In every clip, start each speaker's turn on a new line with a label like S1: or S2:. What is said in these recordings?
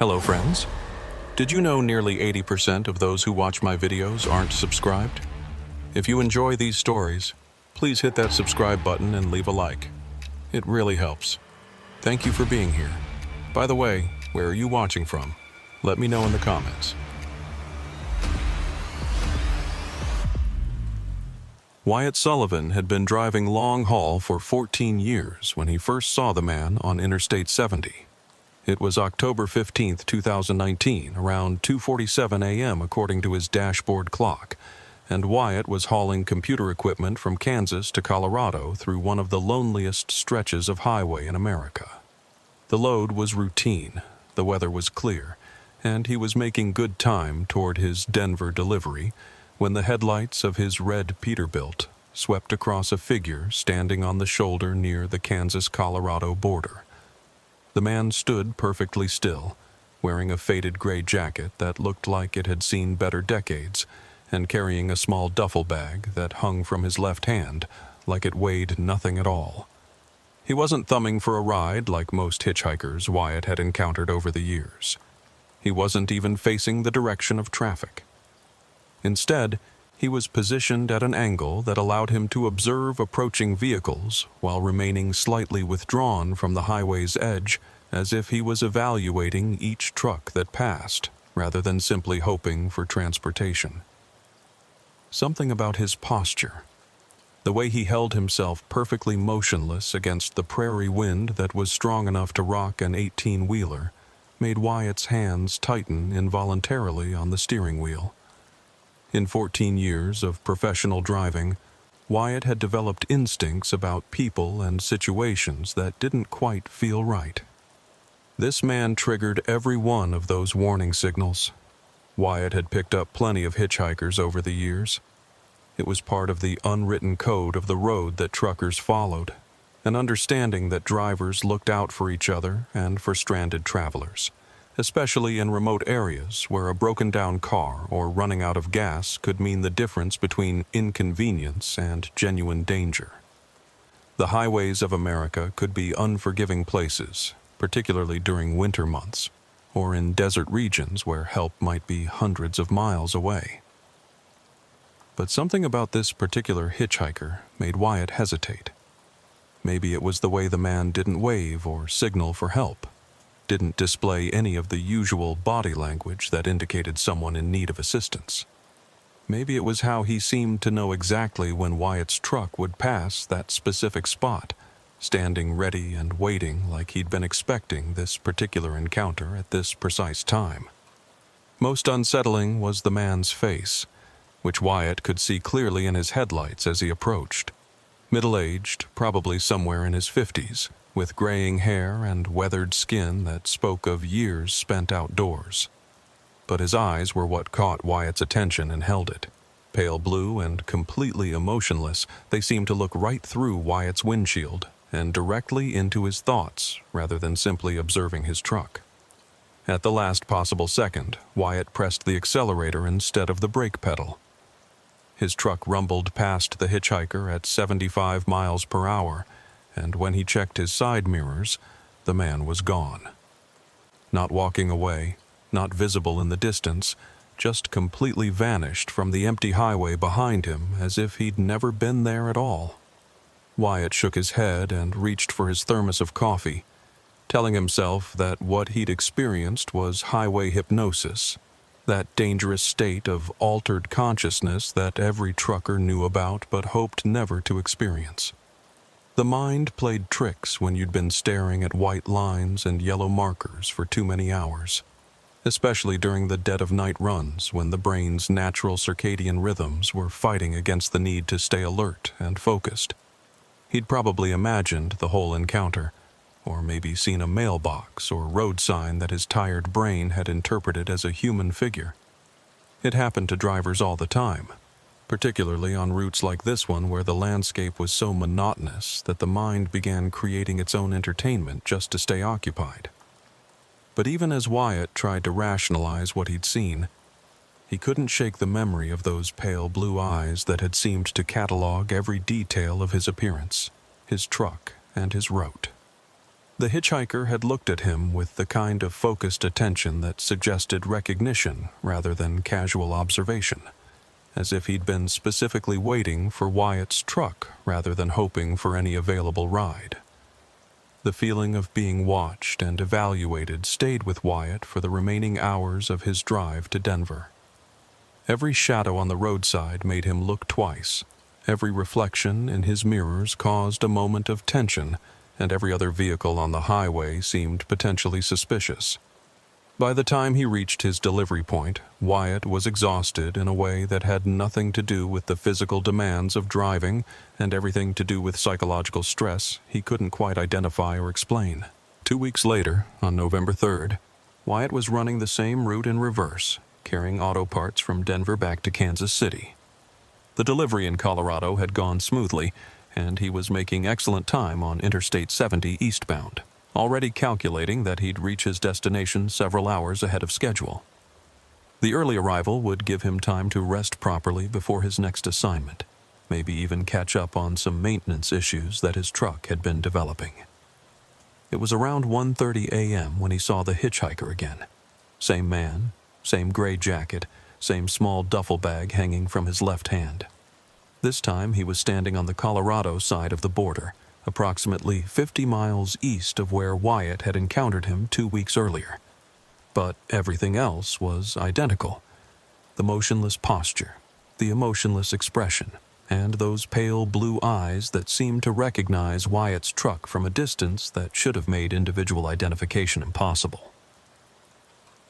S1: Hello, friends. Did you know nearly 80% of those who watch my videos aren't subscribed? If you enjoy these stories, please hit that subscribe button and leave a like. It really helps. Thank you for being here. By the way, where are you watching from? Let me know in the comments. Wyatt Sullivan had been driving long haul for 14 years when he first saw the man on Interstate 70. It was October 15, 2019, around 2:47 a.m. according to his dashboard clock, and Wyatt was hauling computer equipment from Kansas to Colorado through one of the loneliest stretches of highway in America. The load was routine, the weather was clear, and he was making good time toward his Denver delivery when the headlights of his red Peterbilt swept across a figure standing on the shoulder near the Kansas-Colorado border. The man stood perfectly still, wearing a faded gray jacket that looked like it had seen better decades, and carrying a small duffel bag that hung from his left hand like it weighed nothing at all. He wasn't thumbing for a ride like most hitchhikers Wyatt had encountered over the years. He wasn't even facing the direction of traffic. Instead, he was positioned at an angle that allowed him to observe approaching vehicles while remaining slightly withdrawn from the highway's edge, as if he was evaluating each truck that passed, rather than simply hoping for transportation. Something about his posture, the way he held himself perfectly motionless against the prairie wind that was strong enough to rock an 18-wheeler, made Wyatt's hands tighten involuntarily on the steering wheel. In 14 years of professional driving, Wyatt had developed instincts about people and situations that didn't quite feel right. This man triggered every one of those warning signals. Wyatt had picked up plenty of hitchhikers over the years. It was part of the unwritten code of the road that truckers followed, an understanding that drivers looked out for each other and for stranded travelers, especially in remote areas where a broken-down car or running out of gas could mean the difference between inconvenience and genuine danger. The highways of America could be unforgiving places, particularly during winter months, or in desert regions where help might be hundreds of miles away. But something about this particular hitchhiker made Wyatt hesitate. Maybe it was the way the man didn't wave or signal for help, didn't display any of the usual body language that indicated someone in need of assistance. Maybe it was how he seemed to know exactly when Wyatt's truck would pass that specific spot, standing ready and waiting like he'd been expecting this particular encounter at this precise time. Most unsettling was the man's face, which Wyatt could see clearly in his headlights as he approached. Middle-aged, probably somewhere in his 50s, with graying hair and weathered skin that spoke of years spent outdoors. But his eyes were what caught Wyatt's attention and held it. Pale blue and completely emotionless, they seemed to look right through Wyatt's windshield and directly into his thoughts rather than simply observing his truck. At the last possible second, Wyatt pressed the accelerator instead of the brake pedal. His truck rumbled past the hitchhiker at 75 miles per hour, and when he checked his side mirrors, the man was gone. Not walking away, not visible in the distance, just completely vanished from the empty highway behind him as if he'd never been there at all. Wyatt shook his head and reached for his thermos of coffee, telling himself that what he'd experienced was highway hypnosis, that dangerous state of altered consciousness that every trucker knew about but hoped never to experience. The mind played tricks when you'd been staring at white lines and yellow markers for too many hours, especially during the dead-of-night runs when the brain's natural circadian rhythms were fighting against the need to stay alert and focused. He'd probably imagined the whole encounter, or maybe seen a mailbox or road sign that his tired brain had interpreted as a human figure. It happened to drivers all the time, particularly on routes like this one where the landscape was so monotonous that the mind began creating its own entertainment just to stay occupied. But even as Wyatt tried to rationalize what he'd seen, he couldn't shake the memory of those pale blue eyes that had seemed to catalog every detail of his appearance, his truck, and his route. The hitchhiker had looked at him with the kind of focused attention that suggested recognition rather than casual observation, as if he'd been specifically waiting for Wyatt's truck rather than hoping for any available ride. The feeling of being watched and evaluated stayed with Wyatt for the remaining hours of his drive to Denver. Every shadow on the roadside made him look twice. Every reflection in his mirrors caused a moment of tension, and every other vehicle on the highway seemed potentially suspicious. By the time he reached his delivery point, Wyatt was exhausted in a way that had nothing to do with the physical demands of driving and everything to do with psychological stress he couldn't quite identify or explain. 2 weeks later, on November 3rd, Wyatt was running the same route in reverse, carrying auto parts from Denver back to Kansas City. The delivery in Colorado had gone smoothly, and he was making excellent time on Interstate 70 eastbound, already calculating that he'd reach his destination several hours ahead of schedule. The early arrival would give him time to rest properly before his next assignment, maybe even catch up on some maintenance issues that his truck had been developing. It was around 1:30 a.m. when he saw the hitchhiker again. Same man, same gray jacket, same small duffel bag hanging from his left hand. This time he was standing on the Colorado side of the border, approximately 50 miles east of where Wyatt had encountered him 2 weeks earlier. But everything else was identical. The motionless posture, the emotionless expression, and those pale blue eyes that seemed to recognize Wyatt's truck from a distance that should have made individual identification impossible.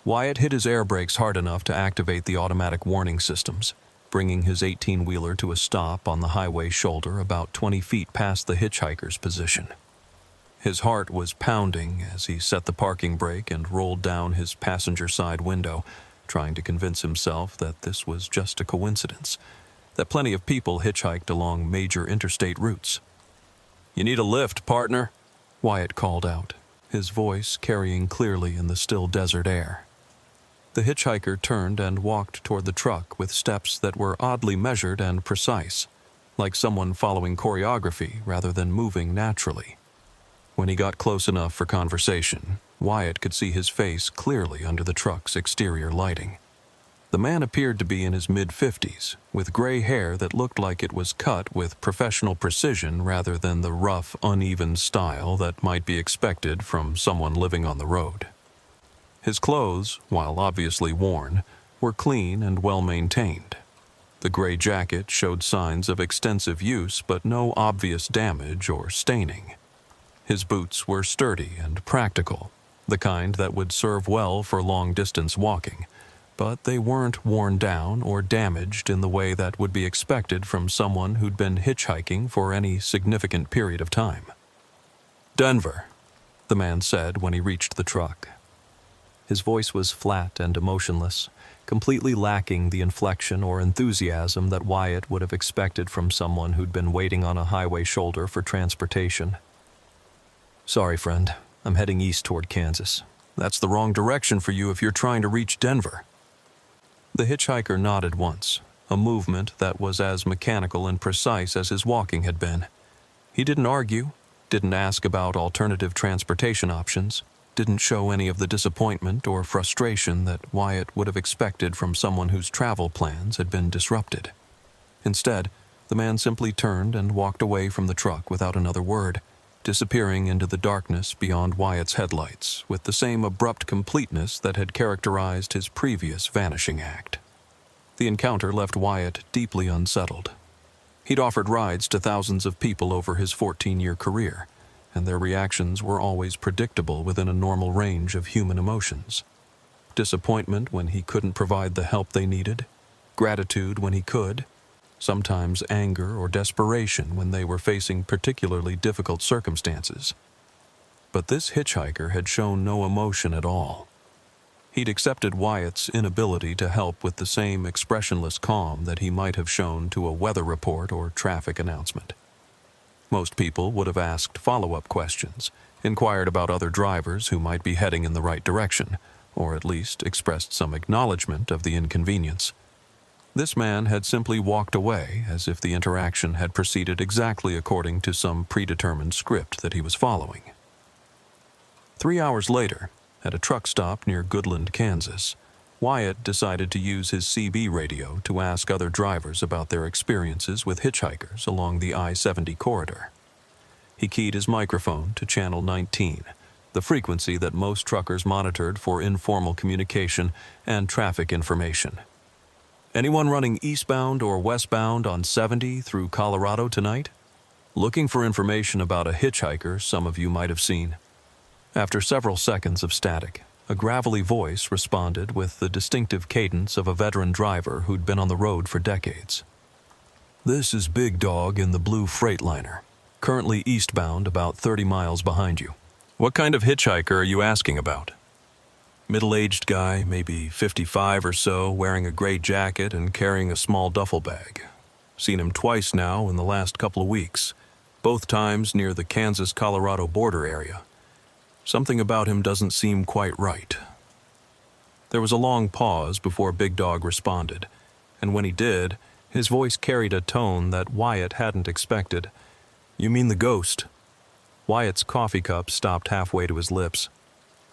S1: Wyatt hit his air brakes hard enough to activate the automatic warning systems, bringing his 18-wheeler to a stop on the highway shoulder about 20 feet past the hitchhiker's position. His heart was pounding as he set the parking brake and rolled down his passenger side window, trying to convince himself that this was just a coincidence, that plenty of people hitchhiked along major interstate routes. "You need a lift, partner," Wyatt called out, his voice carrying clearly in the still desert air. The hitchhiker turned and walked toward the truck with steps that were oddly measured and precise, like someone following choreography rather than moving naturally. When he got close enough for conversation, Wyatt could see his face clearly under the truck's exterior lighting. The man appeared to be in his mid-50s, with gray hair that looked like it was cut with professional precision rather than the rough, uneven style that might be expected from someone living on the road. His clothes, while obviously worn, were clean and well-maintained. The gray jacket showed signs of extensive use but no obvious damage or staining. His boots were sturdy and practical, the kind that would serve well for long-distance walking, but they weren't worn down or damaged in the way that would be expected from someone who'd been hitchhiking for any significant period of time. "Denver," the man said when he reached the truck. His voice was flat and emotionless, completely lacking the inflection or enthusiasm that Wyatt would have expected from someone who'd been waiting on a highway shoulder for transportation. "Sorry, friend. I'm heading east toward Kansas. That's the wrong direction for you if you're trying to reach Denver." The hitchhiker nodded once, a movement that was as mechanical and precise as his walking had been. He didn't argue, didn't ask about alternative transportation options, didn't show any of the disappointment or frustration that Wyatt would have expected from someone whose travel plans had been disrupted. Instead, the man simply turned and walked away from the truck without another word, disappearing into the darkness beyond Wyatt's headlights with the same abrupt completeness that had characterized his previous vanishing act. The encounter left Wyatt deeply unsettled. He'd offered rides to thousands of people over his 14-year career, and their reactions were always predictable within a normal range of human emotions. Disappointment when he couldn't provide the help they needed, gratitude when he could, sometimes anger or desperation when they were facing particularly difficult circumstances. But this hitchhiker had shown no emotion at all. He'd accepted Wyatt's inability to help with the same expressionless calm that he might have shown to a weather report or traffic announcement. Most people would have asked follow-up questions, inquired about other drivers who might be heading in the right direction, or at least expressed some acknowledgement of the inconvenience. This man had simply walked away as if the interaction had proceeded exactly according to some predetermined script that he was following. 3 hours later, at a truck stop near Goodland, Kansas, Wyatt decided to use his CB radio to ask other drivers about their experiences with hitchhikers along the I-70 corridor. He keyed his microphone to channel 19, the frequency that most truckers monitored for informal communication and traffic information. Anyone running eastbound or westbound on 70 through Colorado tonight? Looking for information about a hitchhiker some of you might have seen. After several seconds of static, a gravelly voice responded with the distinctive cadence of a veteran driver who'd been on the road for decades. This is Big Dog in the blue Freightliner, currently eastbound about 30 miles behind you. What kind of hitchhiker are you asking about? Middle-aged guy, maybe 55 or so, wearing a gray jacket and carrying a small duffel bag. Seen him twice now in the last couple of weeks, both times near the Kansas-Colorado border area. Something about him doesn't seem quite right. There was a long pause before Big Dog responded, and when he did, his voice carried a tone that Wyatt hadn't expected. You mean the ghost? Wyatt's coffee cup stopped halfway to his lips.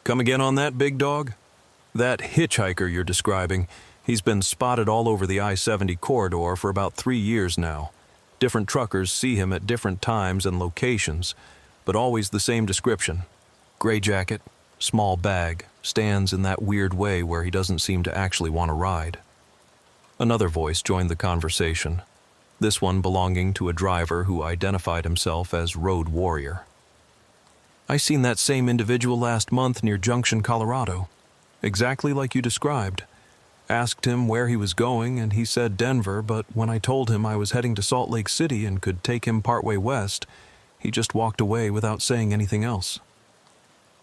S1: Come again on that, Big Dog? That hitchhiker you're describing, he's been spotted all over the I-70 corridor for about 3 years now. Different truckers see him at different times and locations, but always the same description. Gray jacket, small bag, stands in that weird way where he doesn't seem to actually want to ride. Another voice joined the conversation, this one belonging to a driver who identified himself as Road Warrior. I seen that same individual last month near Junction, Colorado. Exactly like you described. Asked him where he was going, and he said Denver, but when I told him I was heading to Salt Lake City and could take him partway west, he just walked away without saying anything else.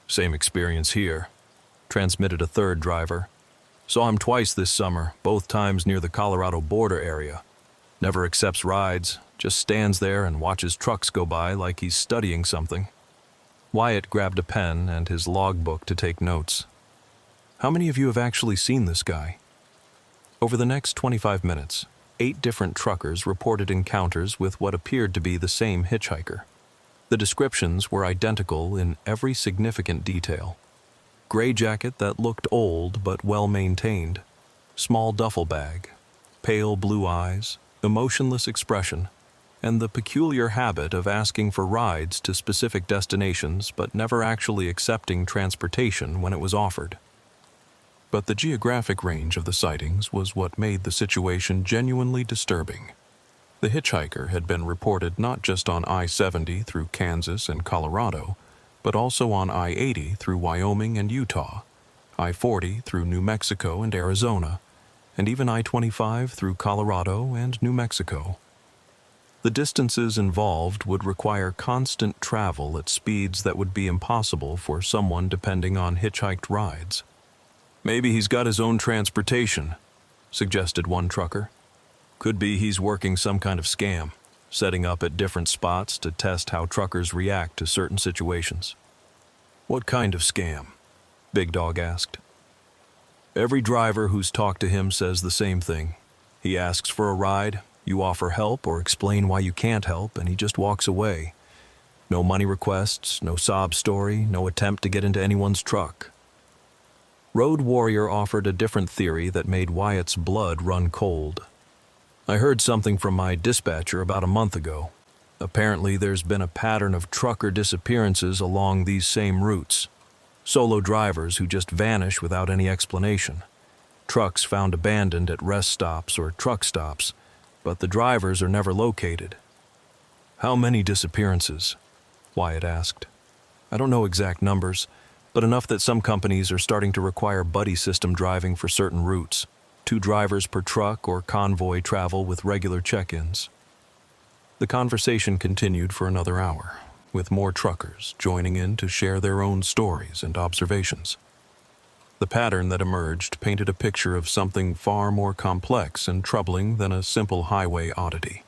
S1: Same experience here, transmitted a third driver. Saw him twice this summer, both times near the Colorado border area. Never accepts rides, just stands there and watches trucks go by like he's studying something. Wyatt grabbed a pen and his logbook to take notes. How many of you have actually seen this guy? Over the next 25 minutes, 8 different truckers reported encounters with what appeared to be the same hitchhiker. The descriptions were identical in every significant detail. Gray jacket that looked old but well-maintained, small duffel bag, pale blue eyes, emotionless expression, and the peculiar habit of asking for rides to specific destinations but never actually accepting transportation when it was offered. But the geographic range of the sightings was what made the situation genuinely disturbing. The hitchhiker had been reported not just on I-70 through Kansas and Colorado, but also on I-80 through Wyoming and Utah, I-40 through New Mexico and Arizona, and even I-25 through Colorado and New Mexico. The distances involved would require constant travel at speeds that would be impossible for someone depending on hitchhiked rides. Maybe he's got his own transportation, suggested one trucker. Could be he's working some kind of scam, setting up at different spots to test how truckers react to certain situations. What kind of scam? Big Dog asked. Every driver who's talked to him says the same thing. He asks for a ride, you offer help or explain why you can't help, and he just walks away. No money requests, no sob story, no attempt to get into anyone's truck. Road Warrior offered a different theory that made Wyatt's blood run cold. I heard something from my dispatcher about a month ago. Apparently there's been a pattern of trucker disappearances along these same routes. Solo drivers who just vanish without any explanation. Trucks found abandoned at rest stops or truck stops, but the drivers are never located. How many disappearances? Wyatt asked. I don't know exact numbers, but enough that some companies are starting to require buddy system driving for certain routes. 2 drivers per truck or convoy travel with regular check-ins. The conversation continued for another hour, with more truckers joining in to share their own stories and observations. The pattern that emerged painted a picture of something far more complex and troubling than a simple highway oddity.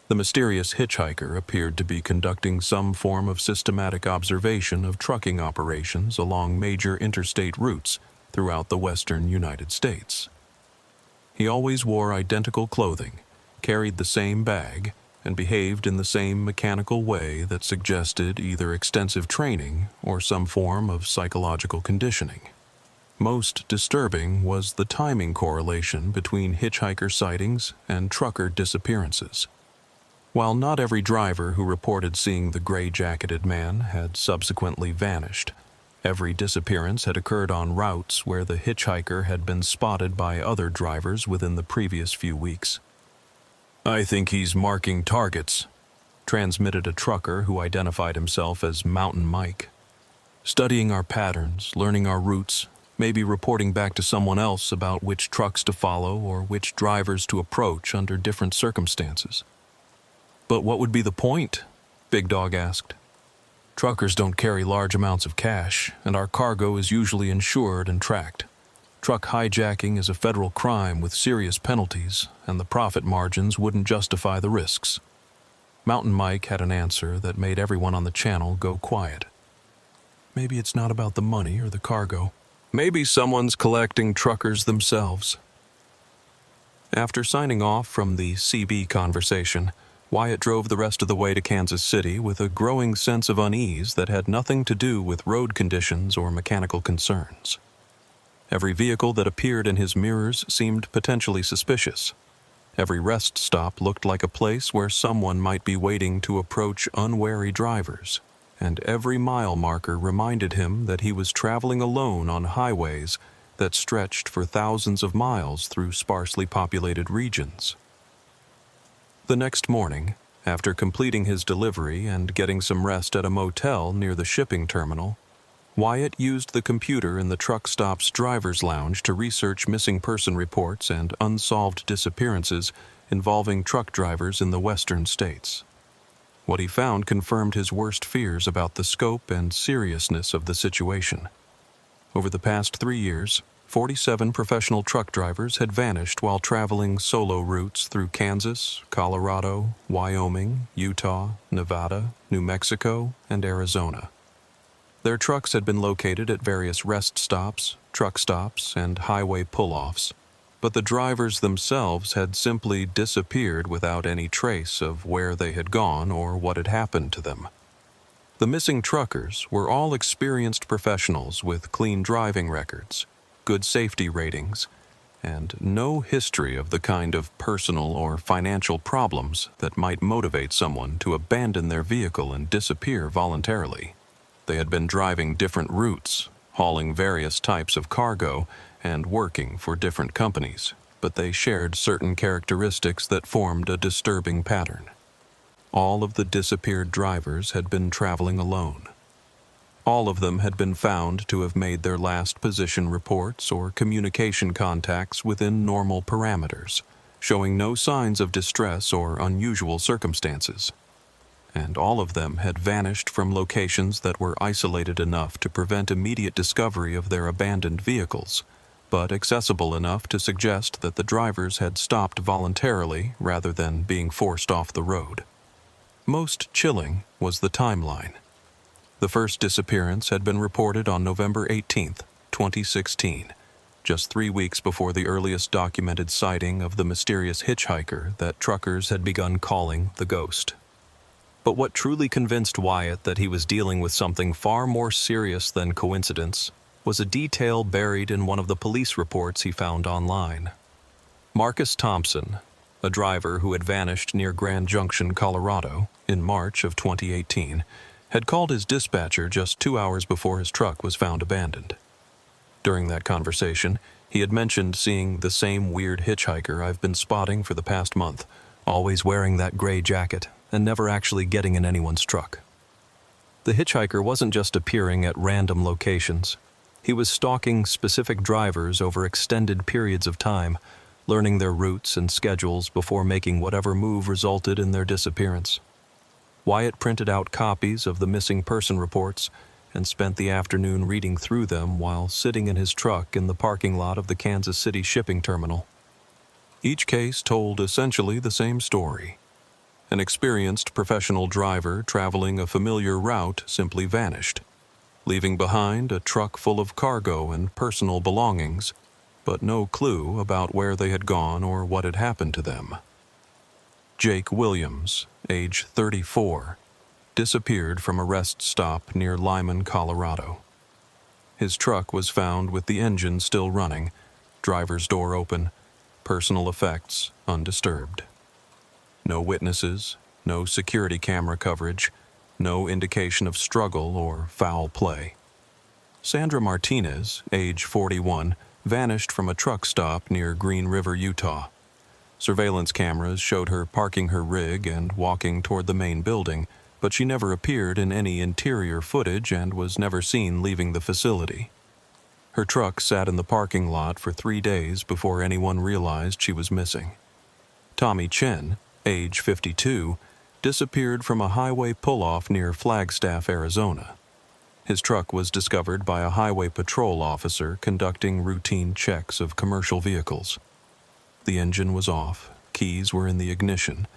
S1: The mysterious hitchhiker appeared to be conducting some form of systematic observation of trucking operations along major interstate routes throughout the western United States. He always wore identical clothing, carried the same bag, and behaved in the same mechanical way that suggested either extensive training or some form of psychological conditioning. Most disturbing was the timing correlation between hitchhiker sightings and trucker disappearances. While not every driver who reported seeing the gray-jacketed man had subsequently vanished, every disappearance had occurred on routes where the hitchhiker had been spotted by other drivers within the previous few weeks. "I think he's marking targets," transmitted a trucker who identified himself as Mountain Mike. "Studying our patterns, learning our routes, maybe reporting back to someone else about which trucks to follow or which drivers to approach under different circumstances." "But what would be the point?" Big Dog asked. "Truckers don't carry large amounts of cash, and our cargo is usually insured and tracked. Truck hijacking is a federal crime with serious penalties, and the profit margins wouldn't justify the risks." Mountain Mike had an answer that made everyone on the channel go quiet. "Maybe it's not about the money or the cargo. Maybe someone's collecting truckers themselves." After signing off from the CB conversation, Wyatt drove the rest of the way to Kansas City with a growing sense of unease that had nothing to do with road conditions or mechanical concerns. Every vehicle that appeared in his mirrors seemed potentially suspicious. Every rest stop looked like a place where someone might be waiting to approach unwary drivers, and every mile marker reminded him that he was traveling alone on highways that stretched for thousands of miles through sparsely populated regions. The next morning, after completing his delivery and getting some rest at a motel near the shipping terminal, Wyatt used the computer in the truck stop's driver's lounge to research missing person reports and unsolved disappearances involving truck drivers in the western states. What he found confirmed his worst fears about the scope and seriousness of the situation. Over the past 3 years, 47 professional truck drivers had vanished while traveling solo routes through Kansas, Colorado, Wyoming, Utah, Nevada, New Mexico, and Arizona. Their trucks had been located at various rest stops, truck stops, and highway pull-offs, but the drivers themselves had simply disappeared without any trace of where they had gone or what had happened to them. The missing truckers were all experienced professionals with clean driving records, good safety ratings, and no history of the kind of personal or financial problems that might motivate someone to abandon their vehicle and disappear voluntarily. They had been driving different routes, hauling various types of cargo, and working for different companies, but they shared certain characteristics that formed a disturbing pattern. All of the disappeared drivers had been traveling alone. All of them had been found to have made their last position reports or communication contacts within normal parameters, showing no signs of distress or unusual circumstances. And all of them had vanished from locations that were isolated enough to prevent immediate discovery of their abandoned vehicles, but accessible enough to suggest that the drivers had stopped voluntarily rather than being forced off the road. Most chilling was the timeline. The first disappearance had been reported on November 18, 2016, just 3 weeks before the earliest documented sighting of the mysterious hitchhiker that truckers had begun calling the Ghost. But what truly convinced Wyatt that he was dealing with something far more serious than coincidence was a detail buried in one of the police reports he found online. Marcus Thompson, a driver who had vanished near Grand Junction, Colorado, in March of 2018, had called his dispatcher just 2 hours before his truck was found abandoned. During that conversation, he had mentioned seeing the same weird hitchhiker I've been spotting for the past month, always wearing that gray jacket and never actually getting in anyone's truck. The hitchhiker wasn't just appearing at random locations. He was stalking specific drivers over extended periods of time, learning their routes and schedules before making whatever move resulted in their disappearance. Wyatt printed out copies of the missing person reports and spent the afternoon reading through them while sitting in his truck in the parking lot of the Kansas City shipping terminal. Each case told essentially the same story. An experienced professional driver traveling a familiar route simply vanished, leaving behind a truck full of cargo and personal belongings, but no clue about where they had gone or what had happened to them. Jake Williams, age 34, disappeared from a rest stop near Lyman, Colorado. His truck was found with the engine still running, driver's door open, personal effects undisturbed. No witnesses, no security camera coverage, no indication of struggle or foul play. Sandra Martinez, age 41, vanished from a truck stop near Green River, Utah. Surveillance cameras showed her parking her rig and walking toward the main building, but she never appeared in any interior footage and was never seen leaving the facility. Her truck sat in the parking lot for 3 days before anyone realized she was missing. Tommy Chen, age 52, disappeared from a highway pull-off near Flagstaff, Arizona. His truck was discovered by a highway patrol officer conducting routine checks of commercial vehicles. The engine was off, keys were in the ignition,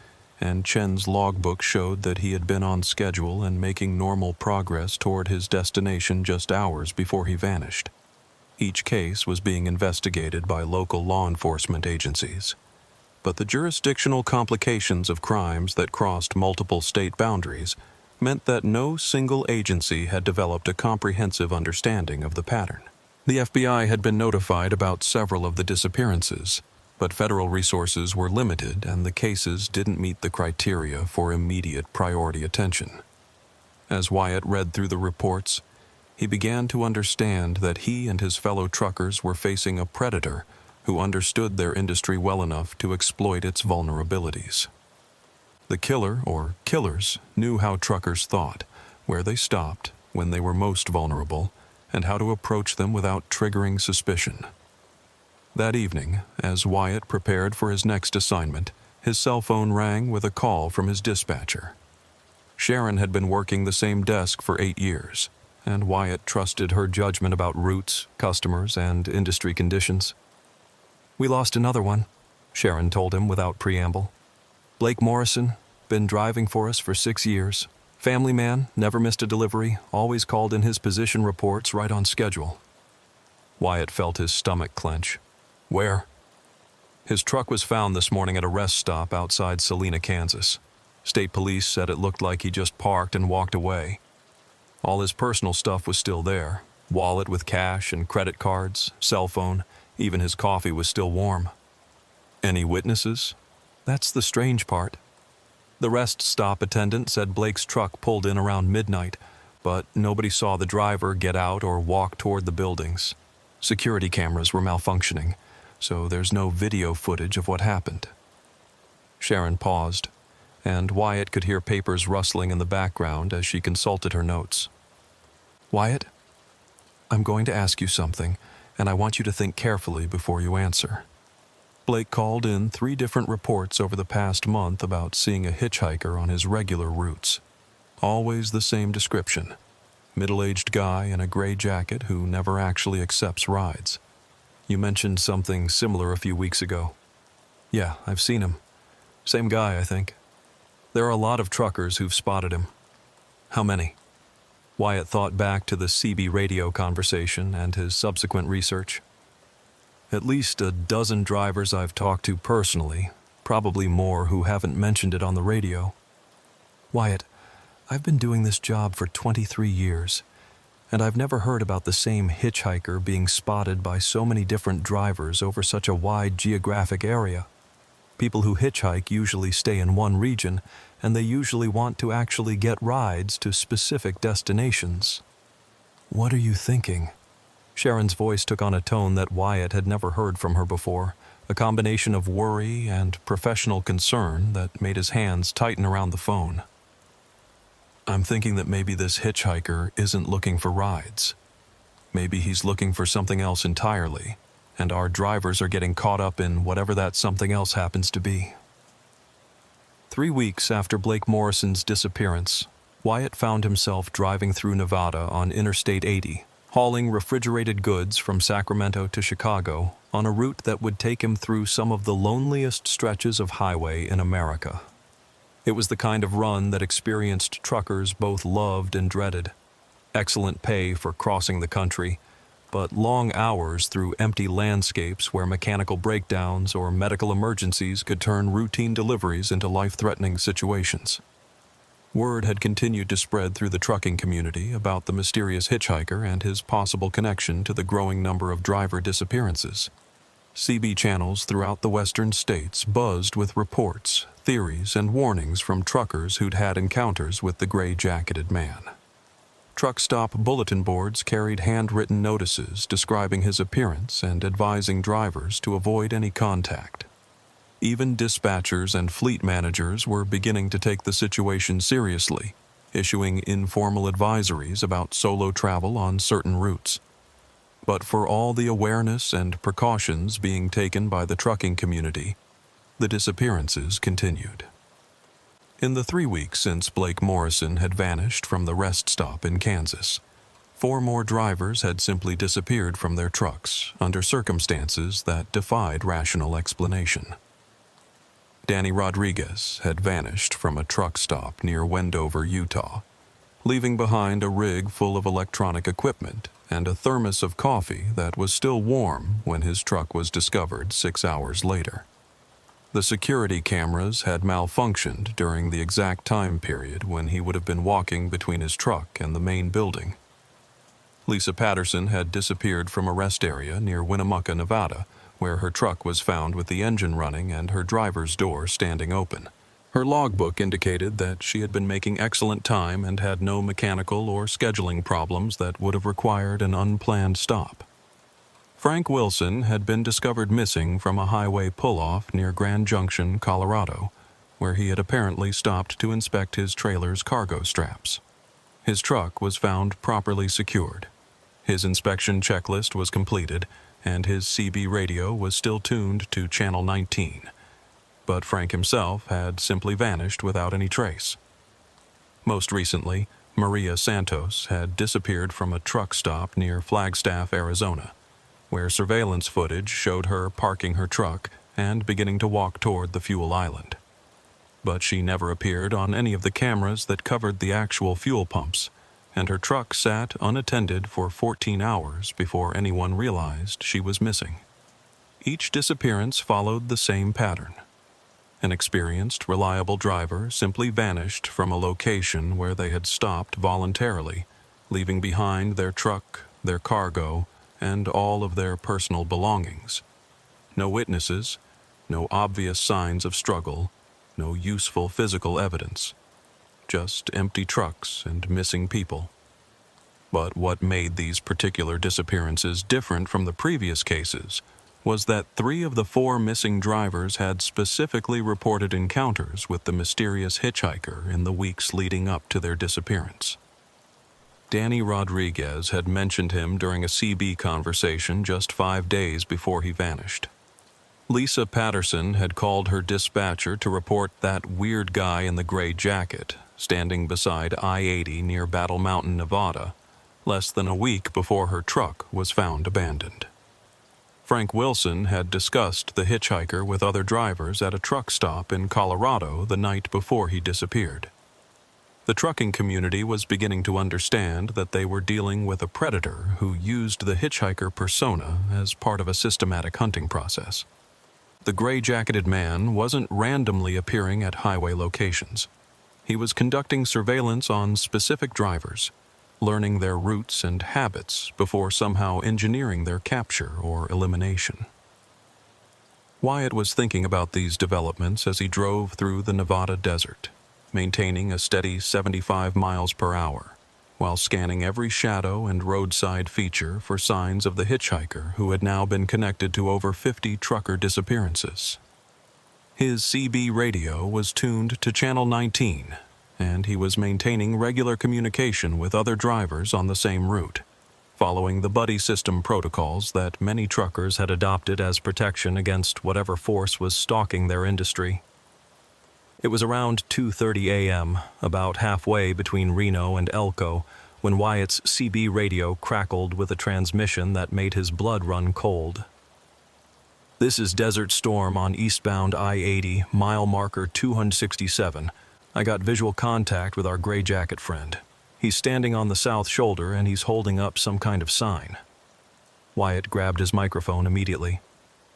S1: and Chen's logbook showed that he had been on schedule and making normal progress toward his destination just hours before he vanished. Each case was being investigated by local law enforcement agencies. But the jurisdictional complications of crimes that crossed multiple state boundaries meant that no single agency had developed a comprehensive understanding of the pattern. The FBI had been notified about several of the disappearances, but federal resources were limited and the cases didn't meet the criteria for immediate priority attention. As Wyatt read through the reports, he began to understand that he and his fellow truckers were facing a predator who understood their industry well enough to exploit its vulnerabilities. The killer, or killers, knew how truckers thought, where they stopped, when they were most vulnerable, and how to approach them without triggering suspicion. That evening, as Wyatt prepared for his next assignment, his cell phone rang with a call from his dispatcher. Sharon had been working the same desk for 8 years, and Wyatt trusted her judgment about routes, customers, and industry conditions. "We lost another one," Sharon told him without preamble. "Blake Morrison, been driving for us for 6 years. Family man, never missed a delivery, always called in his position reports right on schedule." Wyatt felt his stomach clench. "Where?" "His truck was found this morning at a rest stop outside Salina, Kansas. State police said it looked like he just parked and walked away. All his personal stuff was still there. Wallet with cash and credit cards, cell phone, even his coffee was still warm." "Any witnesses?" "That's the strange part. The rest stop attendant said Blake's truck pulled in around midnight, but nobody saw the driver get out or walk toward the buildings. Security cameras were malfunctioning, so there's no video footage of what happened." Sharon paused, and Wyatt could hear papers rustling in the background as she consulted her notes. "Wyatt, I'm going to ask you something, and I want you to think carefully before you answer. Blake called in 3 different reports over the past month about seeing a hitchhiker on his regular routes. Always the same description. Middle-aged guy in a gray jacket who never actually accepts rides. You mentioned something similar a few weeks ago." "Yeah, I've seen him. Same guy, I think. There are a lot of truckers who've spotted him." "How many?" Wyatt thought back to the CB radio conversation and his subsequent research. "At least a dozen drivers I've talked to personally, probably more who haven't mentioned it on the radio." "Wyatt, I've been doing this job for 23 years, and I've never heard about the same hitchhiker being spotted by so many different drivers over such a wide geographic area. People who hitchhike usually stay in one region, and they usually want to actually get rides to specific destinations." "What are you thinking?" Sharon's voice took on a tone that Wyatt had never heard from her before, a combination of worry and professional concern that made his hands tighten around the phone. "I'm thinking that maybe this hitchhiker isn't looking for rides. Maybe he's looking for something else entirely, and our drivers are getting caught up in whatever that something else happens to be." 3 weeks after Blake Morrison's disappearance, Wyatt found himself driving through Nevada on Interstate 80, hauling refrigerated goods from Sacramento to Chicago on a route that would take him through some of the loneliest stretches of highway in America. It was the kind of run that experienced truckers both loved and dreaded. Excellent pay for crossing the country, but long hours through empty landscapes where mechanical breakdowns or medical emergencies could turn routine deliveries into life-threatening situations. Word had continued to spread through the trucking community about the mysterious hitchhiker and his possible connection to the growing number of driver disappearances. CB channels throughout the western states buzzed with reports, theories, and warnings from truckers who'd had encounters with the gray-jacketed man. Truck stop bulletin boards carried handwritten notices describing his appearance and advising drivers to avoid any contact. Even dispatchers and fleet managers were beginning to take the situation seriously, issuing informal advisories about solo travel on certain routes. But for all the awareness and precautions being taken by the trucking community, the disappearances continued. In the 3 weeks since Blake Morrison had vanished from the rest stop in Kansas, 4 more drivers had simply disappeared from their trucks under circumstances that defied rational explanation. Danny Rodriguez had vanished from a truck stop near Wendover, Utah, leaving behind a rig full of electronic equipment and a thermos of coffee that was still warm when his truck was discovered 6 hours later. The security cameras had malfunctioned during the exact time period when he would have been walking between his truck and the main building. Lisa Patterson had disappeared from a rest area near Winnemucca, Nevada, where her truck was found with the engine running and her driver's door standing open. Her logbook indicated that she had been making excellent time and had no mechanical or scheduling problems that would have required an unplanned stop. Frank Wilson had been discovered missing from a highway pull-off near Grand Junction, Colorado, where he had apparently stopped to inspect his trailer's cargo straps. His truck was found properly secured. His inspection checklist was completed, and his CB radio was still tuned to Channel 19. But Frank himself had simply vanished without any trace. Most recently, Maria Santos had disappeared from a truck stop near Flagstaff, Arizona, where surveillance footage showed her parking her truck and beginning to walk toward the fuel island. But she never appeared on any of the cameras that covered the actual fuel pumps, and her truck sat unattended for 14 hours before anyone realized she was missing. Each disappearance followed the same pattern. An experienced, reliable driver simply vanished from a location where they had stopped voluntarily, leaving behind their truck, their cargo, and all of their personal belongings. No witnesses, no obvious signs of struggle, no useful physical evidence. Just empty trucks and missing people. But what made these particular disappearances different from the previous cases was that 3 of the 4 missing drivers had specifically reported encounters with the mysterious hitchhiker in the weeks leading up to their disappearance. Danny Rodriguez had mentioned him during a CB conversation just 5 days before he vanished. Lisa Patterson had called her dispatcher to report that weird guy in the gray jacket standing beside I-80 near Battle Mountain, Nevada, less than a week before her truck was found abandoned. Frank Wilson had discussed the hitchhiker with other drivers at a truck stop in Colorado the night before he disappeared. The trucking community was beginning to understand that they were dealing with a predator who used the hitchhiker persona as part of a systematic hunting process. The gray-jacketed man wasn't randomly appearing at highway locations. He was conducting surveillance on specific drivers, learning their routes and habits before somehow engineering their capture or elimination. Wyatt was thinking about these developments as he drove through the Nevada desert, maintaining a steady 75 miles per hour, while scanning every shadow and roadside feature for signs of the hitchhiker who had now been connected to over 50 trucker disappearances. His CB radio was tuned to Channel 19, and he was maintaining regular communication with other drivers on the same route, following the buddy system protocols that many truckers had adopted as protection against whatever force was stalking their industry. It was around 2:30 a.m., about halfway between Reno and Elko, when Wyatt's CB radio crackled with a transmission that made his blood run cold. "This is Desert Storm on eastbound I-80, mile marker 267. I got visual contact with our gray jacket friend. He's standing on the south shoulder and he's holding up some kind of sign." Wyatt grabbed his microphone immediately.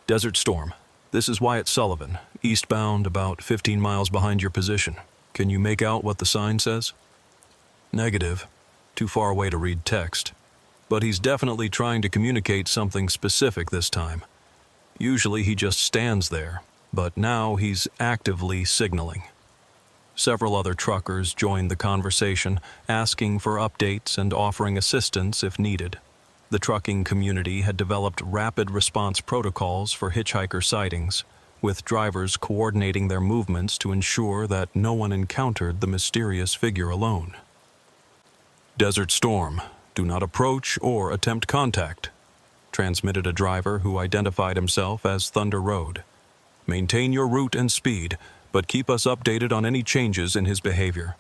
S1: "Desert Storm, this is Wyatt Sullivan, eastbound about 15 miles behind your position. Can you make out what the sign says?" "Negative. Too far away to read text. But he's definitely trying to communicate something specific this time. Usually he just stands there, but now he's actively signaling." Several other truckers joined the conversation, asking for updates and offering assistance if needed. The trucking community had developed rapid response protocols for hitchhiker sightings, with drivers coordinating their movements to ensure that no one encountered the mysterious figure alone. "Desert Storm, do not approach or attempt contact," transmitted a driver who identified himself as Thunder Road. "Maintain your route and speed, but keep us updated on any changes in his behavior."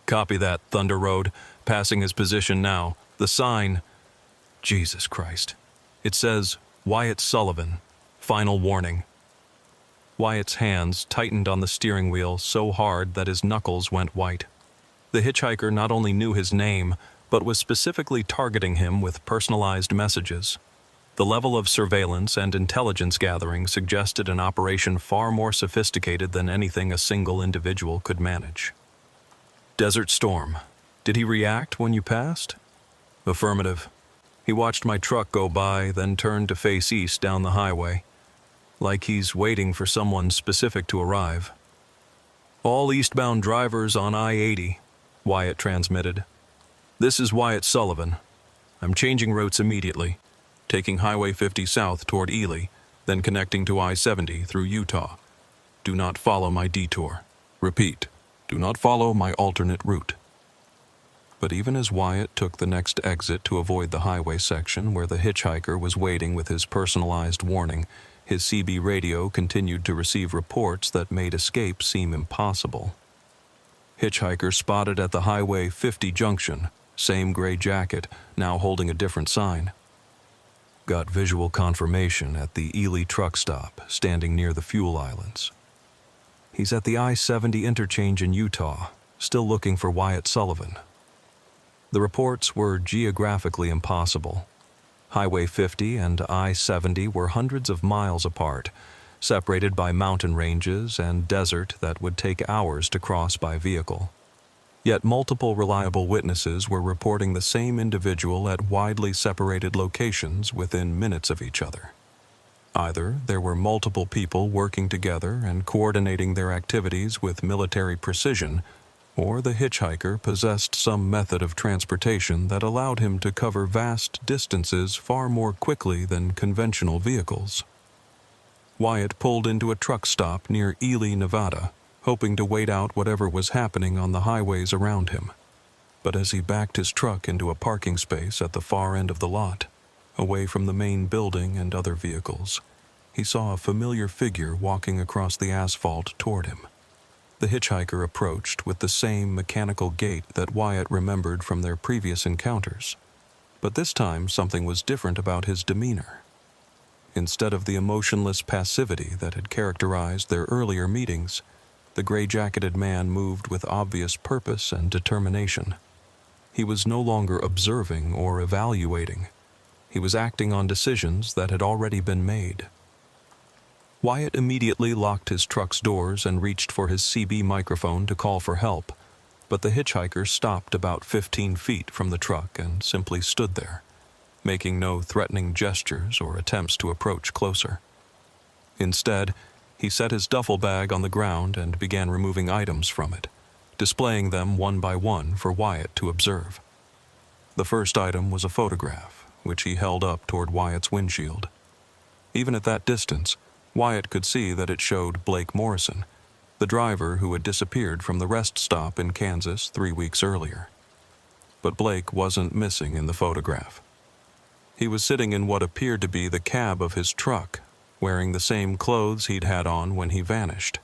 S1: "Copy that, Thunder Road. Passing his position now. The sign..." Jesus Christ. It says, "Wyatt Sullivan. Final warning." Wyatt's hands tightened on the steering wheel so hard that his knuckles went white. The hitchhiker not only knew his name, but was specifically targeting him with personalized messages. The level of surveillance and intelligence gathering suggested an operation far more sophisticated than anything a single individual could manage. "Desert Storm, did he react when you passed?" "Affirmative. He watched my truck go by, then turned to face east down the highway, like he's waiting for someone specific to arrive." "All eastbound drivers on I-80, Wyatt transmitted. "This is Wyatt Sullivan. I'm changing routes immediately, taking Highway 50 south toward Ely, then connecting to I-70 through Utah. Do not follow my detour. Repeat, do not follow my alternate route." But even as Wyatt took the next exit to avoid the highway section where the hitchhiker was waiting with his personalized warning, his CB radio continued to receive reports that made escape seem impossible. "Hitchhiker spotted at the Highway 50 junction, same gray jacket, now holding a different sign. Got visual confirmation at the Ely truck stop, standing near the fuel islands. He's at the I-70 interchange in Utah, still looking for Wyatt Sullivan." The reports were geographically impossible. Highway 50 and I-70 were hundreds of miles apart, separated by mountain ranges and desert that would take hours to cross by vehicle. Yet multiple reliable witnesses were reporting the same individual at widely separated locations within minutes of each other. Either there were multiple people working together and coordinating their activities with military precision, or the hitchhiker possessed some method of transportation that allowed him to cover vast distances far more quickly than conventional vehicles. Wyatt pulled into a truck stop near Ely, Nevada, hoping to wait out whatever was happening on the highways around him. But as he backed his truck into a parking space at the far end of the lot, away from the main building and other vehicles, he saw a familiar figure walking across the asphalt toward him. The hitchhiker approached with the same mechanical gait that Wyatt remembered from their previous encounters. But this time something was different about his demeanor. Instead of the emotionless passivity that had characterized their earlier meetings, the gray-jacketed man moved with obvious purpose and determination. He was no longer observing or evaluating. He was acting on decisions that had already been made. Wyatt immediately locked his truck's doors and reached for his CB microphone to call for help, but the hitchhiker stopped about 15 feet from the truck and simply stood there, making no threatening gestures or attempts to approach closer. Instead, he set his duffel bag on the ground and began removing items from it, displaying them one by one for Wyatt to observe. The first item was a photograph, which he held up toward Wyatt's windshield. Even at that distance, Wyatt could see that it showed Blake Morrison, the driver who had disappeared from the rest stop in Kansas 3 weeks earlier. But Blake wasn't missing in the photograph. He was sitting in what appeared to be the cab of his truck, wearing the same clothes he'd had on when he vanished.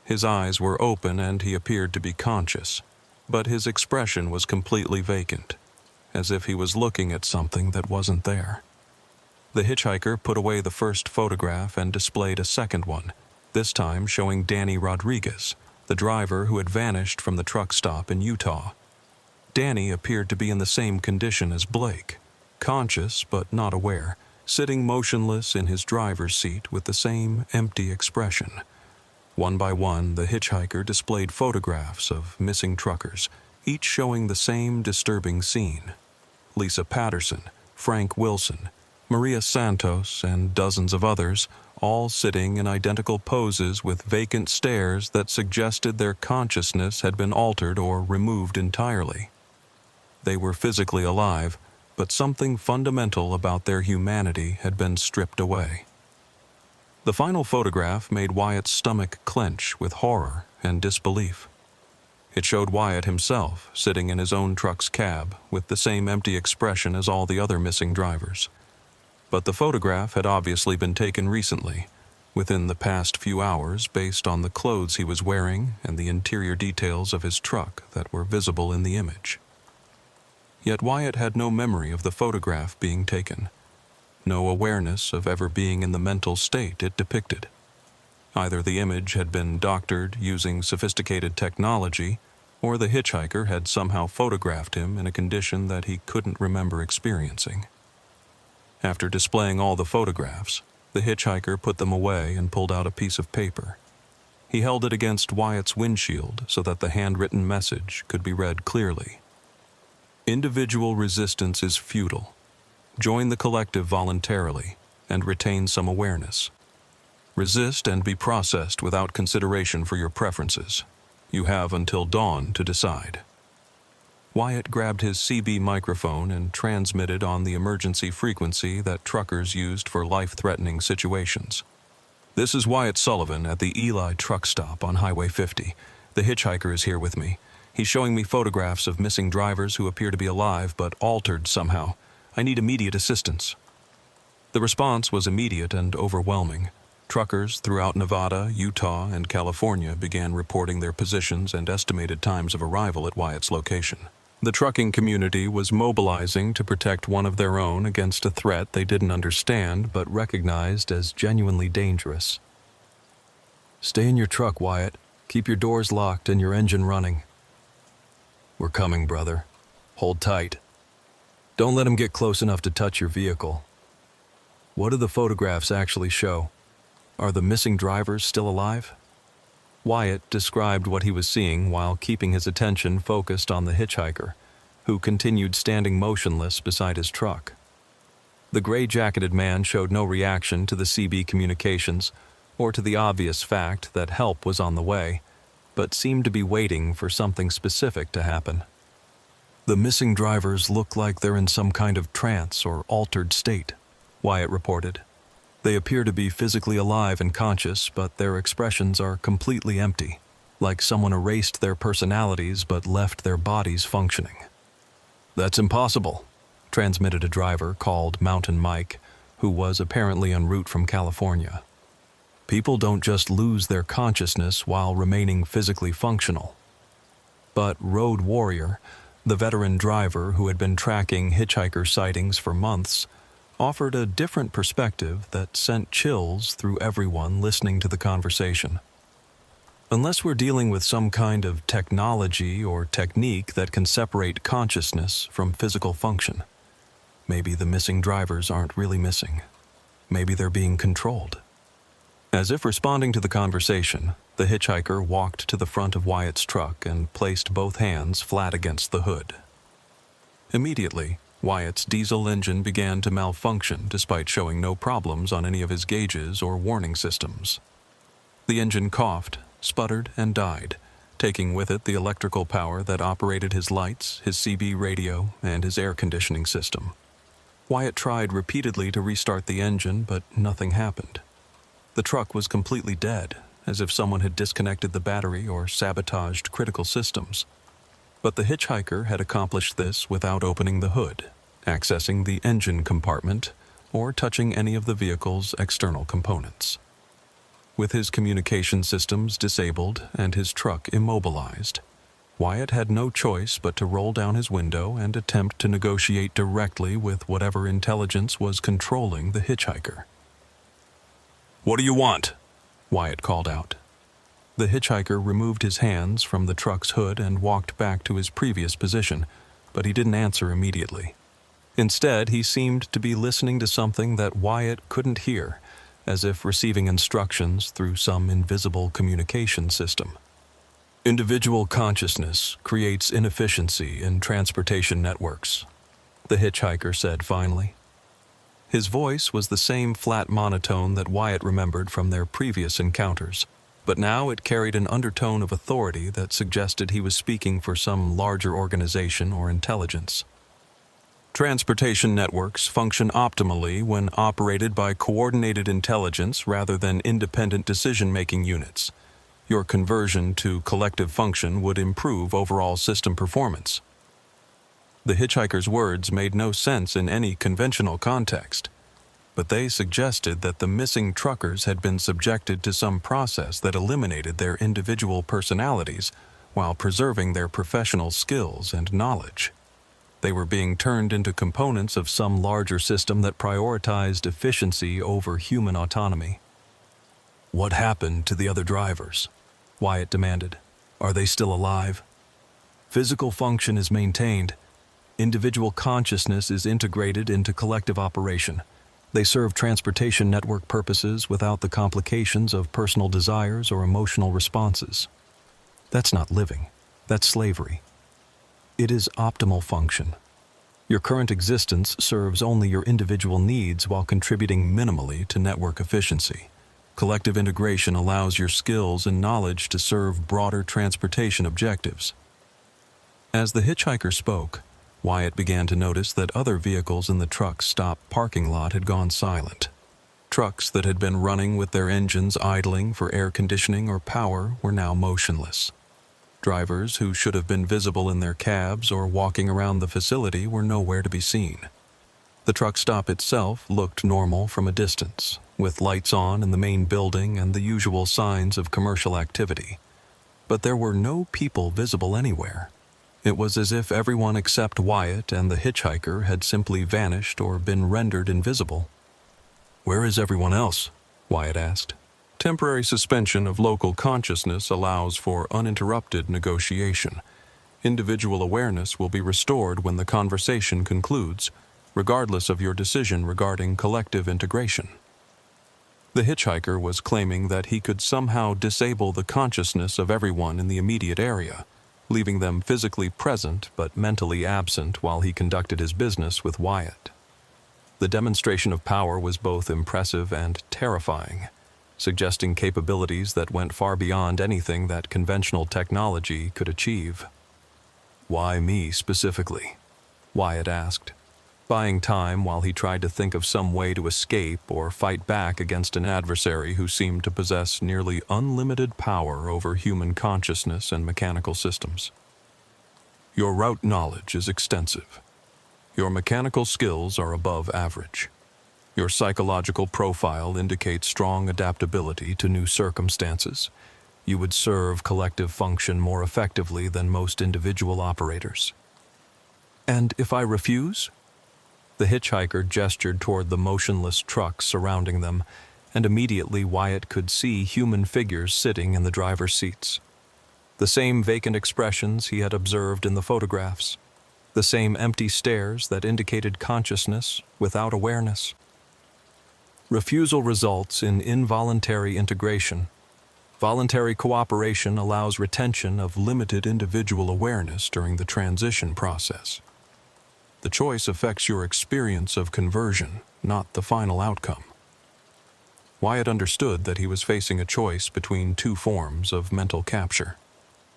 S1: His eyes were open and he appeared to be conscious, but his expression was completely vacant, as if he was looking at something that wasn't there. The hitchhiker put away the first photograph and displayed a second one, this time showing Danny Rodriguez, the driver who had vanished from the truck stop in Utah. Danny appeared to be in the same condition as Blake, conscious but not aware, sitting motionless in his driver's seat with the same empty expression. One by one, the hitchhiker displayed photographs of missing truckers, each showing the same disturbing scene. Lisa Patterson, Frank Wilson, Maria Santos, and dozens of others, all sitting in identical poses with vacant stares that suggested their consciousness had been altered or removed entirely. They were physically alive, but something fundamental about their humanity had been stripped away. The final photograph made Wyatt's stomach clench with horror and disbelief. It showed Wyatt himself sitting in his own truck's cab with the same empty expression as all the other missing drivers. But the photograph had obviously been taken recently, within the past few hours, based on the clothes he was wearing and the interior details of his truck that were visible in the image. Yet Wyatt had no memory of the photograph being taken, no awareness of ever being in the mental state it depicted. Either the image had been doctored using sophisticated technology, or the hitchhiker had somehow photographed him in a condition that he couldn't remember experiencing. After displaying all the photographs, the hitchhiker put them away and pulled out a piece of paper. He held it against Wyatt's windshield so that the handwritten message could be read clearly. Individual resistance is futile. Join the collective voluntarily and retain some awareness. Resist and be processed without consideration for your preferences. You have until dawn to decide. Wyatt grabbed his CB microphone and transmitted on the emergency frequency that truckers used for life-threatening situations. "This is Wyatt Sullivan at the Eli truck stop on Highway 50. The hitchhiker is here with me. He's showing me photographs of missing drivers who appear to be alive but altered somehow. I need immediate assistance." The response was immediate and overwhelming. Truckers throughout Nevada, Utah, and California began reporting their positions and estimated times of arrival at Wyatt's location. The trucking community was mobilizing to protect one of their own against a threat they didn't understand but recognized as genuinely dangerous. "Stay in your truck, Wyatt. Keep your doors locked and your engine running." "We're coming, brother. Hold tight. Don't let him get close enough to touch your vehicle." "What do the photographs actually show? Are the missing drivers still alive?" Wyatt described what he was seeing while keeping his attention focused on the hitchhiker, who continued standing motionless beside his truck. The gray-jacketed man showed no reaction to the CB communications or to the obvious fact that help was on the way, but seemed to be waiting for something specific to happen. "The missing drivers look like they're in some kind of trance or altered state," Wyatt reported. "They appear to be physically alive and conscious, but their expressions are completely empty, like someone erased their personalities but left their bodies functioning." "That's impossible," transmitted a driver called Mountain Mike, who was apparently en route from California. "People don't just lose their consciousness while remaining physically functional." But Road Warrior, the veteran driver who had been tracking hitchhiker sightings for months, offered a different perspective that sent chills through everyone listening to the conversation. "Unless we're dealing with some kind of technology or technique that can separate consciousness from physical function, maybe the missing drivers aren't really missing. Maybe they're being controlled." As if responding to the conversation, the hitchhiker walked to the front of Wyatt's truck and placed both hands flat against the hood. Immediately, Wyatt's diesel engine began to malfunction despite showing no problems on any of his gauges or warning systems. The engine coughed, sputtered, and died, taking with it the electrical power that operated his lights, his CB radio, and his air conditioning system. Wyatt tried repeatedly to restart the engine, but nothing happened. The truck was completely dead, as if someone had disconnected the battery or sabotaged critical systems. But the hitchhiker had accomplished this without opening the hood, accessing the engine compartment, or touching any of the vehicle's external components. With his communication systems disabled and his truck immobilized, Wyatt had no choice but to roll down his window and attempt to negotiate directly with whatever intelligence was controlling the hitchhiker. "What do you want?" Wyatt called out. The hitchhiker removed his hands from the truck's hood and walked back to his previous position, but he didn't answer immediately. Instead, he seemed to be listening to something that Wyatt couldn't hear, as if receiving instructions through some invisible communication system. Individual consciousness creates inefficiency in transportation networks, the hitchhiker said finally. His voice was the same flat monotone that Wyatt remembered from their previous encounters, but now it carried an undertone of authority that suggested he was speaking for some larger organization or intelligence. Transportation networks function optimally when operated by coordinated intelligence rather than independent decision-making units. Your conversion to collective function would improve overall system performance. The hitchhiker's words made no sense in any conventional context, but they suggested that the missing truckers had been subjected to some process that eliminated their individual personalities while preserving their professional skills and knowledge. They were being turned into components of some larger system that prioritized efficiency over human autonomy. "What happened to the other drivers?" Wyatt demanded. "Are they still alive?" "Physical function is maintained. Individual consciousness is integrated into collective operation. They serve transportation network purposes without the complications of personal desires or emotional responses." "That's not living. That's slavery." "It is optimal function. Your current existence serves only your individual needs while contributing minimally to network efficiency. Collective integration allows your skills and knowledge to serve broader transportation objectives." As the hitchhiker spoke, Wyatt began to notice that other vehicles in the truck stop parking lot had gone silent. Trucks that had been running with their engines idling for air conditioning or power were now motionless. Drivers who should have been visible in their cabs or walking around the facility were nowhere to be seen. The truck stop itself looked normal from a distance, with lights on in the main building and the usual signs of commercial activity. But there were no people visible anywhere. It was as if everyone except Wyatt and the hitchhiker had simply vanished or been rendered invisible. "Where is everyone else?" Wyatt asked. Temporary suspension of local consciousness allows for uninterrupted negotiation. Individual awareness will be restored when the conversation concludes, regardless of your decision regarding collective integration. The hitchhiker was claiming that he could somehow disable the consciousness of everyone in the immediate area, leaving them physically present but mentally absent while he conducted his business with Wyatt. The demonstration of power was both impressive and terrifying, suggesting capabilities that went far beyond anything that conventional technology could achieve. "Why me specifically?" Wyatt asked, buying time while he tried to think of some way to escape or fight back against an adversary who seemed to possess nearly unlimited power over human consciousness and mechanical systems. "Your route knowledge is extensive. Your mechanical skills are above average. Your psychological profile indicates strong adaptability to new circumstances. You would serve collective function more effectively than most individual operators." "And if I refuse?" The hitchhiker gestured toward the motionless trucks surrounding them, and immediately Wyatt could see human figures sitting in the driver's seats. The same vacant expressions he had observed in the photographs. The same empty stares that indicated consciousness without awareness. Refusal results in involuntary integration. Voluntary cooperation allows retention of limited individual awareness during the transition process. The choice affects your experience of conversion, not the final outcome. Wyatt understood that he was facing a choice between two forms of mental capture.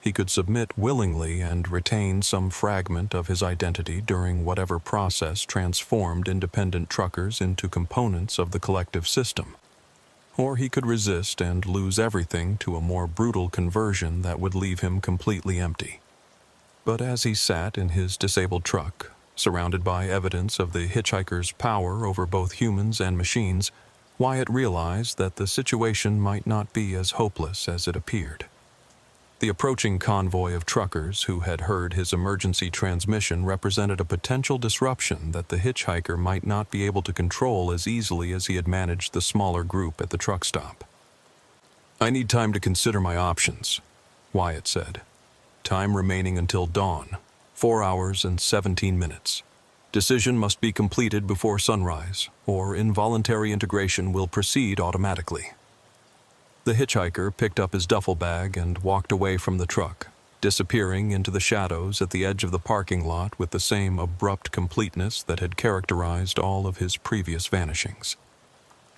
S1: He could submit willingly and retain some fragment of his identity during whatever process transformed independent truckers into components of the collective system. Or he could resist and lose everything to a more brutal conversion that would leave him completely empty. But as he sat in his disabled truck, surrounded by evidence of the hitchhiker's power over both humans and machines, Wyatt realized that the situation might not be as hopeless as it appeared. The approaching convoy of truckers who had heard his emergency transmission represented a potential disruption that the hitchhiker might not be able to control as easily as he had managed the smaller group at the truck stop. "I need time to consider my options," Wyatt said. "Time remaining until dawn, 4 hours and 17 minutes. Decision must be completed before sunrise, or involuntary integration will proceed automatically. The hitchhiker picked up his duffel bag and walked away from the truck, disappearing into the shadows at the edge of the parking lot with the same abrupt completeness that had characterized all of his previous vanishings.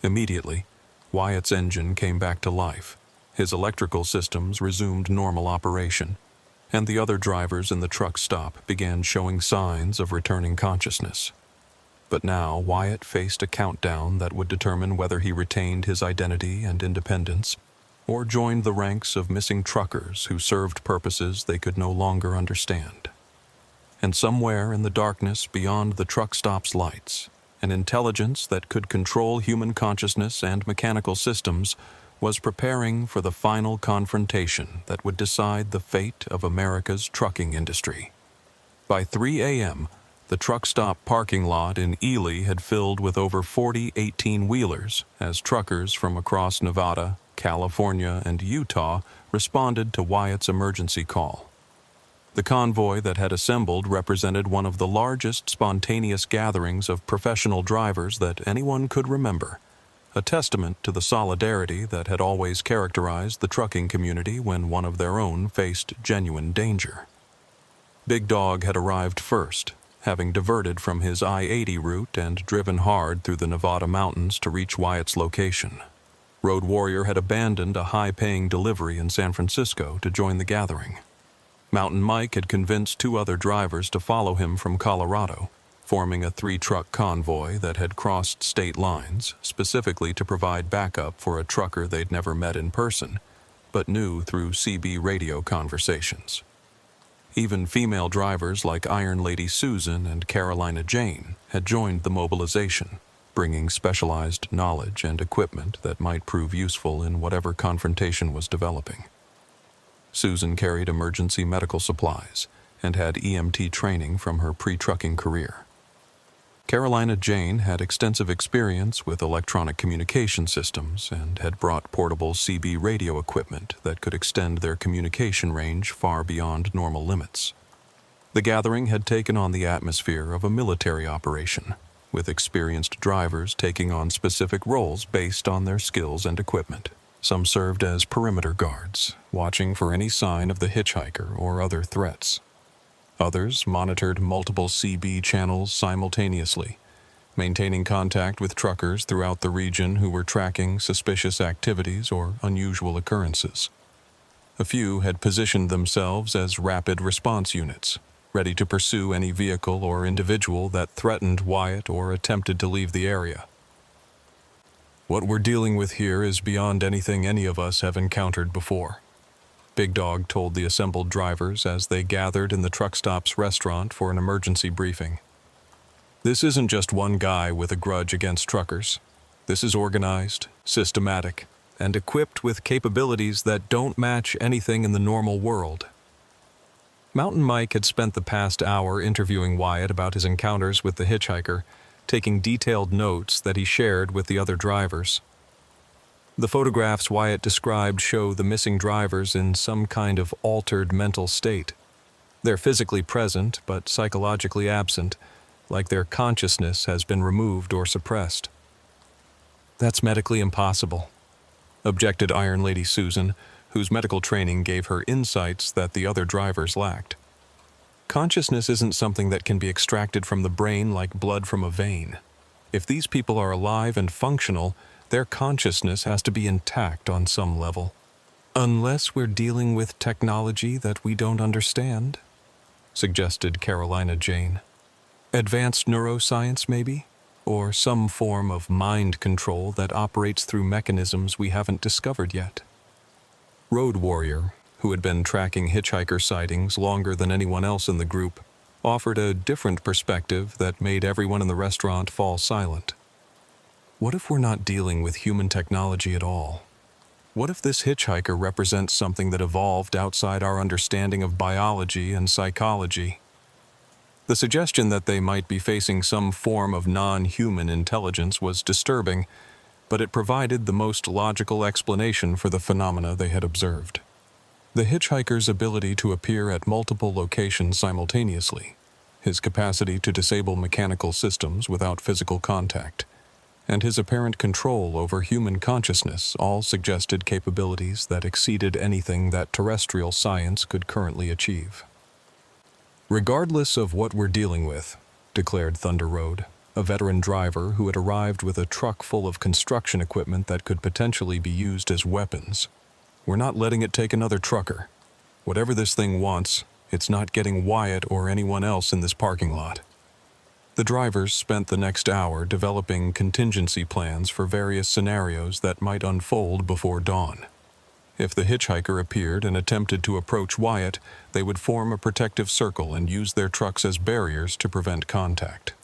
S1: Immediately, Wyatt's engine came back to life, his electrical systems resumed normal operation, and the other drivers in the truck stop began showing signs of returning consciousness. But now Wyatt faced a countdown that would determine whether he retained his identity and independence, or joined the ranks of missing truckers who served purposes they could no longer understand. And somewhere in the darkness beyond the truck stop's lights, an intelligence that could control human consciousness and mechanical systems was preparing for the final confrontation that would decide the fate of America's trucking industry. By 3 a.m., the truck stop parking lot in Ely had filled with over 40 18-wheelers as truckers from across Nevada, California, and Utah responded to Wyatt's emergency call. The convoy that had assembled represented one of the largest spontaneous gatherings of professional drivers that anyone could remember, a testament to the solidarity that had always characterized the trucking community when one of their own faced genuine danger. Big Dog had arrived first, having diverted from his I-80 route and driven hard through the Nevada mountains to reach Wyatt's location. Road Warrior had abandoned a high-paying delivery in San Francisco to join the gathering. Mountain Mike had convinced 2 other drivers to follow him from Colorado, forming a 3-truck convoy that had crossed state lines specifically to provide backup for a trucker they'd never met in person, but knew through CB radio conversations. Even female drivers like Iron Lady Susan and Carolina Jane had joined the mobilization, bringing specialized knowledge and equipment that might prove useful in whatever confrontation was developing. Susan carried emergency medical supplies and had EMT training from her pre-trucking career. Carolina Jane had extensive experience with electronic communication systems and had brought portable CB radio equipment that could extend their communication range far beyond normal limits. The gathering had taken on the atmosphere of a military operation, with experienced drivers taking on specific roles based on their skills and equipment. Some served as perimeter guards, watching for any sign of the hitchhiker or other threats. Others monitored multiple CB channels simultaneously, maintaining contact with truckers throughout the region who were tracking suspicious activities or unusual occurrences. A few had positioned themselves as rapid response units, ready to pursue any vehicle or individual that threatened Wyatt or attempted to leave the area. "What we're dealing with here is beyond anything any of us have encountered before," Big Dog told the assembled drivers as they gathered in the truck stop's restaurant for an emergency briefing. "This isn't just one guy with a grudge against truckers. This is organized, systematic, and equipped with capabilities that don't match anything in the normal world." Mountain Mike had spent the past hour interviewing Wyatt about his encounters with the hitchhiker, taking detailed notes that he shared with the other drivers. The photographs Wyatt described show the missing drivers in some kind of altered mental state. They're physically present but psychologically absent, like their consciousness has been removed or suppressed. "That's medically impossible," objected Iron Lady Susan, whose medical training gave her insights that the other drivers lacked. "Consciousness isn't something that can be extracted from the brain like blood from a vein. If these people are alive and functional, their consciousness has to be intact on some level. Unless we're dealing with technology that we don't understand," suggested Carolina Jane. "Advanced neuroscience, maybe? Or some form of mind control that operates through mechanisms we haven't discovered yet." Road Warrior, who had been tracking hitchhiker sightings longer than anyone else in the group, offered a different perspective that made everyone in the restaurant fall silent. "What if we're not dealing with human technology at all? What if this hitchhiker represents something that evolved outside our understanding of biology and psychology?" The suggestion that they might be facing some form of non-human intelligence was disturbing, but it provided the most logical explanation for the phenomena they had observed. The hitchhiker's ability to appear at multiple locations simultaneously, his capacity to disable mechanical systems without physical contact, and his apparent control over human consciousness all suggested capabilities that exceeded anything that terrestrial science could currently achieve. "Regardless of what we're dealing with," declared Thunder Road, a veteran driver who had arrived with a truck full of construction equipment that could potentially be used as weapons, "we're not letting it take another trucker. Whatever this thing wants, it's not getting Wyatt or anyone else in this parking lot." The drivers spent the next hour developing contingency plans for various scenarios that might unfold before dawn. If the hitchhiker appeared and attempted to approach Wyatt, they would form a protective circle and use their trucks as barriers to prevent contact.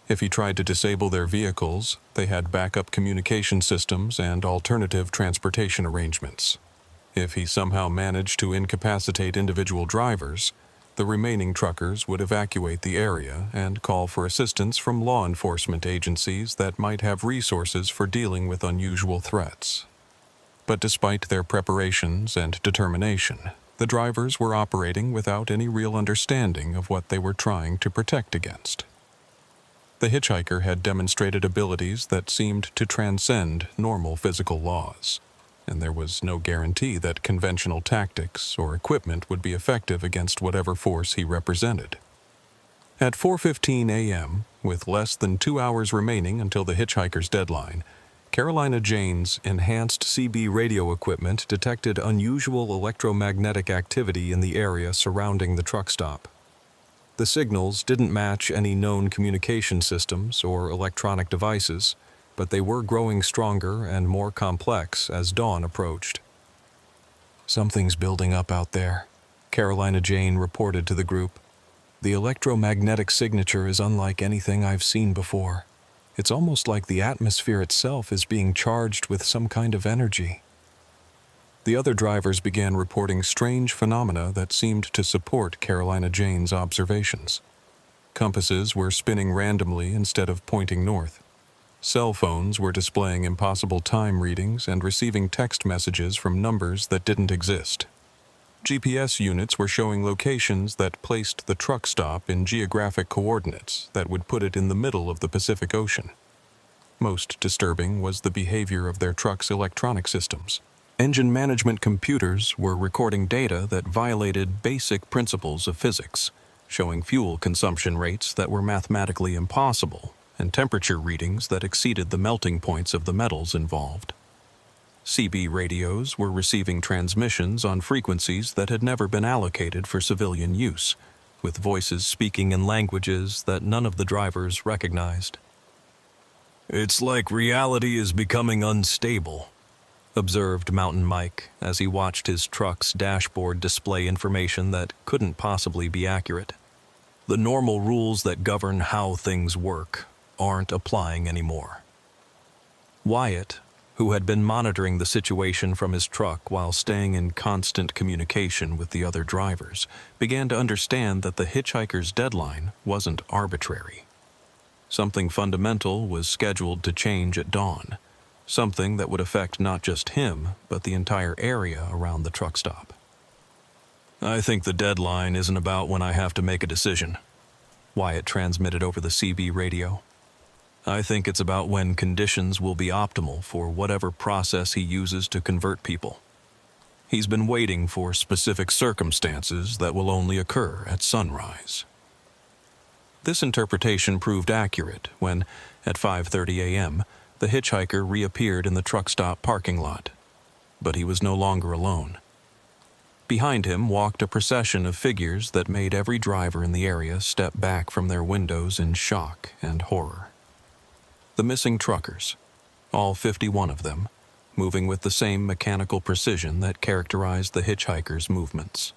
S1: If he tried to disable their vehicles, they had backup communication systems and alternative transportation arrangements. If he somehow managed to incapacitate individual drivers, the remaining truckers would evacuate the area and call for assistance from law enforcement agencies that might have resources for dealing with unusual threats. But despite their preparations and determination, the drivers were operating without any real understanding of what they were trying to protect against. The hitchhiker had demonstrated abilities that seemed to transcend normal physical laws, and there was no guarantee that conventional tactics or equipment would be effective against whatever force he represented. At 4:15 a.m., with less than 2 hours remaining until the hitchhiker's deadline, Carolina Jane's enhanced CB radio equipment detected unusual electromagnetic activity in the area surrounding the truck stop. The signals didn't match any known communication systems or electronic devices, but they were growing stronger and more complex as dawn approached. "Something's building up out there," Carolina Jane reported to the group. "The electromagnetic signature is unlike anything I've seen before. It's almost like the atmosphere itself is being charged with some kind of energy." The other drivers began reporting strange phenomena that seemed to support Carolina Jane's observations. Compasses were spinning randomly instead of pointing north. Cell phones were displaying impossible time readings and receiving text messages from numbers that didn't exist. GPS units were showing locations that placed the truck stop in geographic coordinates that would put it in the middle of the Pacific Ocean. Most disturbing was the behavior of their truck's electronic systems. Engine management computers were recording data that violated basic principles of physics, showing fuel consumption rates that were mathematically impossible and temperature readings that exceeded the melting points of the metals involved. CB radios were receiving transmissions on frequencies that had never been allocated for civilian use, with voices speaking in languages that none of the drivers recognized. "It's like reality is becoming unstable," observed Mountain Mike as he watched his truck's dashboard display information that couldn't possibly be accurate. "The normal rules that govern how things work aren't applying anymore." Wyatt, who had been monitoring the situation from his truck while staying in constant communication with the other drivers, began to understand that the hitchhiker's deadline wasn't arbitrary. Something fundamental was scheduled to change at dawn, something that would affect not just him, but the entire area around the truck stop. "I think the deadline isn't about when I have to make a decision," Wyatt transmitted over the CB radio. "I think it's about when conditions will be optimal for whatever process he uses to convert people. He's been waiting for specific circumstances that will only occur at sunrise." This interpretation proved accurate when, at 5:30 a.m., the hitchhiker reappeared in the truck stop parking lot. But he was no longer alone. Behind him walked a procession of figures that made every driver in the area step back from their windows in shock and horror. The missing truckers, all 51 of them, moving with the same mechanical precision that characterized the hitchhiker's movements.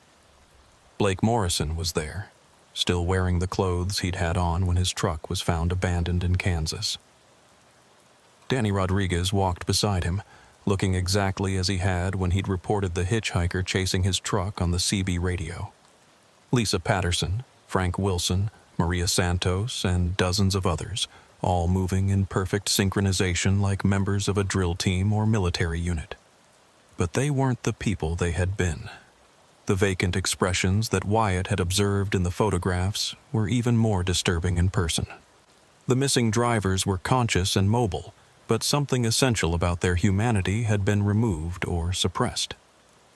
S1: Blake Morrison was there, still wearing the clothes he'd had on when his truck was found abandoned in Kansas. Danny Rodriguez walked beside him, looking exactly as he had when he'd reported the hitchhiker chasing his truck on the CB radio. Lisa Patterson, Frank Wilson, Maria Santos, and dozens of others, all moving in perfect synchronization like members of a drill team or military unit. But they weren't the people they had been. The vacant expressions that Wyatt had observed in the photographs were even more disturbing in person. The missing drivers were conscious and mobile, but something essential about their humanity had been removed or suppressed.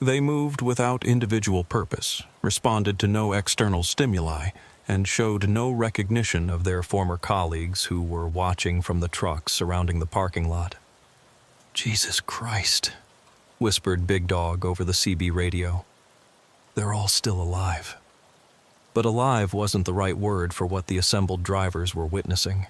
S1: They moved without individual purpose, responded to no external stimuli, and showed no recognition of their former colleagues who were watching from the trucks surrounding the parking lot. "Jesus Christ," whispered Big Dog over the CB radio. "They're all still alive." But alive wasn't the right word for what the assembled drivers were witnessing.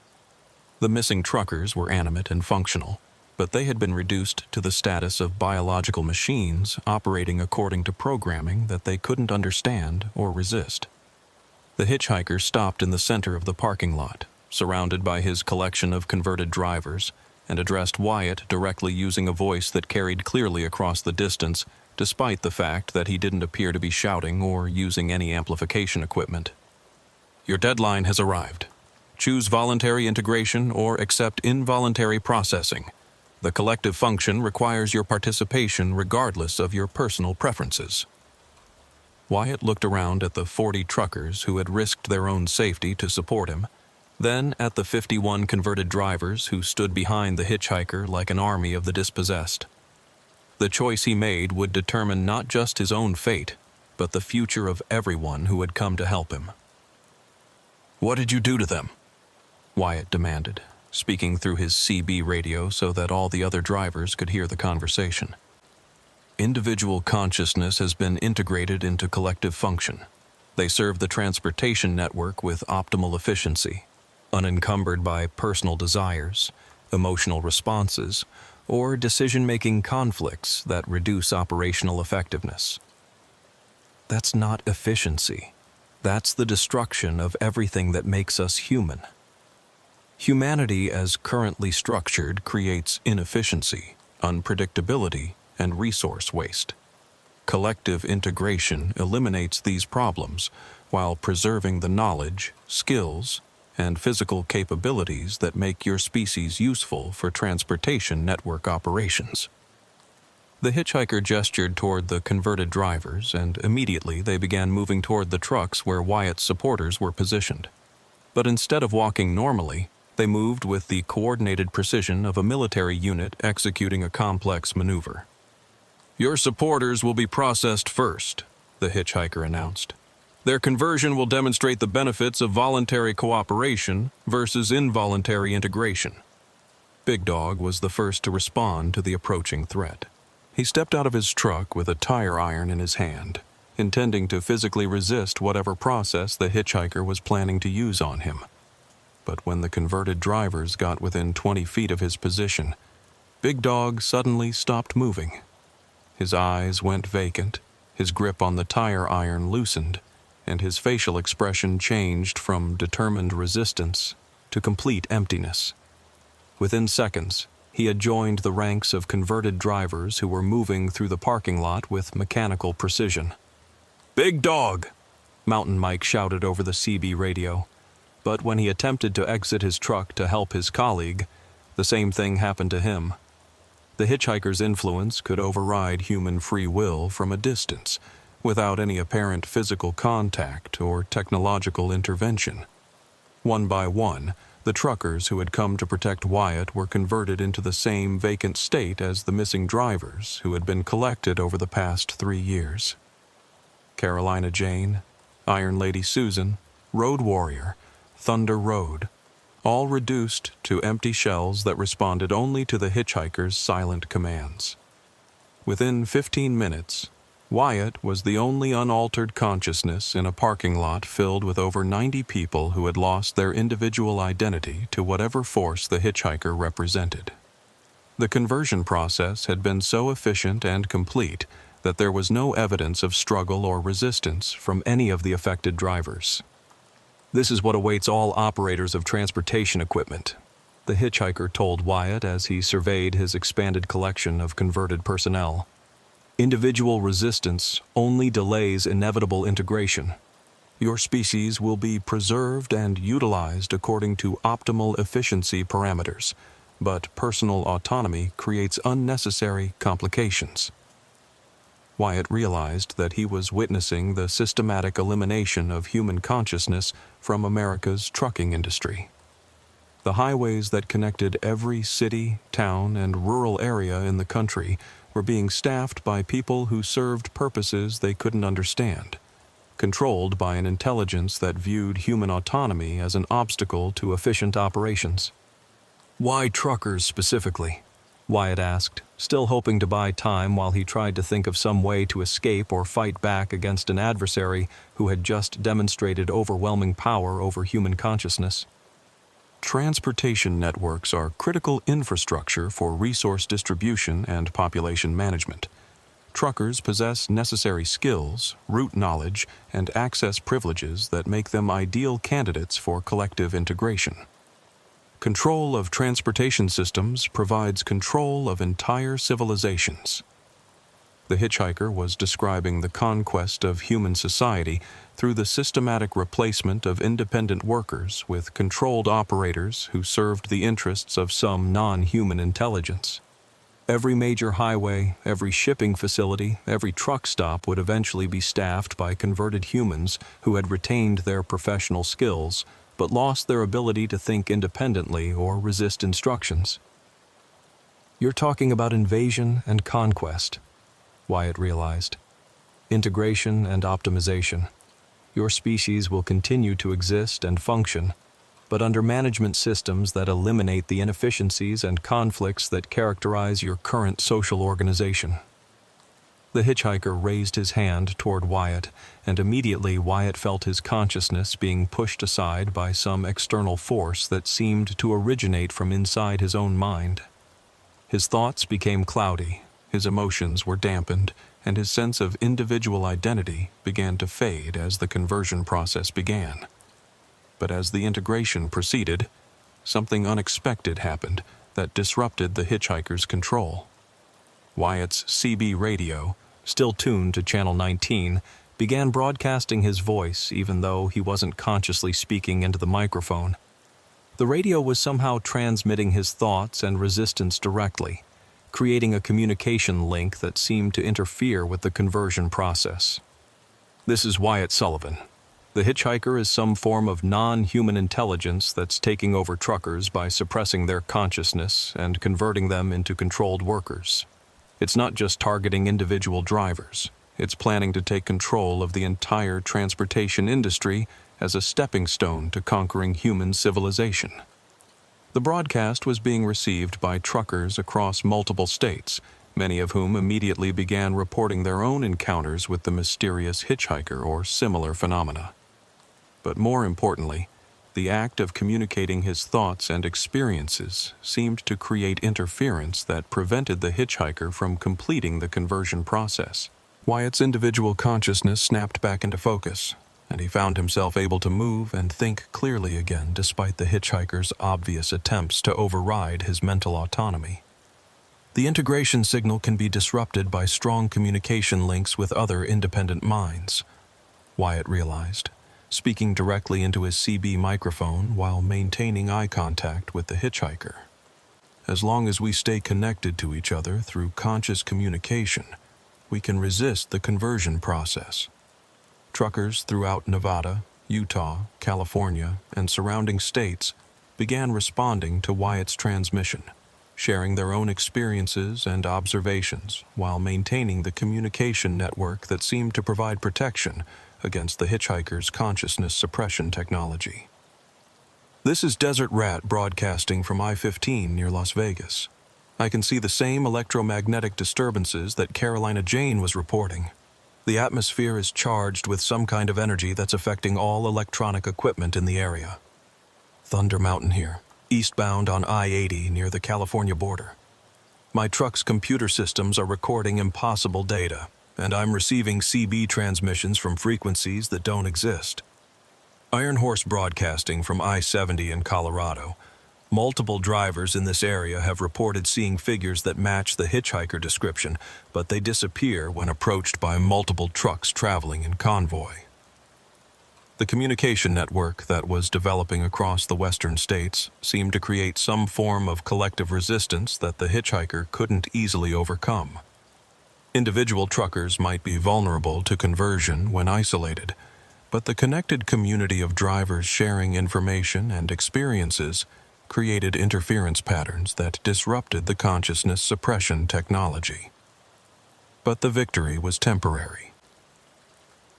S1: The missing truckers were animate and functional, but they had been reduced to the status of biological machines operating according to programming that they couldn't understand or resist. The hitchhiker stopped in the center of the parking lot, surrounded by his collection of converted drivers, and addressed Wyatt directly using a voice that carried clearly across the distance, despite the fact that he didn't appear to be shouting or using any amplification equipment. "Your deadline has arrived. Choose voluntary integration or accept involuntary processing. The collective function requires your participation regardless of your personal preferences." Wyatt looked around at the 40 truckers who had risked their own safety to support him, then at the 51 converted drivers who stood behind the hitchhiker like an army of the dispossessed. The choice he made would determine not just his own fate, but the future of everyone who had come to help him. "What did you do to them?" Wyatt demanded, speaking through his CB radio so that all the other drivers could hear the conversation. "Individual consciousness has been integrated into collective function. They serve the transportation network with optimal efficiency, unencumbered by personal desires, emotional responses, or decision-making conflicts that reduce operational effectiveness." That's not efficiency. That's the destruction of everything that makes us human. Humanity as currently structured creates inefficiency, unpredictability, and resource waste. Collective integration eliminates these problems while preserving the knowledge, skills, and physical capabilities that make your species useful for transportation network operations. The hitchhiker gestured toward the converted drivers, and immediately they began moving toward the trucks where Wyatt's supporters were positioned. But instead of walking normally, they moved with the coordinated precision of a military unit executing a complex maneuver. "Your supporters will be processed first," the hitchhiker announced. "Their conversion will demonstrate the benefits of voluntary cooperation versus involuntary integration." Big Dog was the first to respond to the approaching threat. He stepped out of his truck with a tire iron in his hand, intending to physically resist whatever process the hitchhiker was planning to use on him. But when the converted drivers got within 20 feet of his position, Big Dog suddenly stopped moving. His eyes went vacant, his grip on the tire iron loosened, and his facial expression changed from determined resistance to complete emptiness. Within seconds, he had joined the ranks of converted drivers who were moving through the parking lot with mechanical precision. "Big Dog!" Mountain Mike shouted over the CB radio. But when he attempted to exit his truck to help his colleague, the same thing happened to him. The hitchhiker's influence could override human free will from a distance, without any apparent physical contact or technological intervention. One by one, the truckers who had come to protect Wyatt were converted into the same vacant state as the missing drivers who had been collected over the past 3 years. Carolina Jane, Iron Lady Susan, Road Warrior, Thunder Road, all reduced to empty shells that responded only to the hitchhiker's silent commands. Within 15 minutes, Wyatt was the only unaltered consciousness in a parking lot filled with over 90 people who had lost their individual identity to whatever force the hitchhiker represented. The conversion process had been so efficient and complete that there was no evidence of struggle or resistance from any of the affected drivers. "This is what awaits all operators of transportation equipment," the hitchhiker told Wyatt as he surveyed his expanded collection of converted personnel. "Individual resistance only delays inevitable integration. Your species will be preserved and utilized according to optimal efficiency parameters, but personal autonomy creates unnecessary complications." Wyatt realized that he was witnessing the systematic elimination of human consciousness from America's trucking industry. The highways that connected every city, town, and rural area in the country were being staffed by people who served purposes they couldn't understand, controlled by an intelligence that viewed human autonomy as an obstacle to efficient operations. "Why truckers specifically?" Wyatt asked, still hoping to buy time while he tried to think of some way to escape or fight back against an adversary who had just demonstrated overwhelming power over human consciousness. Transportation networks are critical infrastructure for resource distribution and population management. Truckers possess necessary skills, route knowledge, and access privileges that make them ideal candidates for collective integration. Control of transportation systems provides control of entire civilizations. The hitchhiker was describing the conquest of human society through the systematic replacement of independent workers with controlled operators who served the interests of some non-human intelligence. Every major highway, every shipping facility, every truck stop would eventually be staffed by converted humans who had retained their professional skills but lost their ability to think independently or resist instructions. "You're talking about invasion and conquest," Wyatt realized. "Integration and optimization. Your species will continue to exist and function, but under management systems that eliminate the inefficiencies and conflicts that characterize your current social organization." The hitchhiker raised his hand toward Wyatt, and immediately Wyatt felt his consciousness being pushed aside by some external force that seemed to originate from inside his own mind. His thoughts became cloudy, his emotions were dampened, and his sense of individual identity began to fade as the conversion process began. But as the integration proceeded, something unexpected happened that disrupted the hitchhiker's control. Wyatt's CB radio, still tuned to Channel 19, began broadcasting his voice even though he wasn't consciously speaking into the microphone. The radio was somehow transmitting his thoughts and resistance directly, creating a communication link that seemed to interfere with the conversion process. "This is Wyatt Sullivan. The hitchhiker is some form of non-human intelligence that's taking over truckers by suppressing their consciousness and converting them into controlled workers. It's not just targeting individual drivers. It's planning to take control of the entire transportation industry as a stepping stone to conquering human civilization." The broadcast was being received by truckers across multiple states, many of whom immediately began reporting their own encounters with the mysterious hitchhiker or similar phenomena. But more importantly, the act of communicating his thoughts and experiences seemed to create interference that prevented the hitchhiker from completing the conversion process. Wyatt's individual consciousness snapped back into focus, and he found himself able to move and think clearly again despite the hitchhiker's obvious attempts to override his mental autonomy. The integration signal can be disrupted by strong communication links with other independent minds, Wyatt realized, speaking directly into his CB microphone while maintaining eye contact with the hitchhiker. "As long as we stay connected to each other through conscious communication, we can resist the conversion process." Truckers throughout Nevada, Utah, California, and surrounding states began responding to Wyatt's transmission, sharing their own experiences and observations while maintaining the communication network that seemed to provide protection against the hitchhiker's consciousness suppression technology. "This is Desert Rat broadcasting from I-15 near Las Vegas. I can see the same electromagnetic disturbances that Carolina Jane was reporting. The atmosphere is charged with some kind of energy that's affecting all electronic equipment in the area. Thunder Mountain here, eastbound on I-80 near the California border. My truck's computer systems are recording impossible data, and I'm receiving CB transmissions from frequencies that don't exist. Iron Horse broadcasting from I-70 in Colorado. Multiple drivers in this area have reported seeing figures that match the hitchhiker description, but they disappear when approached by multiple trucks traveling in convoy." The communication network that was developing across the western states seemed to create some form of collective resistance that the hitchhiker couldn't easily overcome. Individual truckers might be vulnerable to conversion when isolated, but the connected community of drivers sharing information and experiences created interference patterns that disrupted the consciousness suppression technology. But the victory was temporary.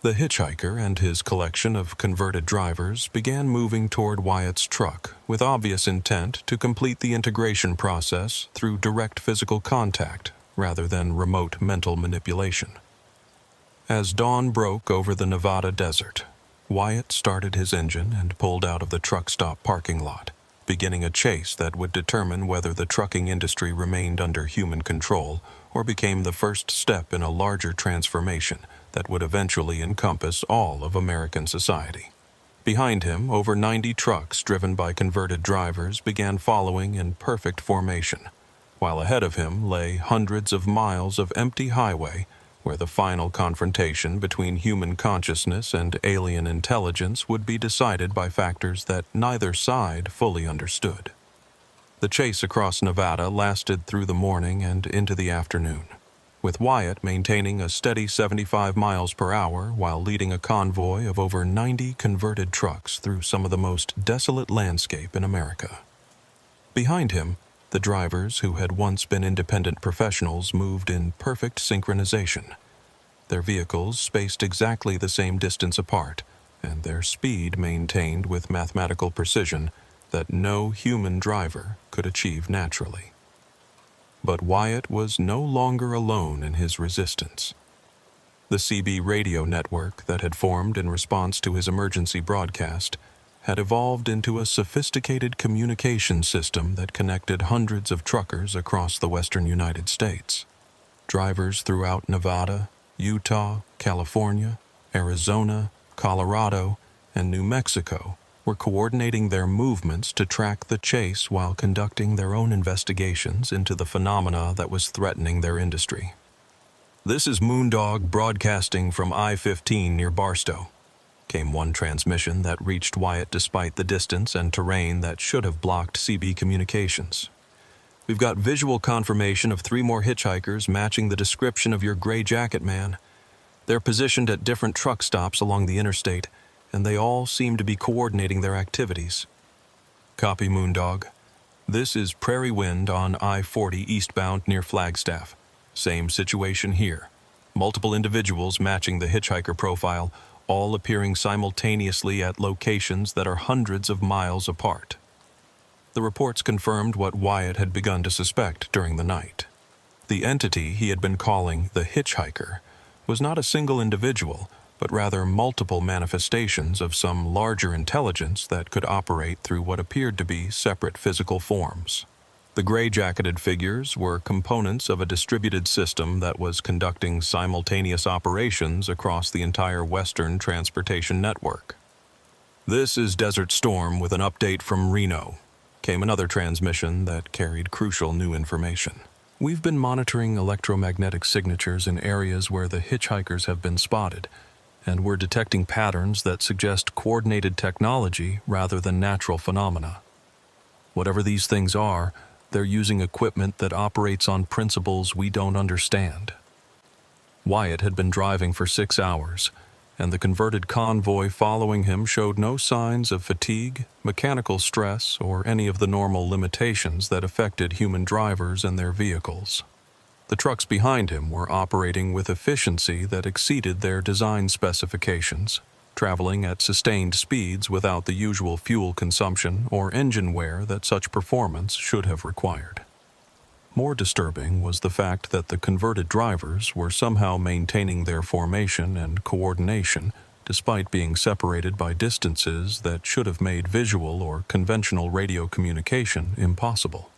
S1: The hitchhiker and his collection of converted drivers began moving toward Wyatt's truck with obvious intent to complete the integration process through direct physical contact rather than remote mental manipulation. As dawn broke over the Nevada desert, Wyatt started his engine and pulled out of the truck stop parking lot, beginning a chase that would determine whether the trucking industry remained under human control or became the first step in a larger transformation that would eventually encompass all of American society. Behind him, over 90 trucks driven by converted drivers began following in perfect formation, while ahead of him lay hundreds of miles of empty highway where the final confrontation between human consciousness and alien intelligence would be decided by factors that neither side fully understood. The chase across Nevada lasted through the morning and into the afternoon, with Wyatt maintaining a steady 75 miles per hour while leading a convoy of over 90 converted trucks through some of the most desolate landscape in America. Behind him, the drivers who had once been independent professionals moved in perfect synchronization. Their vehicles spaced exactly the same distance apart, and their speed maintained with mathematical precision that no human driver could achieve naturally. But Wyatt was no longer alone in his resistance. The CB radio network that had formed in response to his emergency broadcast had evolved into a sophisticated communication system that connected hundreds of truckers across the western United States. Drivers throughout Nevada, Utah, California, Arizona, Colorado, and New Mexico were coordinating their movements to track the chase while conducting their own investigations into the phenomena that was threatening their industry. "This is Moondog broadcasting from I-15 near Barstow," came one transmission that reached Wyatt despite the distance and terrain that should have blocked CB communications. "We've got visual confirmation of 3 more hitchhikers matching the description of your gray jacket man. They're positioned at different truck stops along the interstate, and they all seem to be coordinating their activities." "Copy, Moondog. This is Prairie Wind on I-40 eastbound near Flagstaff. Same situation here. Multiple individuals matching the hitchhiker profile, all appearing simultaneously at locations that are hundreds of miles apart." The reports confirmed what Wyatt had begun to suspect during the night. The entity he had been calling the hitchhiker was not a single individual, but rather multiple manifestations of some larger intelligence that could operate through what appeared to be separate physical forms. The gray-jacketed figures were components of a distributed system that was conducting simultaneous operations across the entire Western transportation network. "This is Desert Storm with an update from Reno," came another transmission that carried crucial new information. "We've been monitoring electromagnetic signatures in areas where the hitchhikers have been spotted, and we're detecting patterns that suggest coordinated technology rather than natural phenomena. Whatever these things are, they're using equipment that operates on principles we don't understand." Wyatt had been driving for 6 hours, and the converted convoy following him showed no signs of fatigue, mechanical stress, or any of the normal limitations that affected human drivers and their vehicles. The trucks behind him were operating with efficiency that exceeded their design specifications, traveling at sustained speeds without the usual fuel consumption or engine wear that such performance should have required. More disturbing was the fact that the converted drivers were somehow maintaining their formation and coordination despite being separated by distances that should have made visual or conventional radio communication impossible.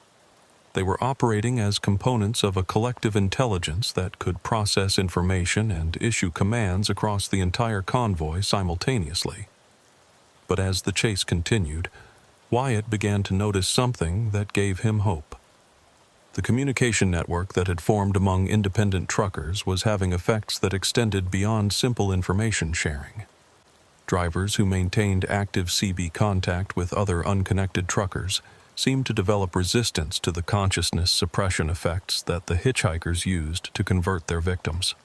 S1: They were operating as components of a collective intelligence that could process information and issue commands across the entire convoy simultaneously. But as the chase continued, Wyatt began to notice something that gave him hope. The communication network that had formed among independent truckers was having effects that extended beyond simple information sharing. Drivers who maintained active CB contact with other unconnected truckers seemed to develop resistance to the consciousness suppression effects that the hitchhikers used to convert their victims.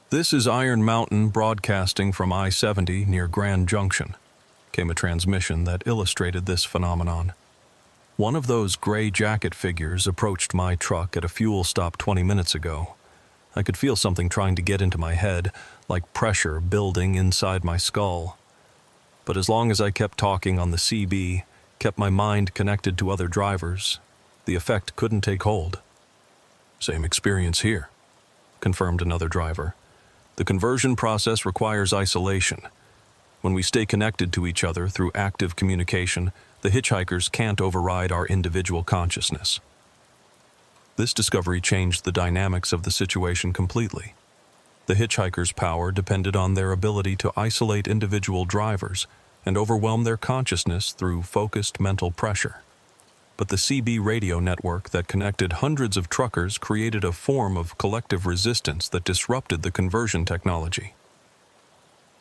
S1: "This is Iron Mountain broadcasting from I-70 near Grand Junction," came a transmission that illustrated this phenomenon. "One of those gray jacket figures approached my truck at a fuel stop 20 minutes ago. I could feel something trying to get into my head, like pressure building inside my skull. But as long as I kept talking on the CB, kept my mind connected to other drivers, the effect couldn't take hold." "Same experience here," confirmed another driver. "The conversion process requires isolation. When we stay connected to each other through active communication, the hitchhikers can't override our individual consciousness." This discovery changed the dynamics of the situation completely. The hitchhikers' power depended on their ability to isolate individual drivers and overwhelm their consciousness through focused mental pressure. But the CB radio network that connected hundreds of truckers created a form of collective resistance that disrupted the conversion technology.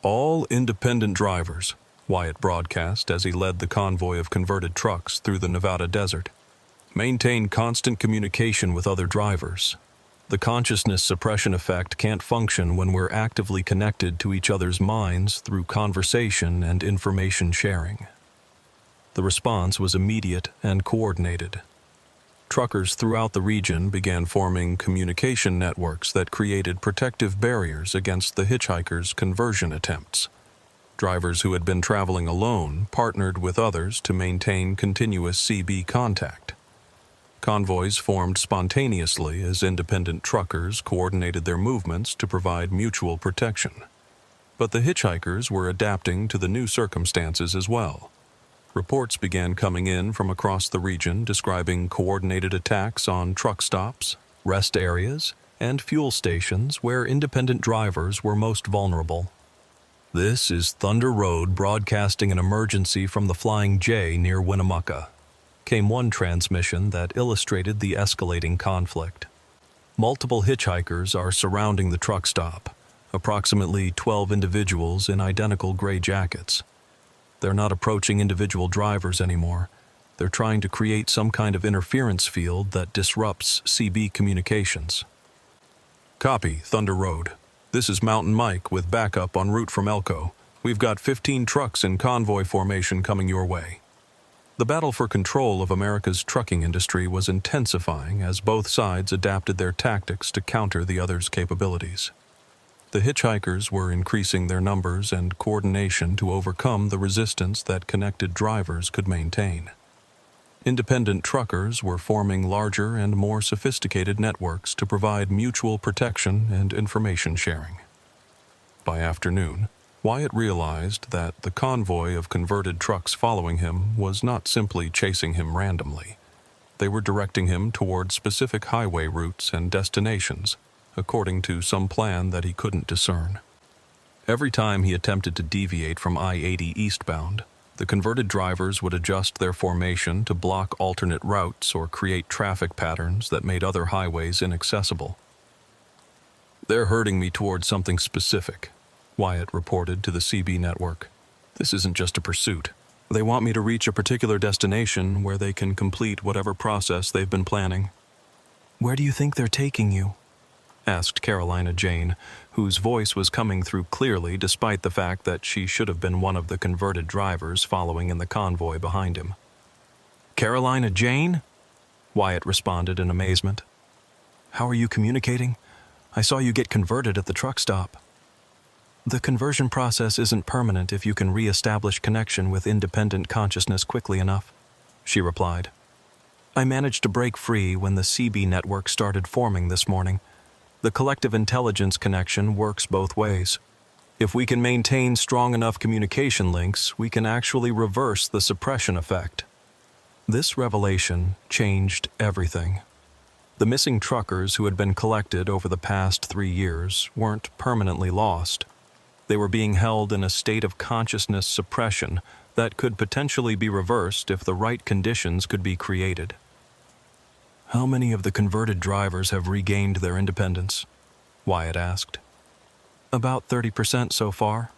S1: "All independent drivers," Wyatt broadcast as he led the convoy of converted trucks through the Nevada desert, "maintain constant communication with other drivers. The consciousness suppression effect can't function when we're actively connected to each other's minds through conversation and information sharing." The response was immediate and coordinated. Truckers throughout the region began forming communication networks that created protective barriers against the hitchhikers' conversion attempts. Drivers who had been traveling alone partnered with others to maintain continuous CB contact. Convoys formed spontaneously as independent truckers coordinated their movements to provide mutual protection. But the hitchhikers were adapting to the new circumstances as well. Reports began coming in from across the region describing coordinated attacks on truck stops, rest areas, and fuel stations where independent drivers were most vulnerable. "This is Thunder Road broadcasting an emergency from the Flying J near Winnemucca," came one transmission that illustrated the escalating conflict. "Multiple hitchhikers are surrounding the truck stop, approximately 12 individuals in identical gray jackets. They're not approaching individual drivers anymore. They're trying to create some kind of interference field that disrupts CB communications." "Copy, Thunder Road. This is Mountain Mike with backup en route from Elko. We've got 15 trucks in convoy formation coming your way." The battle for control of America's trucking industry was intensifying as both sides adapted their tactics to counter the other's capabilities. The hitchhikers were increasing their numbers and coordination to overcome the resistance that connected drivers could maintain. Independent truckers were forming larger and more sophisticated networks to provide mutual protection and information sharing. By afternoon, Wyatt realized that the convoy of converted trucks following him was not simply chasing him randomly. They were directing him toward specific highway routes and destinations, according to some plan that he couldn't discern. Every time he attempted to deviate from I-80 eastbound, the converted drivers would adjust their formation to block alternate routes or create traffic patterns that made other highways inaccessible. "They're herding me towards something specific," Wyatt reported to the CB network. "This isn't just a pursuit. They want me to reach a particular destination where they can complete whatever process they've been planning." "Where do you think they're taking you?" asked Carolina Jane, whose voice was coming through clearly despite the fact that she should have been one of the converted drivers following in the convoy behind him. "Carolina Jane?" Wyatt responded in amazement. "How are you communicating? I saw you get converted at the truck stop." "The conversion process isn't permanent if you can re-establish connection with independent consciousness quickly enough," she replied. "I managed to break free when the CB network started forming this morning. The collective intelligence connection works both ways. If we can maintain strong enough communication links, we can actually reverse the suppression effect." This revelation changed everything. The missing truckers who had been collected over the past 3 years weren't permanently lost. They were being held in a state of consciousness suppression that could potentially be reversed if the right conditions could be created. "How many of the converted drivers have regained their independence?" Wyatt asked. "About 30% so far,"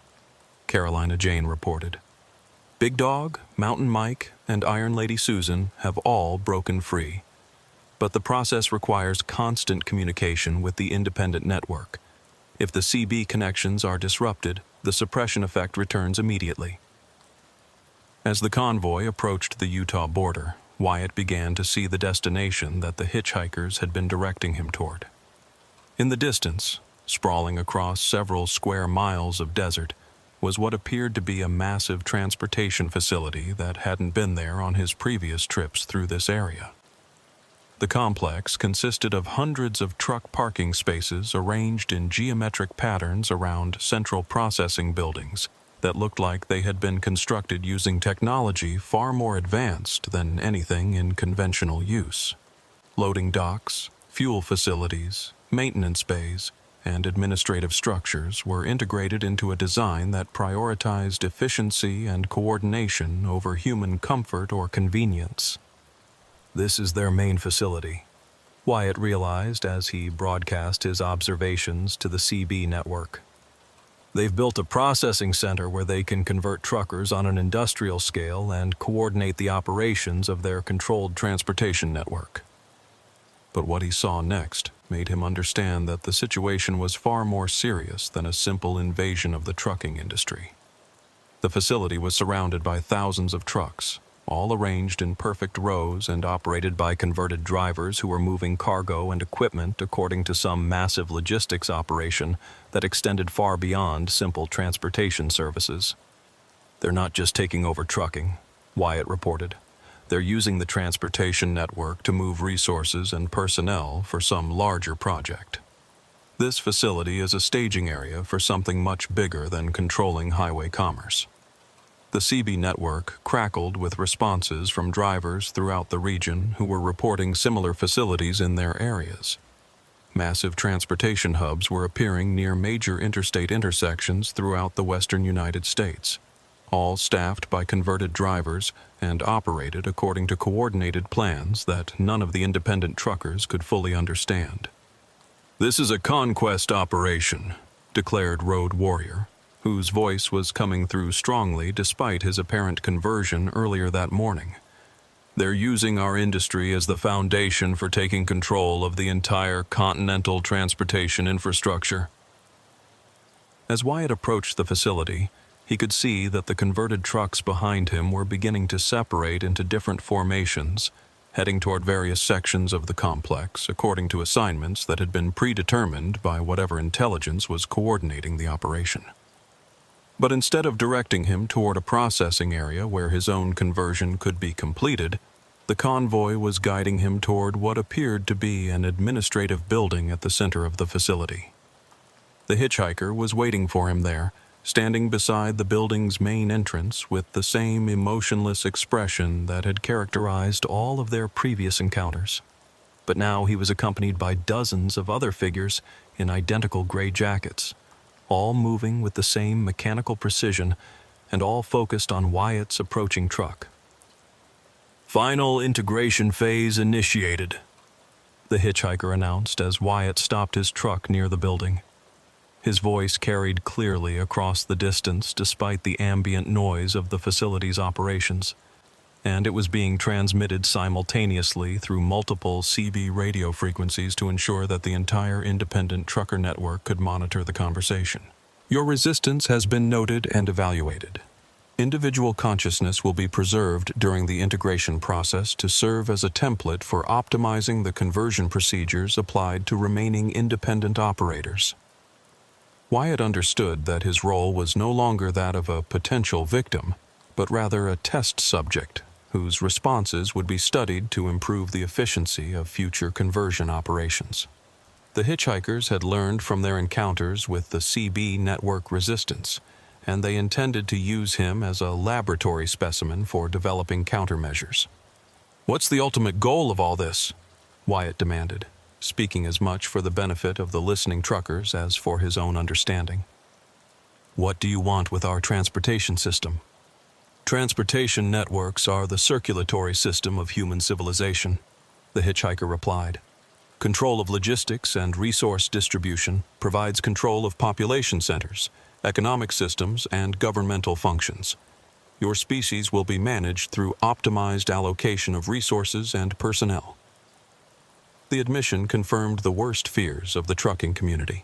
S1: Carolina Jane reported. Big Dog, Mountain Mike, and Iron Lady Susan have all broken free. But the process requires constant communication with the independent network. If the CB connections are disrupted, the suppression effect returns immediately. As the convoy approached the Utah border, Wyatt began to see the destination that the hitchhikers had been directing him toward. In the distance, sprawling across several square miles of desert, was what appeared to be a massive transportation facility that hadn't been there on his previous trips through this area. The complex consisted of hundreds of truck parking spaces arranged in geometric patterns around central processing buildings that looked like they had been constructed using technology far more advanced than anything in conventional use. Loading docks, fuel facilities, maintenance bays, and administrative structures were integrated into a design that prioritized efficiency and coordination over human comfort or convenience. This is their main facility, Wyatt realized as he broadcast his observations to the CB network. They've built a processing center where they can convert truckers on an industrial scale and coordinate the operations of their controlled transportation network. But what he saw next made him understand that the situation was far more serious than a simple invasion of the trucking industry. The facility was surrounded by thousands of trucks, all arranged in perfect rows and operated by converted drivers who were moving cargo and equipment according to some massive logistics operation that extended far beyond simple transportation services. They're not just taking over trucking, Wyatt reported. They're using the transportation network to move resources and personnel for some larger project. This facility is a staging area for something much bigger than controlling highway commerce. The CB network crackled with responses from drivers throughout the region who were reporting similar facilities in their areas. Massive transportation hubs were appearing near major interstate intersections throughout the western United States, all staffed by converted drivers and operated according to coordinated plans that none of the independent truckers could fully understand. "This is a conquest operation," declared Road Warrior, whose voice was coming through strongly despite his apparent conversion earlier that morning. "They're using our industry as the foundation for taking control of the entire continental transportation infrastructure." As Wyatt approached the facility, he could see that the converted trucks behind him were beginning to separate into different formations, heading toward various sections of the complex according to assignments that had been predetermined by whatever intelligence was coordinating the operation. But instead of directing him toward a processing area where his own conversion could be completed, the convoy was guiding him toward what appeared to be an administrative building at the center of the facility. The hitchhiker was waiting for him there, standing beside the building's main entrance with the same emotionless expression that had characterized all of their previous encounters. But now he was accompanied by dozens of other figures in identical gray jackets, all moving with the same mechanical precision and all focused on Wyatt's approaching truck. "Final integration phase initiated," the hitchhiker announced as Wyatt stopped his truck near the building. His voice carried clearly across the distance despite the ambient noise of the facility's operations, and it was being transmitted simultaneously through multiple CB radio frequencies to ensure that the entire independent trucker network could monitor the conversation. "Your resistance has been noted and evaluated. Individual consciousness will be preserved during the integration process to serve as a template for optimizing the conversion procedures applied to remaining independent operators." Wyatt understood that his role was no longer that of a potential victim, but rather a test subject whose responses would be studied to improve the efficiency of future conversion operations. The hitchhikers had learned from their encounters with the CB network resistance, and they intended to use him as a laboratory specimen for developing countermeasures. "What's the ultimate goal of all this?" Wyatt demanded, speaking as much for the benefit of the listening truckers as for his own understanding. "What do you want with our transportation system?" "Transportation networks are the circulatory system of human civilization," the hitchhiker replied. "Control of logistics and resource distribution provides control of population centers, economic systems, and governmental functions. Your species will be managed through optimized allocation of resources and personnel. The admission confirmed the worst fears of the trucking community.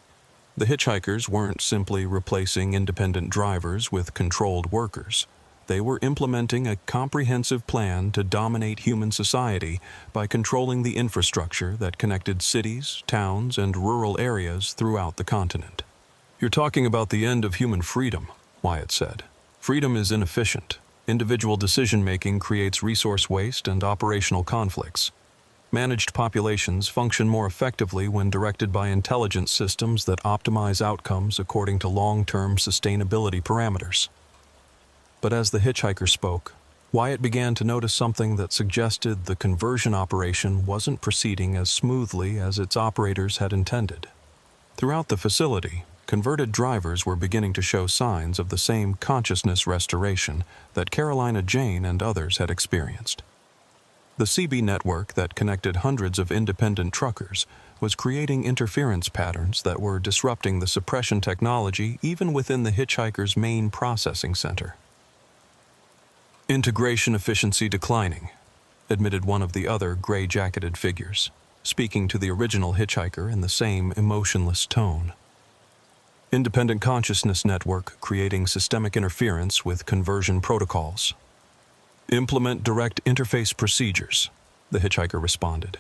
S1: The hitchhikers weren't simply replacing independent drivers with controlled workers. They were implementing a comprehensive plan to dominate human society by controlling the infrastructure that connected cities, towns, and rural areas throughout the continent. "You're talking about the end of human freedom," Wyatt said. "Freedom is inefficient. Individual decision-making creates resource waste and operational conflicts. Managed populations function more effectively when directed by intelligence systems that optimize outcomes according to long-term sustainability parameters." But as the hitchhiker spoke, Wyatt began to notice something that suggested the conversion operation wasn't proceeding as smoothly as its operators had intended. Throughout the facility, converted drivers were beginning to show signs of the same consciousness restoration that Carolina Jane and others had experienced. The CB network that connected hundreds of independent truckers was creating interference patterns that were disrupting the suppression technology even within the hitchhiker's main processing center. "Integration efficiency declining," admitted one of the other gray-jacketed figures, speaking to the original hitchhiker in the same emotionless tone. "Independent consciousness network creating systemic interference with conversion protocols." "Implement direct interface procedures," the hitchhiker responded.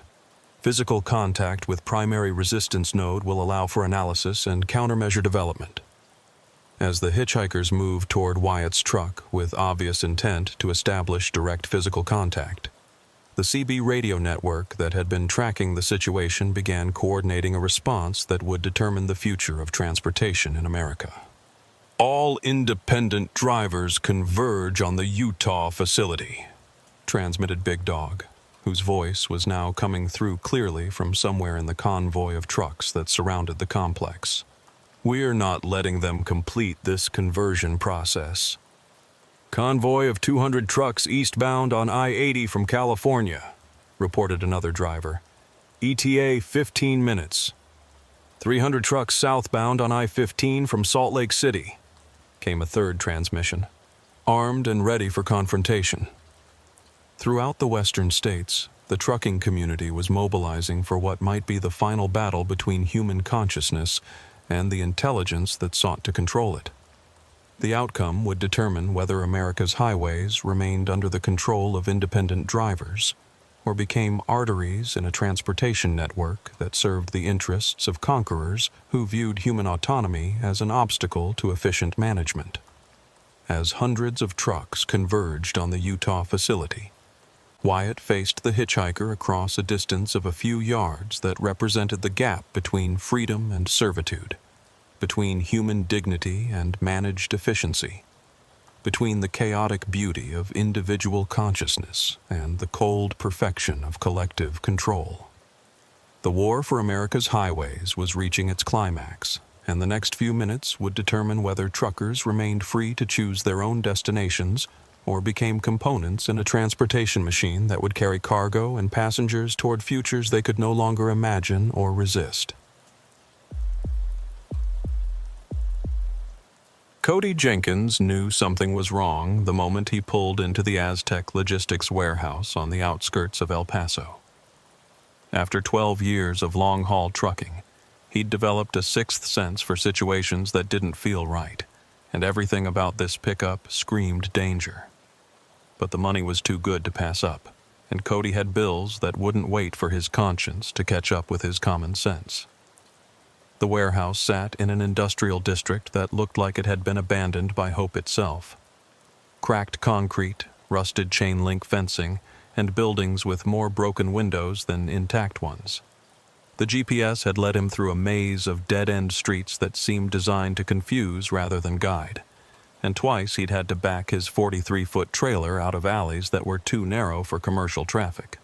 S1: "Physical contact with primary resistance node will allow for analysis and countermeasure development." As the hitchhikers moved toward Wyatt's truck with obvious intent to establish direct physical contact, the CB radio network that had been tracking the situation began coordinating a response that would determine the future of transportation in America. "All independent drivers converge on the Utah facility," transmitted Big Dog, whose voice was now coming through clearly from somewhere in the convoy of trucks that surrounded the complex. "We're not letting them complete this conversion process." "Convoy of 200 trucks eastbound on I-80 from California," reported another driver. "ETA 15 minutes. 300 trucks southbound on I-15 from Salt Lake City," came a third transmission. "Armed and ready for confrontation." Throughout the western states, the trucking community was mobilizing for what might be the final battle between human consciousness and the intelligence that sought to control it. The outcome would determine whether America's highways remained under the control of independent drivers or became arteries in a transportation network that served the interests of conquerors who viewed human autonomy as an obstacle to efficient management. As hundreds of trucks converged on the Utah facility, Wyatt faced the hitchhiker across a distance of a few yards that represented the gap between freedom and servitude, between human dignity and managed efficiency, between the chaotic beauty of individual consciousness and the cold perfection of collective control. The war for America's highways was reaching its climax, and the next few minutes would determine whether truckers remained free to choose their own destinations or became components in a transportation machine that would carry cargo and passengers toward futures they could no longer imagine or resist. Cody Jenkins knew something was wrong the moment he pulled into the Aztec Logistics warehouse on the outskirts of El Paso. After 12 years of long-haul trucking, he'd developed a sixth sense for situations that didn't feel right, and everything about this pickup screamed danger. But the money was too good to pass up, and Cody had bills that wouldn't wait for his conscience to catch up with his common sense. The warehouse sat in an industrial district that looked like it had been abandoned by hope itself. Cracked concrete, rusted chain-link fencing, and buildings with more broken windows than intact ones. The GPS had led him through a maze of dead-end streets that seemed designed to confuse rather than guide, and twice he'd had to back his 43-foot trailer out of alleys that were too narrow for commercial traffic.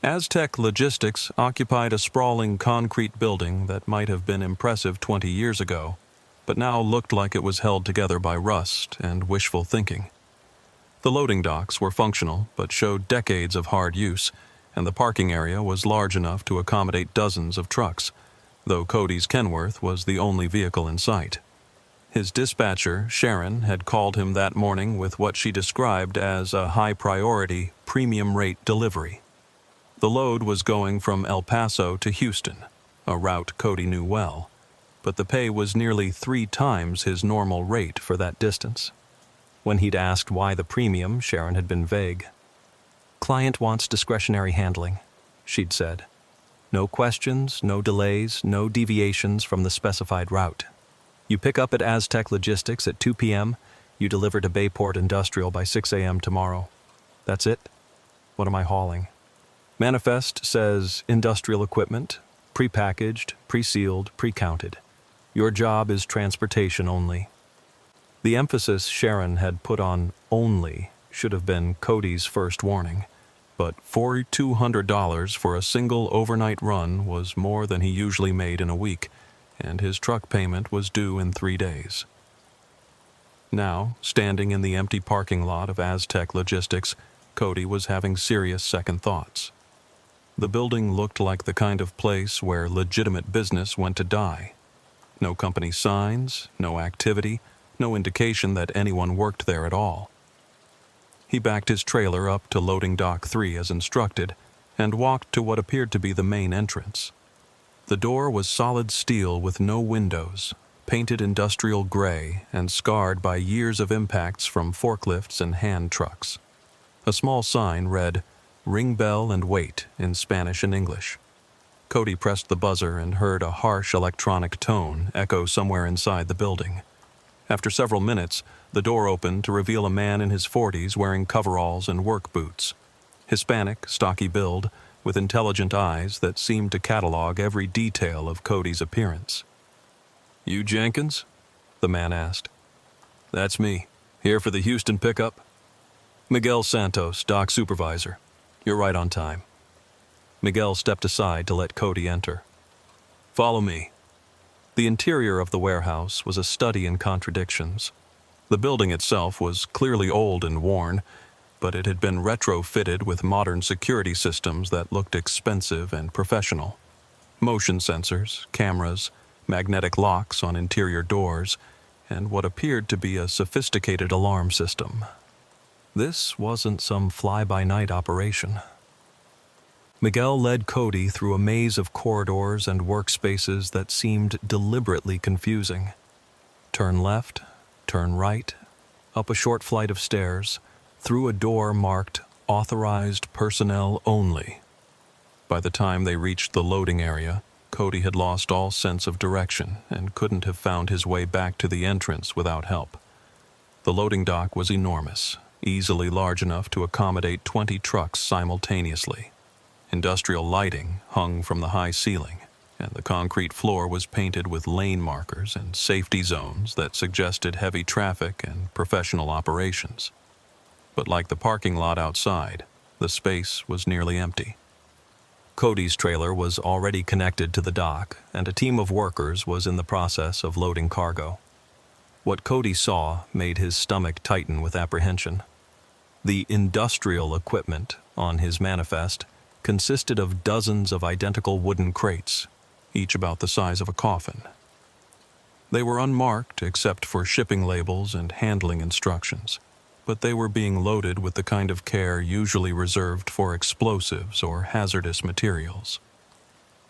S1: Aztec Logistics occupied a sprawling concrete building that might have been impressive 20 years ago, but now looked like it was held together by rust and wishful thinking. The loading docks were functional, but showed decades of hard use, and the parking area was large enough to accommodate dozens of trucks, though Cody's Kenworth was the only vehicle in sight. His dispatcher, Sharon, had called him that morning with what she described as a high-priority, premium-rate delivery. The load was going from El Paso to Houston, a route Cody knew well, but the pay was nearly 3 times his normal rate for that distance. When he'd asked why the premium, Sharon had been vague. "Client wants discretionary handling," she'd said. "No questions, no delays, no deviations from the specified route. You pick up at Aztec Logistics at 2 p.m., you deliver to Bayport Industrial by 6 a.m. tomorrow. That's it? What am I hauling?" "Manifest says industrial equipment, prepackaged, pre-sealed, pre-counted. Your job is transportation only." The emphasis Sharon had put on "only" should have been Cody's first warning, but $4,200 for a single overnight run was more than he usually made in a week, and his truck payment was due in 3 days. Now, standing in the empty parking lot of Aztec Logistics, Cody was having serious second thoughts. The building looked like the kind of place where legitimate business went to die. No company signs, no activity, no indication that anyone worked there at all. He backed his trailer up to loading dock 3 as instructed and walked to what appeared to be the main entrance. The door was solid steel with no windows, painted industrial gray and scarred by years of impacts from forklifts and hand trucks. A small sign read, "Ring bell and wait," in Spanish and English. Cody pressed the buzzer and heard a harsh electronic tone echo somewhere inside the building. After several minutes, the door opened to reveal a man in his 40s wearing coveralls and work boots. Hispanic, stocky build, with intelligent eyes that seemed to catalog every detail of Cody's appearance. "You Jenkins?" the man asked. "That's me. Here for the Houston pickup?" "Miguel Santos, dock supervisor. You're right on time." Miguel stepped aside to let Cody enter. "Follow me." The interior of the warehouse was a study in contradictions. The building itself was clearly old and worn, but it had been retrofitted with modern security systems that looked expensive and professional. Motion sensors, cameras, magnetic locks on interior doors, and what appeared to be a sophisticated alarm system. This wasn't some fly-by-night operation. Miguel led Cody through a maze of corridors and workspaces that seemed deliberately confusing. Turn left, turn right, up a short flight of stairs, through a door marked "Authorized Personnel Only." By the time they reached the loading area, Cody had lost all sense of direction and couldn't have found his way back to the entrance without help. The loading dock was enormous, easily large enough to accommodate 20 trucks simultaneously. Industrial lighting hung from the high ceiling, and the concrete floor was painted with lane markers and safety zones that suggested heavy traffic and professional operations. But like the parking lot outside, the space was nearly empty. Cody's trailer was already connected to the dock, and a team of workers was in the process of loading cargo. What Cody saw made his stomach tighten with apprehension. The industrial equipment on his manifest consisted of dozens of identical wooden crates, each about the size of a coffin. They were unmarked except for shipping labels and handling instructions, but they were being loaded with the kind of care usually reserved for explosives or hazardous materials.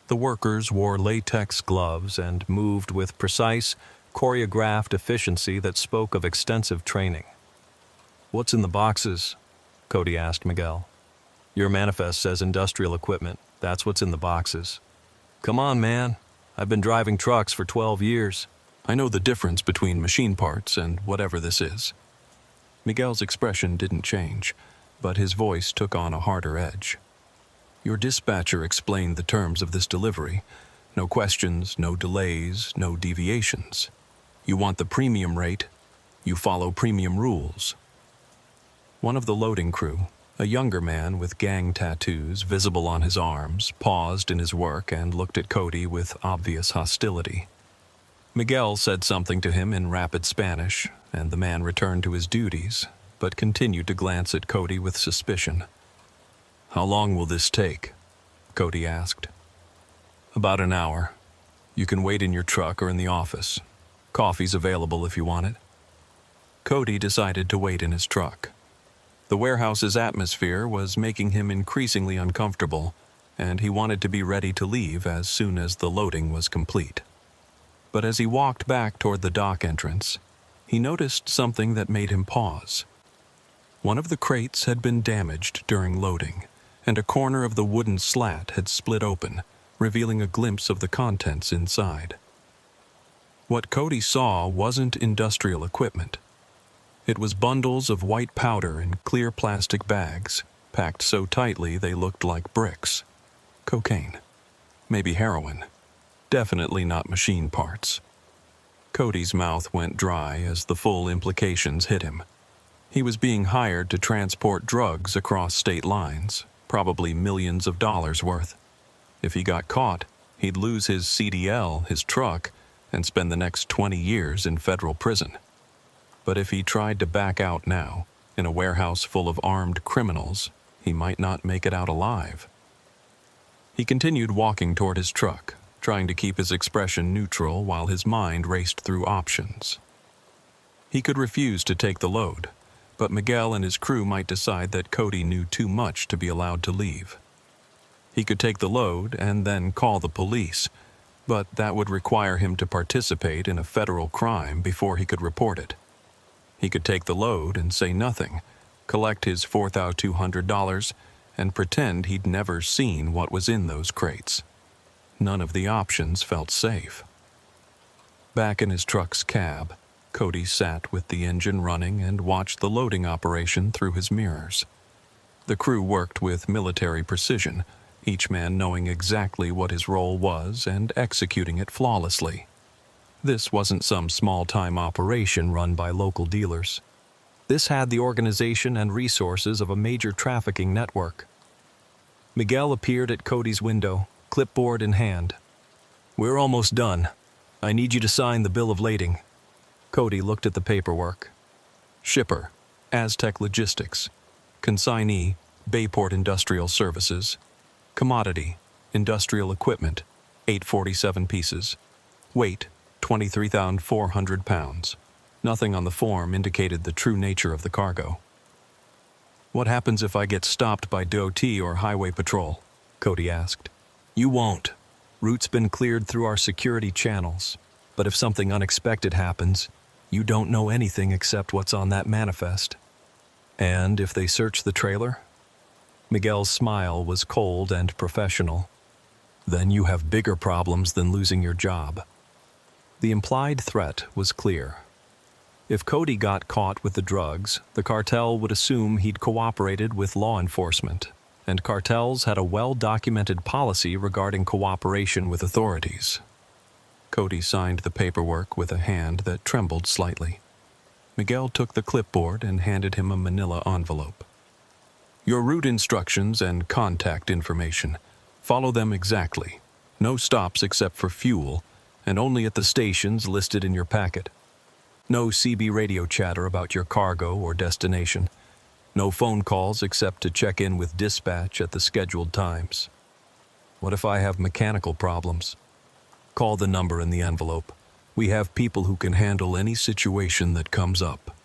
S1: The workers wore latex gloves and moved with precise, choreographed efficiency that spoke of extensive training. "What's in the boxes?" Cody asked Miguel. "Your manifest says industrial equipment. That's what's in the boxes." "Come on, man. I've been driving trucks for 12 years. I know the difference between machine parts and whatever this is." Miguel's expression didn't change, but his voice took on a harder edge. "Your dispatcher explained the terms of this delivery. No questions, no delays, no deviations. You want the premium rate. You follow premium rules." One of the loading crew, a younger man with gang tattoos visible on his arms, paused in his work and looked at Cody with obvious hostility. Miguel said something to him in rapid Spanish, and the man returned to his duties, but continued to glance at Cody with suspicion. "How long will this take?" Cody asked. "About an hour. You can wait in your truck or in the office. Coffee's available if you want it. Cody decided to wait in his truck. The warehouse's atmosphere was making him increasingly uncomfortable, and he wanted to be ready to leave as soon as the loading was complete. But as he walked back toward the dock entrance, he noticed something that made him pause. One of the crates had been damaged during loading, and a corner of the wooden slat had split open, revealing a glimpse of the contents inside. What Cody saw wasn't industrial equipment. It was bundles of white powder in clear plastic bags, packed so tightly they looked like bricks. Cocaine. Maybe heroin. Definitely not machine parts. Cody's mouth went dry as the full implications hit him. He was being hired to transport drugs across state lines, probably millions of dollars worth. If he got caught, he'd lose his CDL, his truck, and spend the next 20 years in federal prison. But if he tried to back out now, in a warehouse full of armed criminals, he might not make it out alive. He continued walking toward his truck, trying to keep his expression neutral while his mind raced through options. He could refuse to take the load, but Miguel and his crew might decide that Cody knew too much to be allowed to leave. He could take the load and then call the police, but that would require him to participate in a federal crime before he could report it. He could take the load and say nothing, collect his $4,200, and pretend he'd never seen what was in those crates. None of the options felt safe. Back in his truck's cab, Cody sat with the engine running and watched the loading operation through his mirrors. The crew worked with military precision, each man knowing exactly what his role was and executing it flawlessly. This wasn't some small-time operation run by local dealers. This had the organization and resources of a major trafficking network. Miguel appeared at Cody's window, clipboard in hand. "We're almost done. I need you to sign the bill of lading." Cody looked at the paperwork. Shipper, Aztec Logistics. Consignee, Bayport Industrial Services. Commodity, industrial equipment, 847 pieces. Weight, 23,400 pounds. Nothing on the form indicated the true nature of the cargo. "What happens if I get stopped by DOT or Highway Patrol?" Cody asked. "You won't. Route's been cleared through our security channels. But if something unexpected happens, you don't know anything except what's on that manifest." "And if they search the trailer?" Miguel's smile was cold and professional. "Then you have bigger problems than losing your job." The implied threat was clear. If Cody got caught with the drugs, the cartel would assume he'd cooperated with law enforcement, and cartels had a well-documented policy regarding cooperation with authorities. Cody signed the paperwork with a hand that trembled slightly. Miguel took the clipboard and handed him a manila envelope. "Your route instructions and contact information. Follow them exactly. No stops except for fuel, and only at the stations listed in your packet. No CB radio chatter about your cargo or destination. No phone calls except to check in with dispatch at the scheduled times. What if I have mechanical problems? Call the number in the envelope. We have people who can handle any situation that comes up."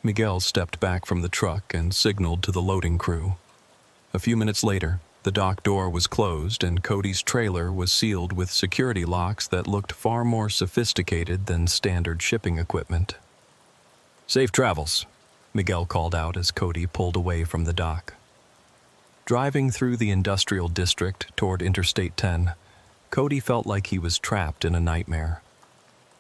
S1: Miguel stepped back from the truck and signaled to the loading crew. A few minutes later, the dock door was closed and Cody's trailer was sealed with security locks that looked far more sophisticated than standard shipping equipment. "Safe travels," Miguel called out as Cody pulled away from the dock. Driving through the industrial district toward Interstate 10, Cody felt like he was trapped in a nightmare.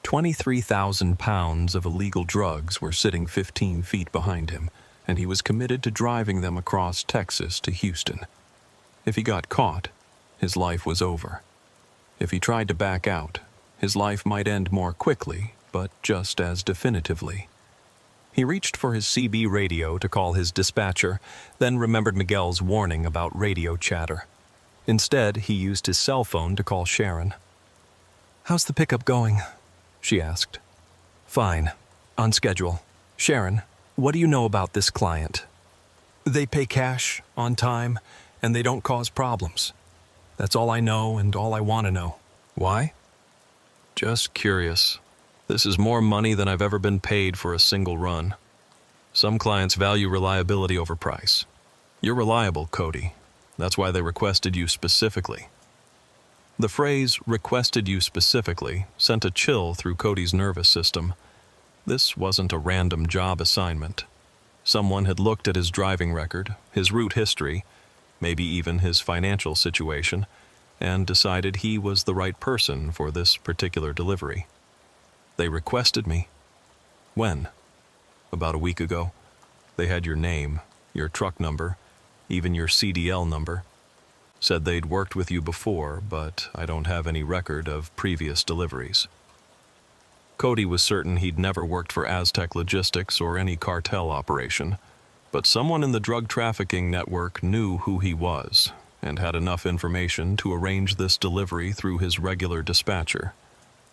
S1: 23,000 pounds of illegal drugs were sitting 15 feet behind him, and he was committed to driving them across Texas to Houston. If he got caught, his life was over. If he tried to back out, his life might end more quickly, but just as definitively. He reached for his CB radio to call his dispatcher, then remembered Miguel's warning about radio chatter. Instead, he used his cell phone to call Sharon. "How's the pickup going?" she asked. "Fine. On schedule. Sharon, what do you know about this client?" "They pay cash, on time, and they don't cause problems. That's all I know and all I want to know." "Why?" "Just curious." This is more money than I've ever been paid for a single run. Some clients value reliability over price. You're reliable, Cody. That's why they requested you specifically. The phrase, requested you specifically, sent a chill through Cody's nervous system. This wasn't a random job assignment. Someone had looked at his driving record, his route history, maybe even his financial situation, and decided he was the right person for this particular delivery. They requested me. When? About a week ago. They had your name, your truck number, even your CDL number. Said they'd worked with you before, but I don't have any record of previous deliveries. Cody was certain he'd never worked for Aztec Logistics or any cartel operation, but someone in the drug trafficking network knew who he was and had enough information to arrange this delivery through his regular dispatcher.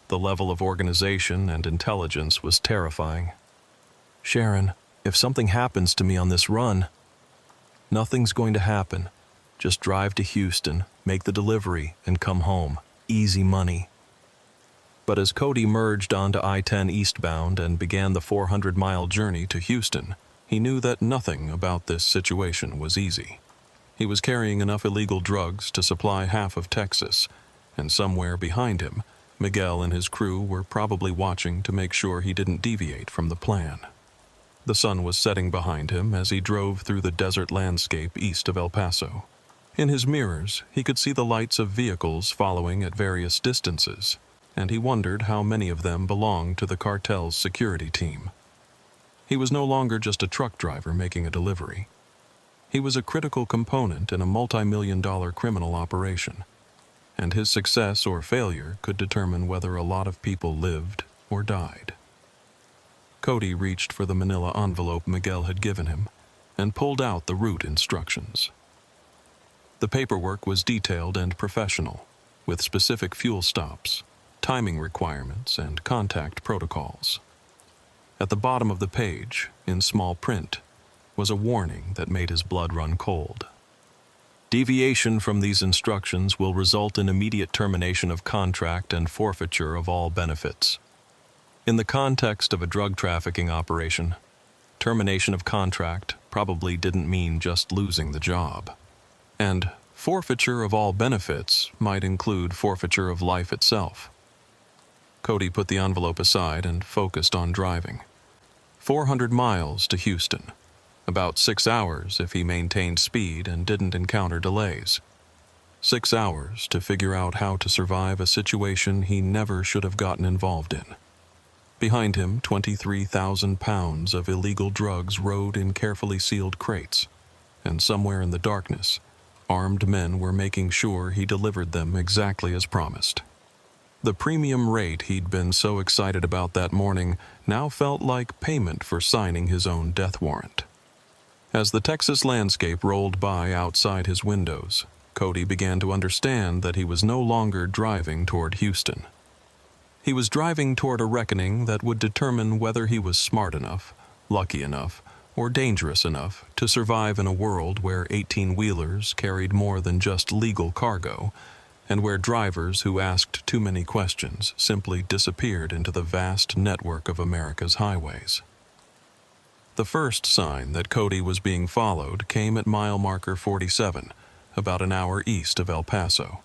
S1: The level of organization and intelligence was terrifying. Sharon, if something happens to me on this run, nothing's going to happen. Just drive to Houston, make the delivery, and come home. Easy money. But as Cody merged onto I-10 eastbound and began the 400-mile journey to Houston, he knew that nothing about this situation was easy. He was carrying enough illegal drugs to supply half of Texas, and somewhere behind him, Miguel and his crew were probably watching to make sure he didn't deviate from the plan. The sun was setting behind him as he drove through the desert landscape east of El Paso. In his mirrors, he could see the lights of vehicles following at various distances, and he wondered how many of them belonged to the cartel's security team. He was no longer just a truck driver making a delivery. He was a critical component in a multi-million-dollar criminal operation, and his success or failure could determine whether a lot of people lived or died. Cody reached for the manila envelope Miguel had given him and pulled out the route instructions. The paperwork was detailed and professional, with specific fuel stops, timing requirements, and contact protocols. At the bottom of the page, in small print, was a warning that made his blood run cold. Deviation from these instructions will result in immediate termination of contract and forfeiture of all benefits. In the context of a drug trafficking operation, termination of contract probably didn't mean just losing the job. And forfeiture of all benefits might include forfeiture of life itself. Cody put the envelope aside and focused on driving. 400 miles to Houston. About 6 hours if he maintained speed and didn't encounter delays. 6 hours to figure out how to survive a situation he never should have gotten involved in. Behind him, 23,000 pounds of illegal drugs rode in carefully sealed crates, and somewhere in the darkness, armed men were making sure he delivered them exactly as promised. The premium rate he'd been so excited about that morning now felt like payment for signing his own death warrant. As the Texas landscape rolled by outside his windows, Cody began to understand that he was no longer driving toward Houston. He was driving toward a reckoning that would determine whether he was smart enough, lucky enough, or dangerous enough to survive in a world where 18-wheelers carried more than just legal cargo, and where drivers who asked too many questions simply disappeared into the vast network of America's highways. The first sign that Cody was being followed came at mile marker 47, about an hour east of El Paso.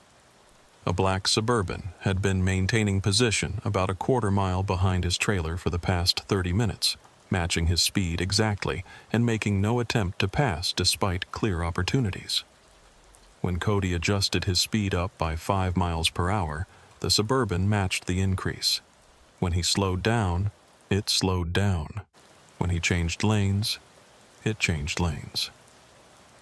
S1: A black Suburban had been maintaining position about a quarter-mile behind his trailer for the past 30 minutes, matching his speed exactly and making no attempt to pass despite clear opportunities. When Cody adjusted his speed up by 5 miles per hour, the Suburban matched the increase. When he slowed down, it slowed down. When he changed lanes, it changed lanes.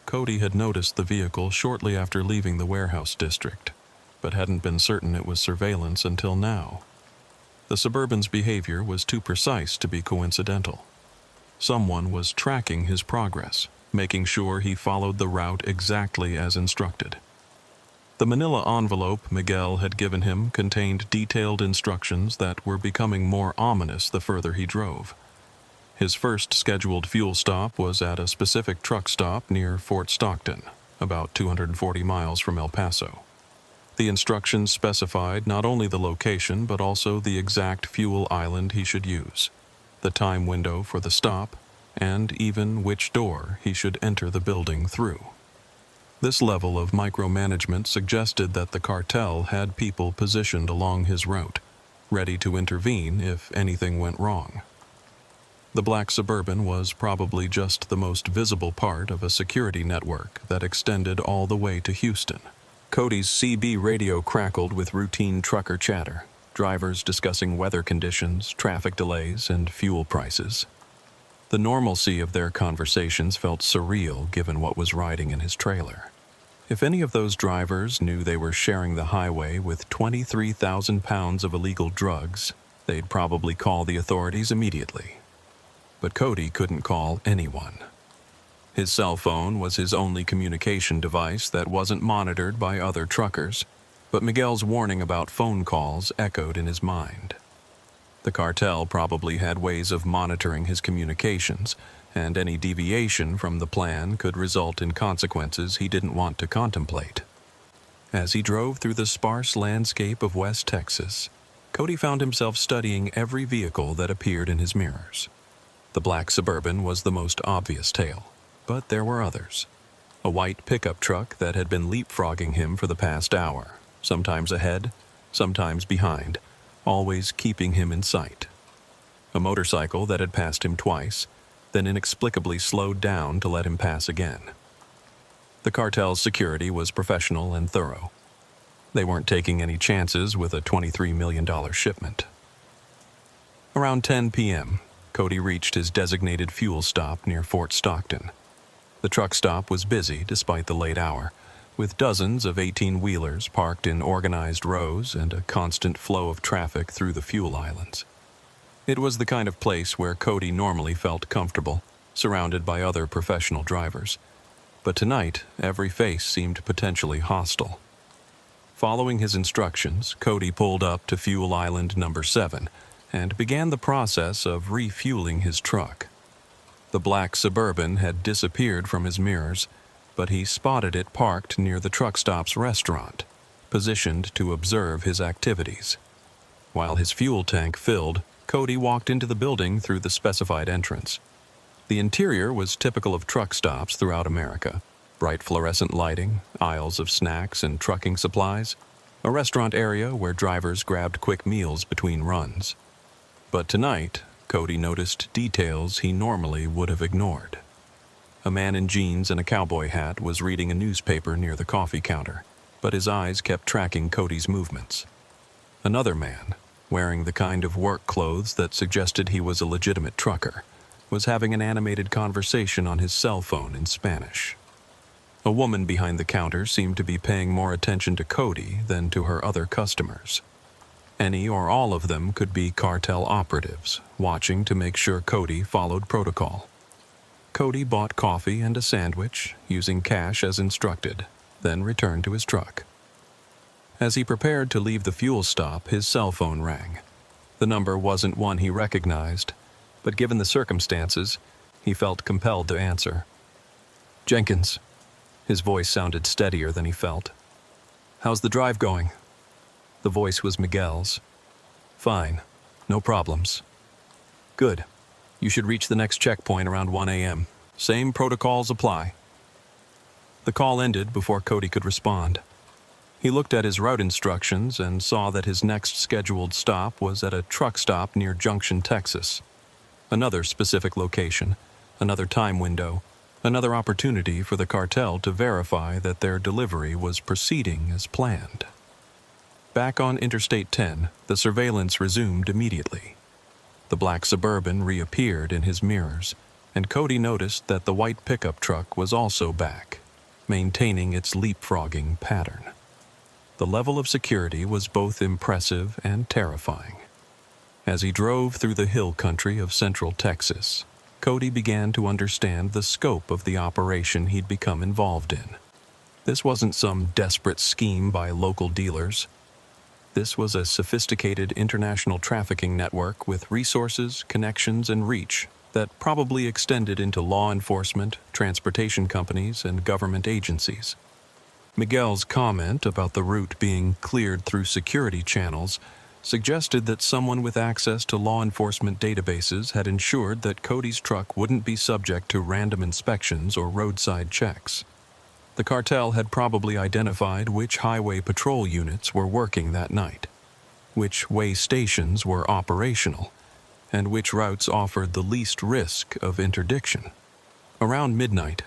S1: Cody had noticed the vehicle shortly after leaving the warehouse district, but hadn't been certain it was surveillance until now. The Suburban's behavior was too precise to be coincidental. Someone was tracking his progress, making sure he followed the route exactly as instructed. The manila envelope Miguel had given him contained detailed instructions that were becoming more ominous the further he drove. His first scheduled fuel stop was at a specific truck stop near Fort Stockton, about 240 miles from El Paso. The instructions specified not only the location but also the exact fuel island he should use, the time window for the stop, and even which door he should enter the building through. This level of micromanagement suggested that the cartel had people positioned along his route, ready to intervene if anything went wrong. The black Suburban was probably just the most visible part of a security network that extended all the way to Houston. Cody's CB radio crackled with routine trucker chatter, drivers discussing weather conditions, traffic delays, and fuel prices. The normalcy of their conversations felt surreal given what was riding in his trailer. If any of those drivers knew they were sharing the highway with 23,000 pounds of illegal drugs, they'd probably call the authorities immediately. But Cody couldn't call anyone. His cell phone was his only communication device that wasn't monitored by other truckers, but Miguel's warning about phone calls echoed in his mind. The cartel probably had ways of monitoring his communications, and any deviation from the plan could result in consequences he didn't want to contemplate. As he drove through the sparse landscape of West Texas, Cody found himself studying every vehicle that appeared in his mirrors. The black Suburban was the most obvious tale, but there were others. A white pickup truck that had been leapfrogging him for the past hour, sometimes ahead, sometimes behind, always keeping him in sight. A motorcycle that had passed him twice, then inexplicably slowed down to let him pass again. The cartel's security was professional and thorough. They weren't taking any chances with a $23 million shipment. Around 10 p.m., Cody reached his designated fuel stop near Fort Stockton. The truck stop was busy despite the late hour, with dozens of 18-wheelers parked in organized rows and a constant flow of traffic through the fuel islands. It was the kind of place where Cody normally felt comfortable, surrounded by other professional drivers. But tonight, every face seemed potentially hostile. Following his instructions, Cody pulled up to fuel island number 7 and began the process of refueling his truck. The black Suburban had disappeared from his mirrors, but he spotted it parked near the truck stop's restaurant, positioned to observe his activities. While his fuel tank filled, Cody walked into the building through the specified entrance. The interior was typical of truck stops throughout America: bright fluorescent lighting, aisles of snacks and trucking supplies, a restaurant area where drivers grabbed quick meals between runs. But tonight, Cody noticed details he normally would have ignored. A man in jeans and a cowboy hat was reading a newspaper near the coffee counter, but his eyes kept tracking Cody's movements. Another man, wearing the kind of work clothes that suggested he was a legitimate trucker, was having an animated conversation on his cell phone in Spanish. A woman behind the counter seemed to be paying more attention to Cody than to her other customers. Any or all of them could be cartel operatives, watching to make sure Cody followed protocol. Cody bought coffee and a sandwich, using cash as instructed, then returned to his truck. As he prepared to leave the fuel stop, his cell phone rang. The number wasn't one he recognized, but given the circumstances, he felt compelled to answer. "Jenkins." His voice sounded steadier than he felt. "How's the drive going?" The voice was Miguel's. "Fine. No problems." "Good. You should reach the next checkpoint around 1 a.m. Same protocols apply." The call ended before Cody could respond. He looked at his route instructions and saw that his next scheduled stop was at a truck stop near Junction, Texas. Another specific location, another time window, another opportunity for the cartel to verify that their delivery was proceeding as planned. Back on Interstate 10, the surveillance resumed immediately. The black Suburban reappeared in his mirrors, and Cody noticed that the white pickup truck was also back, maintaining its leapfrogging pattern. The level of security was both impressive and terrifying. As he drove through the hill country of central Texas, Cody began to understand the scope of the operation he'd become involved in. This wasn't some desperate scheme by local dealers. This was a sophisticated international trafficking network with resources, connections, and reach that probably extended into law enforcement, transportation companies, and government agencies. Miguel's comment about the route being cleared through security channels suggested that someone with access to law enforcement databases had ensured that Cody's truck wouldn't be subject to random inspections or roadside checks. The cartel had probably identified which highway patrol units were working that night, which way stations were operational, and which routes offered the least risk of interdiction. Around midnight,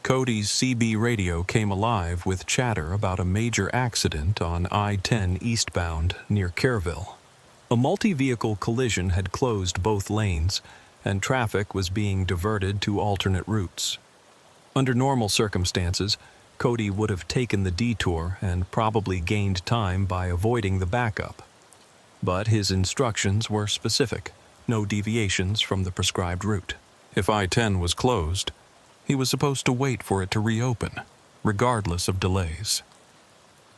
S1: Cody's CB radio came alive with chatter about a major accident on I-10 eastbound near Kerrville. A multi-vehicle collision had closed both lanes, and traffic was being diverted to alternate routes. Under normal circumstances, Cody would have taken the detour and probably gained time by avoiding the backup. But his instructions were specific, no deviations from the prescribed route. If I-10 was closed, he was supposed to wait for it to reopen, regardless of delays.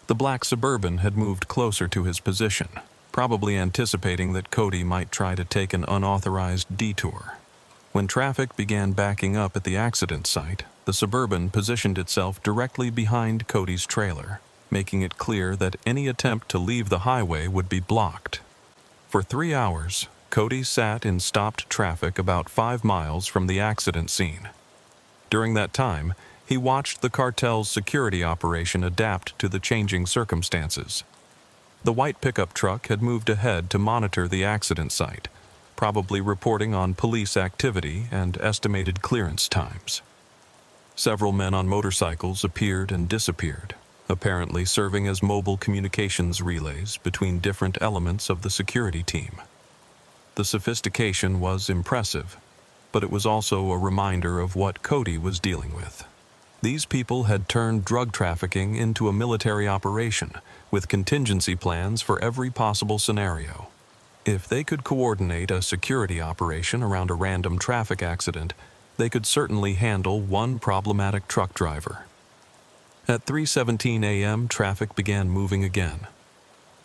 S1: The black Suburban had moved closer to his position, probably anticipating that Cody might try to take an unauthorized detour. When traffic began backing up at the accident site, the Suburban positioned itself directly behind Cody's trailer, making it clear that any attempt to leave the highway would be blocked. For 3 hours, Cody sat in stopped traffic about 5 miles from the accident scene. During that time, he watched the cartel's security operation adapt to the changing circumstances. The white pickup truck had moved ahead to monitor the accident site, probably reporting on police activity and estimated clearance times. Several men on motorcycles appeared and disappeared, apparently serving as mobile communications relays between different elements of the security team. The sophistication was impressive, but it was also a reminder of what Cody was dealing with. These people had turned drug trafficking into a military operation, with contingency plans for every possible scenario. If they could coordinate a security operation around a random traffic accident, they could certainly handle one problematic truck driver. At 3:17 a.m., traffic began moving again.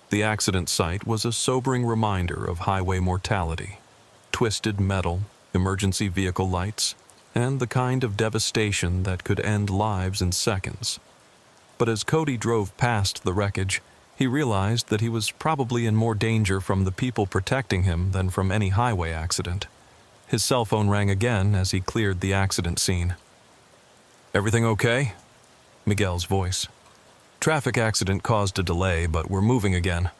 S1: The accident site was a sobering reminder of highway mortality. Twisted metal, emergency vehicle lights, and the kind of devastation that could end lives in seconds. But as Cody drove past the wreckage, he realized that he was probably in more danger from the people protecting him than from any highway accident. His cell phone rang again as he cleared the accident scene. "Everything okay?" Miguel's voice. "Traffic accident caused a delay, but we're moving again."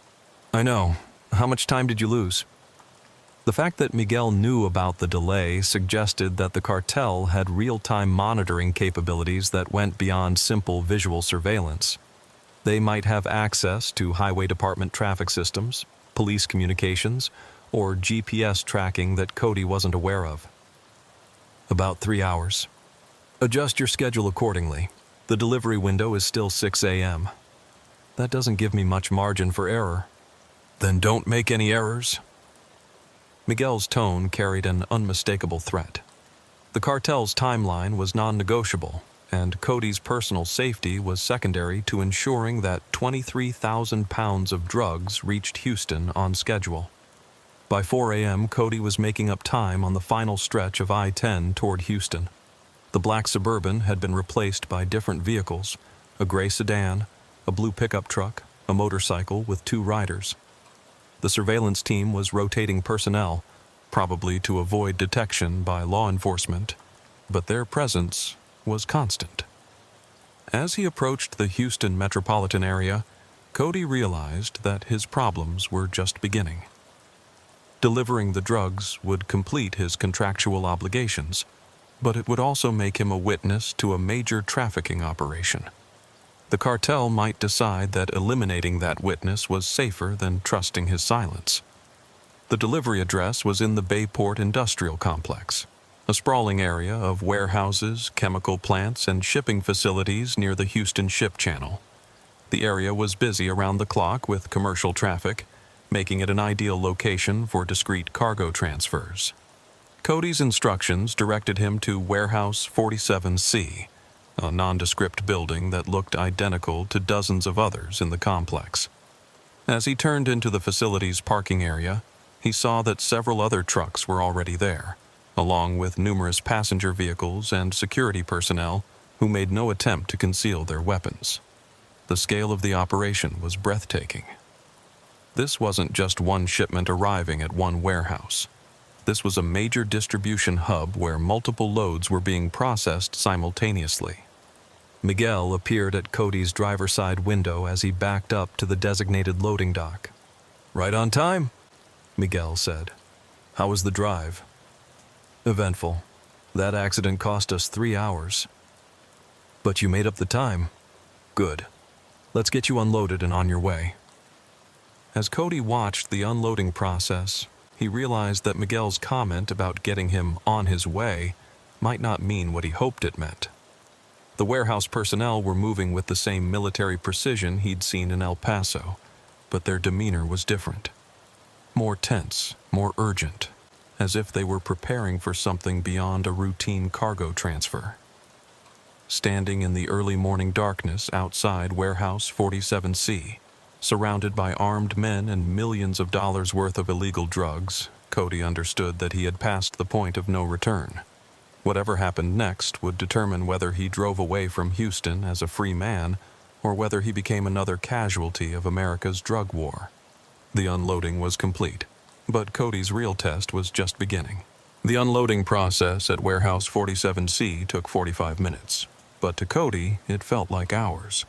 S1: "I know. How much time did you lose?" The fact that Miguel knew about the delay suggested that the cartel had real-time monitoring capabilities that went beyond simple visual surveillance. They might have access to highway department traffic systems, police communications, or GPS tracking that Cody wasn't aware of. "About 3 hours. Adjust your schedule accordingly. The delivery window is still 6 a.m. That doesn't give me much margin for error." "Then don't make any errors." Miguel's tone carried an unmistakable threat. The cartel's timeline was non-negotiable, and Cody's personal safety was secondary to ensuring that 23,000 pounds of drugs reached Houston on schedule. By 4 a.m., Cody was making up time on the final stretch of I-10 toward Houston. The black Suburban had been replaced by different vehicles: a gray sedan, a blue pickup truck, a motorcycle with 2 riders. The surveillance team was rotating personnel, probably to avoid detection by law enforcement, but their presence was constant. As he approached the Houston metropolitan area, Cody realized that his problems were just beginning. Delivering the drugs would complete his contractual obligations, but it would also make him a witness to a major trafficking operation. The cartel might decide that eliminating that witness was safer than trusting his silence. The delivery address was in the Bayport Industrial Complex, a sprawling area of warehouses, chemical plants, and shipping facilities near the Houston Ship Channel. The area was busy around the clock with commercial traffic, making it an ideal location for discreet cargo transfers. Cody's instructions directed him to Warehouse 47C, a nondescript building that looked identical to dozens of others in the complex. As he turned into the facility's parking area, he saw that several other trucks were already there, along with numerous passenger vehicles and security personnel who made no attempt to conceal their weapons. The scale of the operation was breathtaking. This wasn't just one shipment arriving at one warehouse. This was a major distribution hub where multiple loads were being processed simultaneously. Miguel appeared at Cody's driver's side window as he backed up to the designated loading dock. "Right on time," Miguel said. "How was the drive?" "Eventful. That accident cost us 3 hours." "But you made up the time." "Good. Let's get you unloaded and on your way." As Cody watched the unloading process, he realized that Miguel's comment about getting him on his way might not mean what he hoped it meant. The warehouse personnel were moving with the same military precision he'd seen in El Paso, but their demeanor was different. More tense, more urgent, as if they were preparing for something beyond a routine cargo transfer. Standing in the early morning darkness outside Warehouse 47C, surrounded by armed men and millions of dollars worth of illegal drugs, Cody understood that he had passed the point of no return. Whatever happened next would determine whether he drove away from Houston as a free man or whether he became another casualty of America's drug war. The unloading was complete, but Cody's real test was just beginning. The unloading process at Warehouse 47C took 45 minutes, but to Cody, it felt like hours.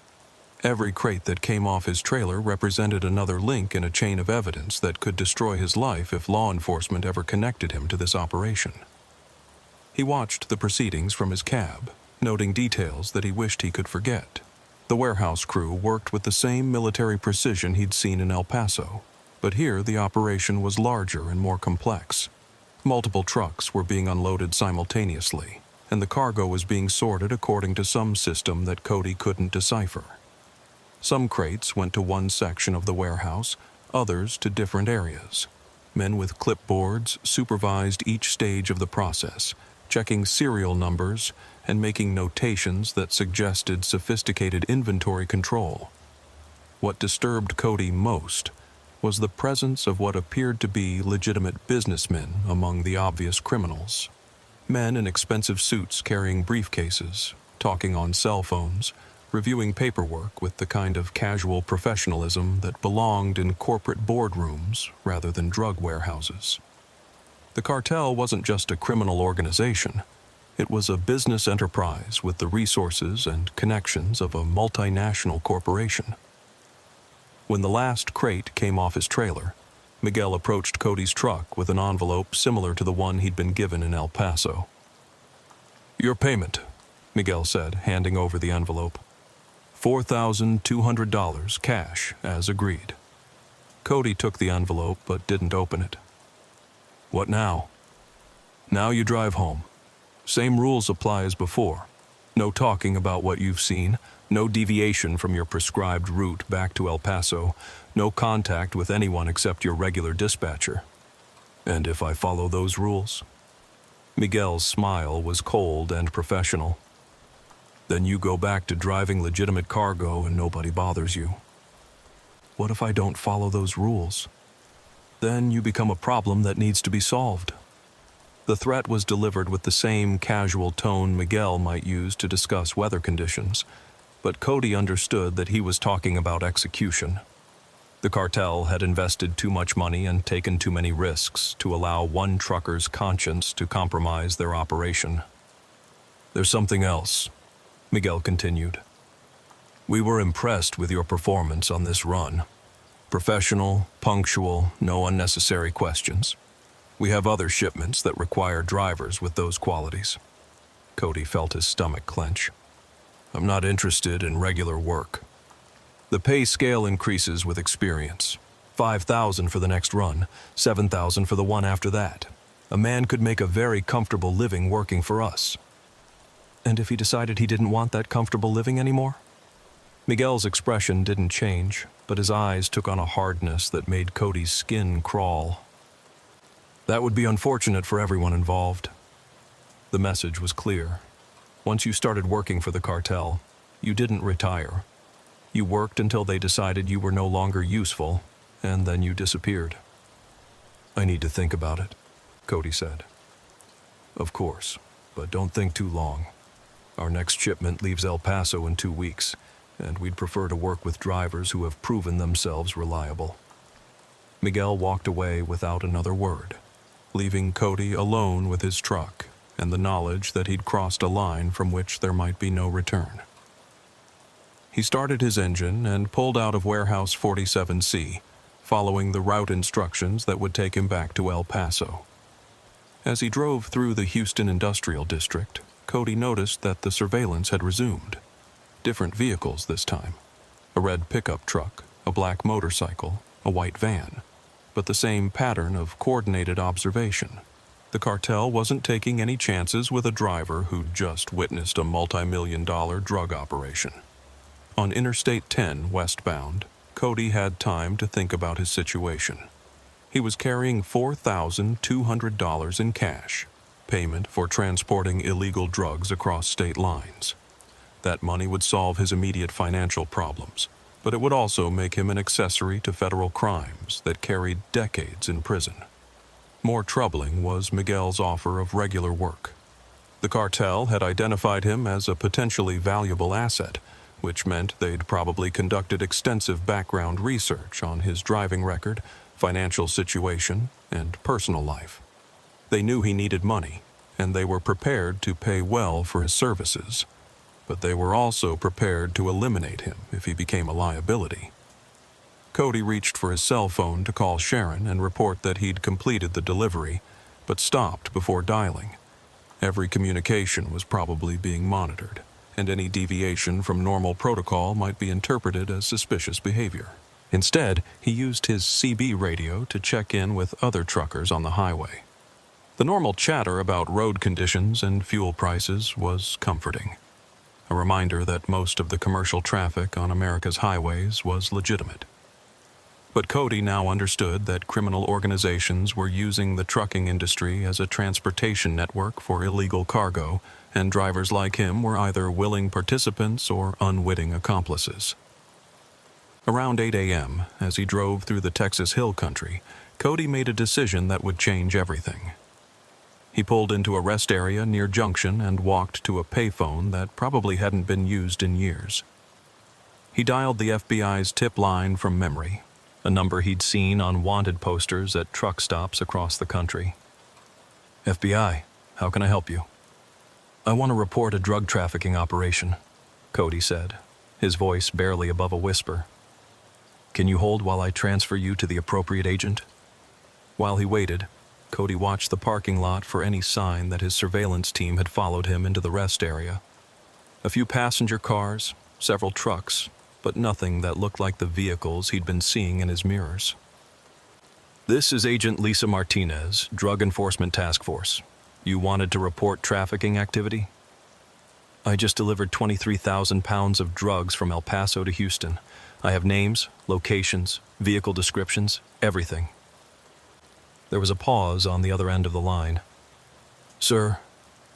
S1: Every crate that came off his trailer represented another link in a chain of evidence that could destroy his life if law enforcement ever connected him to this operation. He watched the proceedings from his cab, noting details that he wished he could forget. The warehouse crew worked with the same military precision he'd seen in El Paso, but here the operation was larger and more complex. Multiple trucks were being unloaded simultaneously, and the cargo was being sorted according to some system that Cody couldn't decipher. Some crates went to one section of the warehouse, others to different areas. Men with clipboards supervised each stage of the process, checking serial numbers and making notations that suggested sophisticated inventory control. What disturbed Cody most was the presence of what appeared to be legitimate businessmen among the obvious criminals. Men in expensive suits carrying briefcases, talking on cell phones, reviewing paperwork with the kind of casual professionalism that belonged in corporate boardrooms rather than drug warehouses. The cartel wasn't just a criminal organization. It was a business enterprise with the resources and connections of a multinational corporation. When the last crate came off his trailer, Miguel approached Cody's truck with an envelope similar to the one he'd been given in El Paso. "Your payment," Miguel said, handing over the envelope. $4,200 cash, as agreed. Cody took the envelope but didn't open it. "What now?" "Now you drive home. Same rules apply as before. No talking about what you've seen, no deviation from your prescribed route back to El Paso, no contact with anyone except your regular dispatcher. And if I follow those rules?" Miguel's smile was cold and professional. "Then you go back to driving legitimate cargo and nobody bothers you." "What if I don't follow those rules?" "Then you become a problem that needs to be solved." The threat was delivered with the same casual tone Miguel might use to discuss weather conditions, but Cody understood that he was talking about execution. The cartel had invested too much money and taken too many risks to allow one trucker's conscience to compromise their operation. "There's something else," Miguel continued. "We were impressed with your performance on this run. Professional, punctual, no unnecessary questions. We have other shipments that require drivers with those qualities." Cody felt his stomach clench. "I'm not interested in regular work. The pay scale increases with experience. 5,000 for the next run, 7,000 for the one after that. A man could make a very comfortable living working for us." "And if he decided he didn't want that comfortable living anymore?" Miguel's expression didn't change, but his eyes took on a hardness that made Cody's skin crawl. "That would be unfortunate for everyone involved." The message was clear. Once you started working for the cartel, you didn't retire. You worked until they decided you were no longer useful, and then you disappeared. "I need to think about it," Cody said. "Of course, but don't think too long. Our next shipment leaves El Paso in 2 weeks, and we'd prefer to work with drivers who have proven themselves reliable." Miguel walked away without another word, leaving Cody alone with his truck and the knowledge that he'd crossed a line from which there might be no return. He started his engine and pulled out of Warehouse 47C, following the route instructions that would take him back to El Paso. As he drove through the Houston Industrial District, Cody noticed that the surveillance had resumed. Different vehicles this time. A red pickup truck, a black motorcycle, a white van, but the same pattern of coordinated observation. The cartel wasn't taking any chances with a driver who'd just witnessed a multi-million-dollar drug operation. On Interstate 10 westbound, Cody had time to think about his situation. He was carrying $4,200 in cash, payment for transporting illegal drugs across state lines. That money would solve his immediate financial problems, but it would also make him an accessory to federal crimes that carried decades in prison. More troubling was Miguel's offer of regular work. The cartel had identified him as a potentially valuable asset, which meant they'd probably conducted extensive background research on his driving record, financial situation, and personal life. They knew he needed money, and they were prepared to pay well for his services, but they were also prepared to eliminate him if he became a liability. Cody reached for his cell phone to call Sharon and report that he'd completed the delivery, but stopped before dialing. Every communication was probably being monitored, and any deviation from normal protocol might be interpreted as suspicious behavior. Instead, he used his CB radio to check in with other truckers on the highway. The normal chatter about road conditions and fuel prices was comforting. A reminder that most of the commercial traffic on America's highways was legitimate. But Cody now understood that criminal organizations were using the trucking industry as a transportation network for illegal cargo, and drivers like him were either willing participants or unwitting accomplices. Around 8 a.m., as he drove through the Texas Hill Country, Cody made a decision that would change everything. He pulled into a rest area near Junction and walked to a payphone that probably hadn't been used in years. He dialed the FBI's tip line from memory, a number he'd seen on wanted posters at truck stops across the country. "FBI, how can I help you?" "I want to report a drug trafficking operation," Cody said, his voice barely above a whisper. "Can you hold while I transfer you to the appropriate agent?" While he waited, Cody watched the parking lot for any sign that his surveillance team had followed him into the rest area. A few passenger cars, several trucks, but nothing that looked like the vehicles he'd been seeing in his mirrors. "This is Agent Lisa Martinez, Drug Enforcement Task Force. You wanted to report trafficking activity?" "I just delivered 23,000 pounds of drugs from El Paso to Houston. I have names, locations, vehicle descriptions, everything." There was a pause on the other end of the line. "Sir,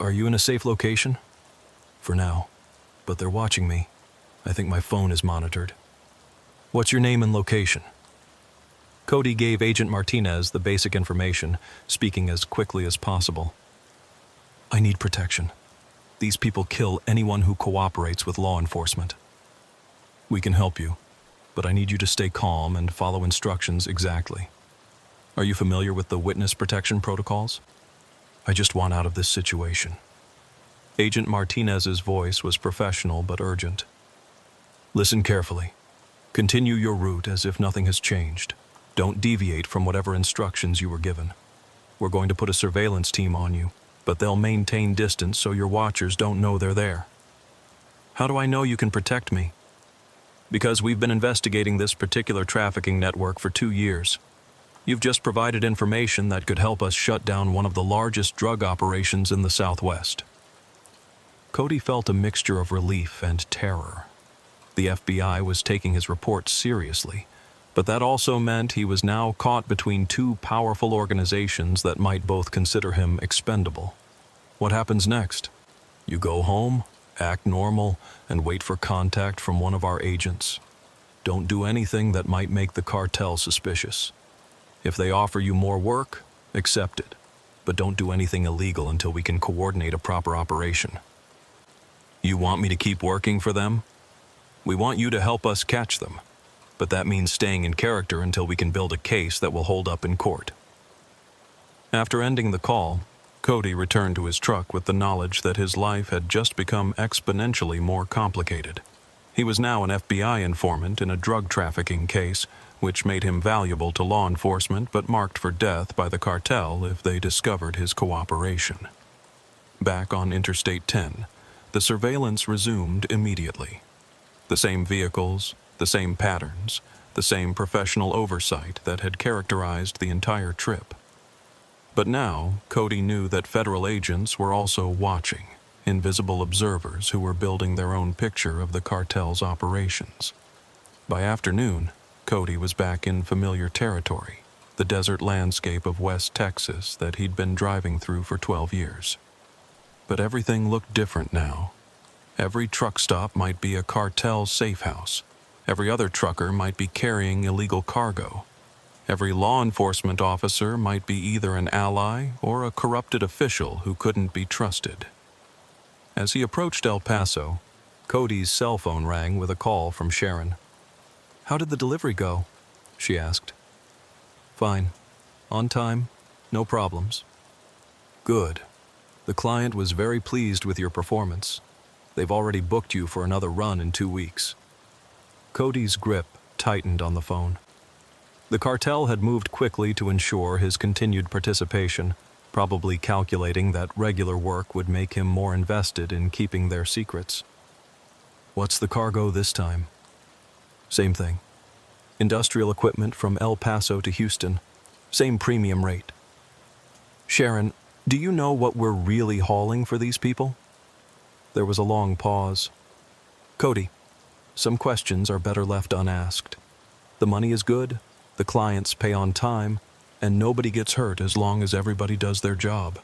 S1: are you in a safe location?" "For now, but they're watching me. I think my phone is monitored." "What's your name and location?" Cody gave Agent Martinez the basic information, speaking as quickly as possible. "I need protection. These people kill anyone who cooperates with law enforcement." "We can help you, but I need you to stay calm and follow instructions exactly. Are you familiar with the witness protection protocols?" "I just want out of this situation." Agent Martinez's voice was professional but urgent. "Listen carefully. Continue your route as if nothing has changed. Don't deviate from whatever instructions you were given. We're going to put a surveillance team on you, but they'll maintain distance so your watchers don't know they're there." "How do I know you can protect me?" "Because we've been investigating this particular trafficking network for 2 years. You've just provided information that could help us shut down one of the largest drug operations in the Southwest." Cody felt a mixture of relief and terror. The FBI was taking his report seriously, but that also meant he was now caught between two powerful organizations that might both consider him expendable. What happens next? You go home, act normal, and wait for contact from one of our agents. Don't do anything that might make the cartel suspicious. If they offer you more work, accept it, but don't do anything illegal until we can coordinate a proper operation." "You want me to keep working for them?" We want you to help us catch them, but that means staying in character until we can build a case that will hold up in court." After ending the call, Cody returned to his truck with the knowledge that his life had just become exponentially more complicated. He was now an FBI informant in a drug trafficking case, which made him valuable to law enforcement but marked for death by the cartel if they discovered his cooperation. Back on Interstate 10, the surveillance resumed immediately. The same vehicles, the same patterns, the same professional oversight that had characterized the entire trip. But now, Cody knew that federal agents were also watching, invisible observers who were building their own picture of the cartel's operations. By afternoon, Cody was back in familiar territory, the desert landscape of West Texas that he'd been driving through for 12 years. But everything looked different now. Every truck stop might be a cartel safe house. Every other trucker might be carrying illegal cargo. Every law enforcement officer might be either an ally or a corrupted official who couldn't be trusted. As he approached El Paso, Cody's cell phone rang with a call from Sharon. "How did the delivery go?" she asked. "Fine. On time. No problems." "Good. The client was very pleased with your performance. They've already booked you for another run in 2 weeks." Cody's grip tightened on the phone. The cartel had moved quickly to ensure his continued participation, probably calculating that regular work would make him more invested in keeping their secrets. "What's the cargo this time?" "Same thing. Industrial equipment from El Paso to Houston. Same premium rate." "Sharon, do you know what we're really hauling for these people?" There was a long pause. "Cody, some questions are better left unasked. The money is good, the clients pay on time, and nobody gets hurt as long as everybody does their job."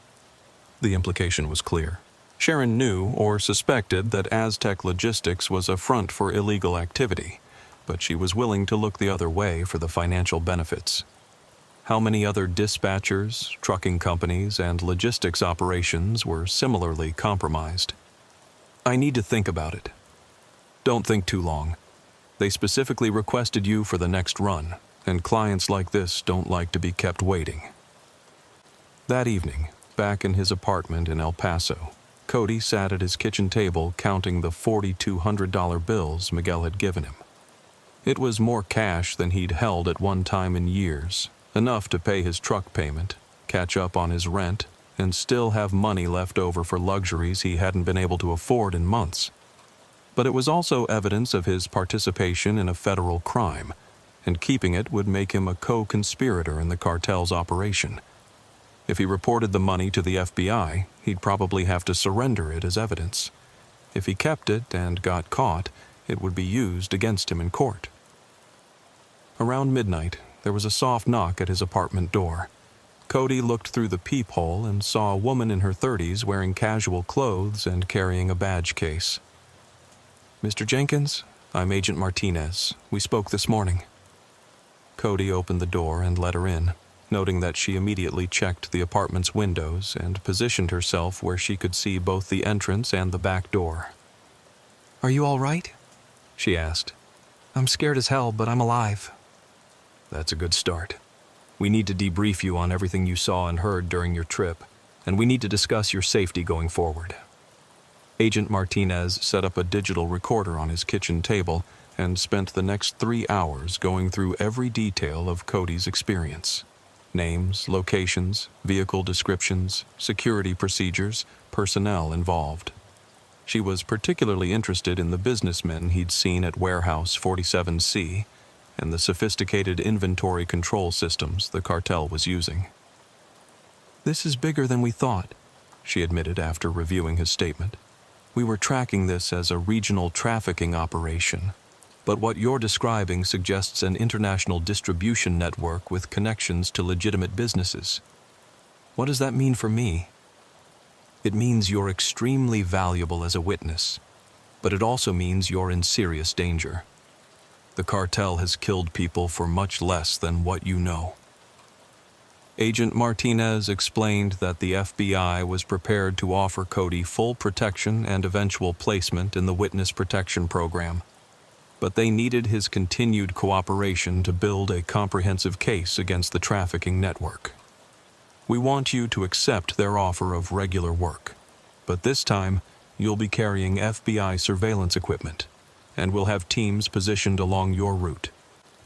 S1: The implication was clear. Sharon knew or suspected that Aztec Logistics was a front for illegal activity, but she was willing to look the other way for the financial benefits. How many other dispatchers, trucking companies, and logistics operations were similarly compromised? "I need to think about it." "Don't think too long. They specifically requested you for the next run, and clients like this don't like to be kept waiting." That evening, back in his apartment in El Paso, Cody sat at his kitchen table counting the $4,200 bills Miguel had given him. It was more cash than he'd held at one time in years, enough to pay his truck payment, catch up on his rent, and still have money left over for luxuries he hadn't been able to afford in months. But it was also evidence of his participation in a federal crime, and keeping it would make him a co-conspirator in the cartel's operation. If he reported the money to the FBI, he'd probably have to surrender it as evidence. If he kept it and got caught, it would be used against him in court. Around midnight, there was a soft knock at his apartment door. Cody looked through the peephole and saw a woman in her 30s wearing casual clothes and carrying a badge case. "Mr. Jenkins, I'm Agent Martinez. We spoke this morning." Cody opened the door and let her in, noting that she immediately checked the apartment's windows and positioned herself where she could see both the entrance and the back door. "Are you all right?" she asked. "I'm scared as hell, but I'm alive." "That's a good start. We need to debrief you on everything you saw and heard during your trip, and we need to discuss your safety going forward." Agent Martinez set up a digital recorder on his kitchen table and spent the next 3 hours going through every detail of Cody's experience. Names, locations, vehicle descriptions, security procedures, personnel involved. She was particularly interested in the businessmen he'd seen at Warehouse 47C and the sophisticated inventory control systems the cartel was using. "This is bigger than we thought," she admitted after reviewing his statement. "We were tracking this as a regional trafficking operation, but what you're describing suggests an international distribution network with connections to legitimate businesses. What does that mean for me?" "It means you're extremely valuable as a witness, but it also means you're in serious danger. The cartel has killed people for much less than what you know." Agent Martinez explained that the FBI was prepared to offer Cody full protection and eventual placement in the Witness Protection Program. but they needed his continued cooperation to build a comprehensive case against the trafficking network. We want you to accept their offer of regular work, but this time you'll be carrying FBI surveillance equipment, and we'll have teams positioned along your route.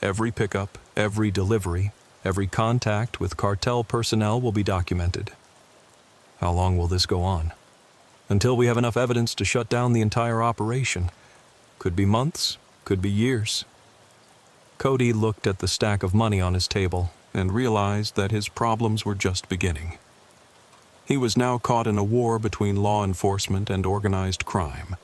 S1: Every pickup, every delivery, every contact with cartel personnel will be documented. How long will this go on? Until we have enough evidence to shut down the entire operation. Could be months, could be years. Cody looked at the stack of money on his table and realized that his problems were just beginning. He was now caught in a war between law enforcement and organized crime,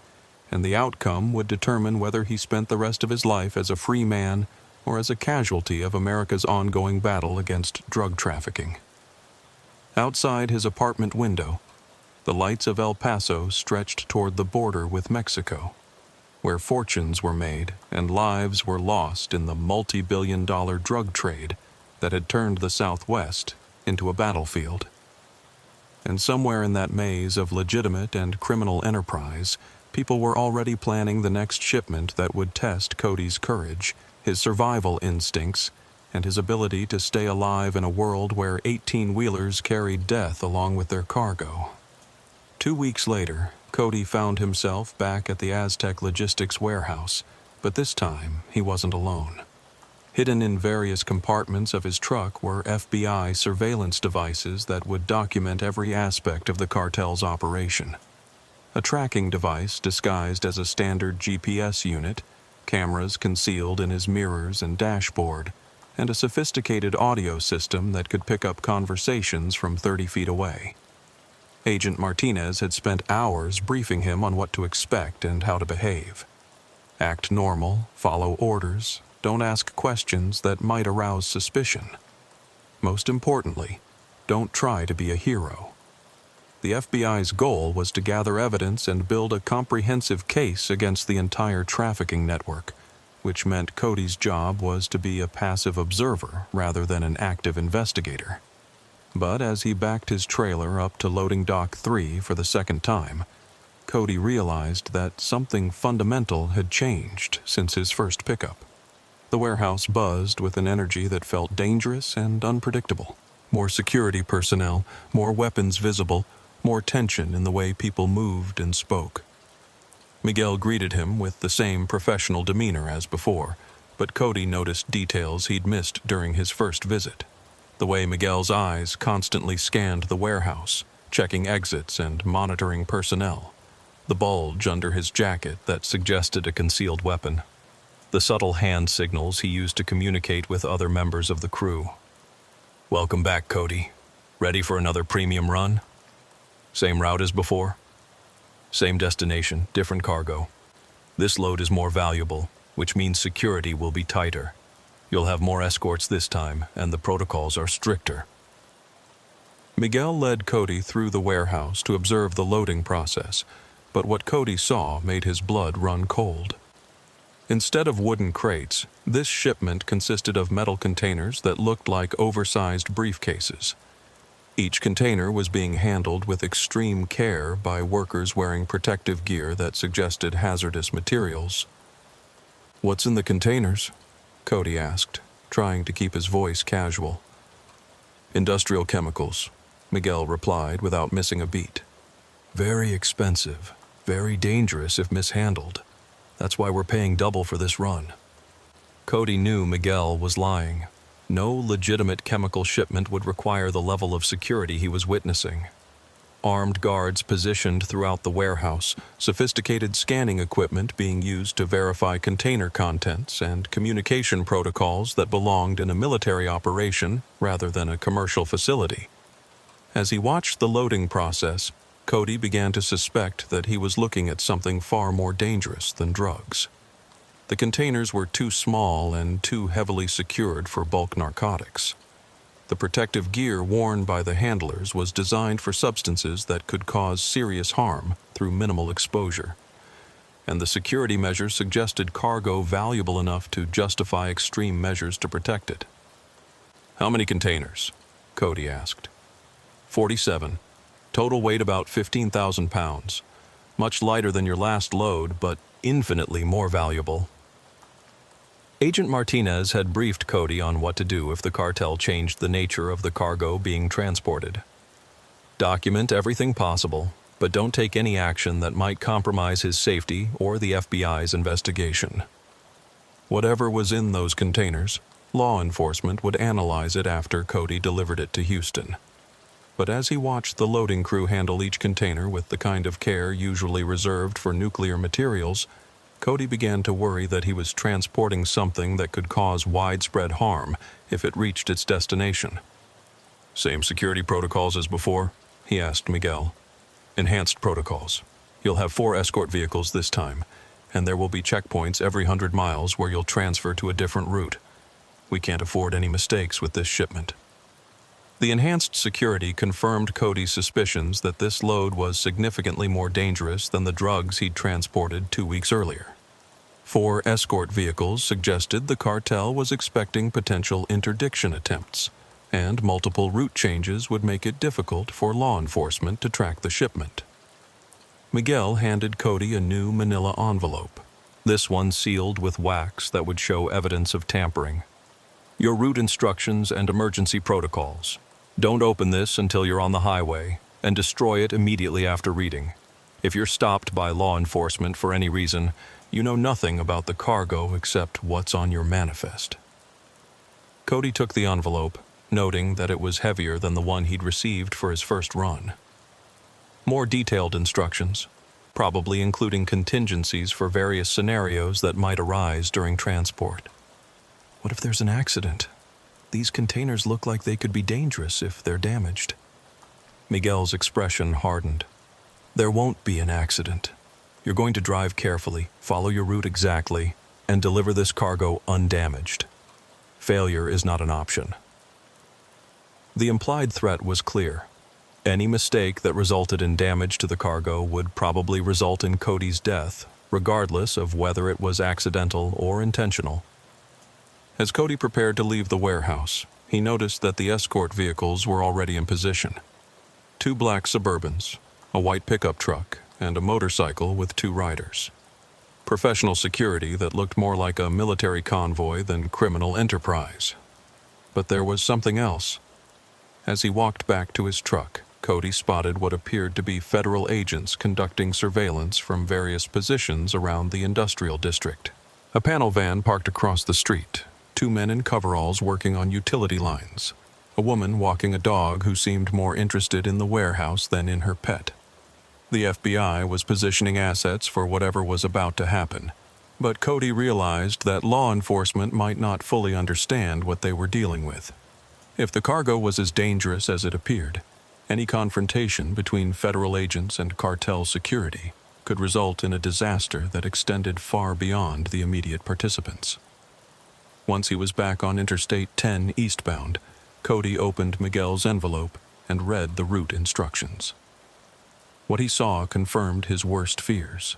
S1: and the outcome would determine whether he spent the rest of his life as a free man or as a casualty of America's ongoing battle against drug trafficking. Outside his apartment window, the lights of El Paso stretched toward the border with Mexico, where fortunes were made and lives were lost in the multi-billion-dollar drug trade that had turned the Southwest into a battlefield. And somewhere in that maze of legitimate and criminal enterprise, people were already planning the next shipment that would test Cody's courage, his survival instincts, and his ability to stay alive in a world where 18-wheelers carried death along with their cargo. 2 weeks later, Cody found himself back at the Aztec Logistics warehouse, but this time he wasn't alone. Hidden in various compartments of his truck were FBI surveillance devices that would document every aspect of the cartel's operation. A tracking device disguised as a standard GPS unit, cameras concealed in his mirrors and dashboard, and a sophisticated audio system that could pick up conversations from 30 feet away. Agent Martinez had spent hours briefing him on what to expect and how to behave. Act normal, follow orders, don't ask questions that might arouse suspicion. Most importantly, don't try to be a hero. The FBI's goal was to gather evidence and build a comprehensive case against the entire trafficking network, which meant Cody's job was to be a passive observer rather than an active investigator. But as he backed his trailer up to loading dock 3 for the second time, Cody realized that something fundamental had changed since his first pickup. The warehouse buzzed with an energy that felt dangerous and unpredictable. More security personnel, more weapons visible, more tension in the way people moved and spoke. Miguel greeted him with the same professional demeanor as before, but Cody noticed details he'd missed during his first visit. The way Miguel's eyes constantly scanned the warehouse, checking exits and monitoring personnel. The bulge under his jacket that suggested a concealed weapon. The subtle hand signals he used to communicate with other members of the crew. "Welcome back, Cody. Ready for another premium run? Same route as before? Same destination, different cargo. This load is more valuable, which means security will be tighter. You'll have more escorts this time, and the protocols are stricter." Miguel led Cody through the warehouse to observe the loading process, but what Cody saw made his blood run cold. Instead of wooden crates, this shipment consisted of metal containers that looked like oversized briefcases. Each container was being handled with extreme care by workers wearing protective gear that suggested hazardous materials. "What's in the containers?" Cody asked, trying to keep his voice casual. "Industrial chemicals," Miguel replied without missing a beat. "Very expensive, very dangerous if mishandled. That's why we're paying double for this run." Cody knew Miguel was lying. No legitimate chemical shipment would require the level of security he was witnessing. Armed guards positioned throughout the warehouse, sophisticated scanning equipment being used to verify container contents, and communication protocols that belonged in a military operation rather than a commercial facility. As he watched the loading process, Cody began to suspect that he was looking at something far more dangerous than drugs. The containers were too small and too heavily secured for bulk narcotics. The protective gear worn by the handlers was designed for substances that could cause serious harm through minimal exposure, and the security measures suggested cargo valuable enough to justify extreme measures to protect it. "How many containers?" Cody asked. 47. Total weight about 15,000 pounds. Much lighter than your last load, but infinitely more valuable. Agent Martinez had briefed Cody on what to do if the cartel changed the nature of the cargo being transported. Document everything possible, but don't take any action that might compromise his safety or the FBI's investigation. Whatever was in those containers, law enforcement would analyze it after Cody delivered it to Houston. But as he watched the loading crew handle each container with the kind of care usually reserved for nuclear materials, Cody began to worry that he was transporting something that could cause widespread harm if it reached its destination. "Same security protocols as before?" he asked Miguel. "Enhanced protocols. You'll have 4 escort vehicles this time, and there will be checkpoints every 100 miles where you'll transfer to a different route. We can't afford any mistakes with this shipment." The enhanced security confirmed Cody's suspicions that this load was significantly more dangerous than the drugs he'd transported 2 weeks earlier. 4 escort vehicles suggested the cartel was expecting potential interdiction attempts, and multiple route changes would make it difficult for law enforcement to track the shipment. Miguel handed Cody a new manila envelope, this one sealed with wax that would show evidence of tampering. "Your route instructions and emergency protocols. Don't open this until you're on the highway, and destroy it immediately after reading. If you're stopped by law enforcement for any reason, you know nothing about the cargo except what's on your manifest." Cody took the envelope, noting that it was heavier than the one he'd received for his first run. More detailed instructions, probably including contingencies for various scenarios that might arise during transport. What if there's an accident? These containers look like they could be dangerous if they're damaged. Miguel's expression hardened. "There won't be an accident. You're going to drive carefully, follow your route exactly, and deliver this cargo undamaged. Failure is not an option." The implied threat was clear. Any mistake that resulted in damage to the cargo would probably result in Cody's death, regardless of whether it was accidental or intentional. As Cody prepared to leave the warehouse, he noticed that the escort vehicles were already in position. 2 black Suburbans, a white pickup truck, and a motorcycle with 2 riders. Professional security that looked more like a military convoy than criminal enterprise. But there was something else. As he walked back to his truck, Cody spotted what appeared to be federal agents conducting surveillance from various positions around the industrial district. A panel van parked across the street, 2 men in coveralls working on utility lines, a woman walking a dog who seemed more interested in the warehouse than in her pet. The FBI was positioning assets for whatever was about to happen, but Cody realized that law enforcement might not fully understand what they were dealing with. If the cargo was as dangerous as it appeared, any confrontation between federal agents and cartel security could result in a disaster that extended far beyond the immediate participants. Once he was back on Interstate 10 eastbound, Cody opened Miguel's envelope and read the route instructions. What he saw confirmed his worst fears.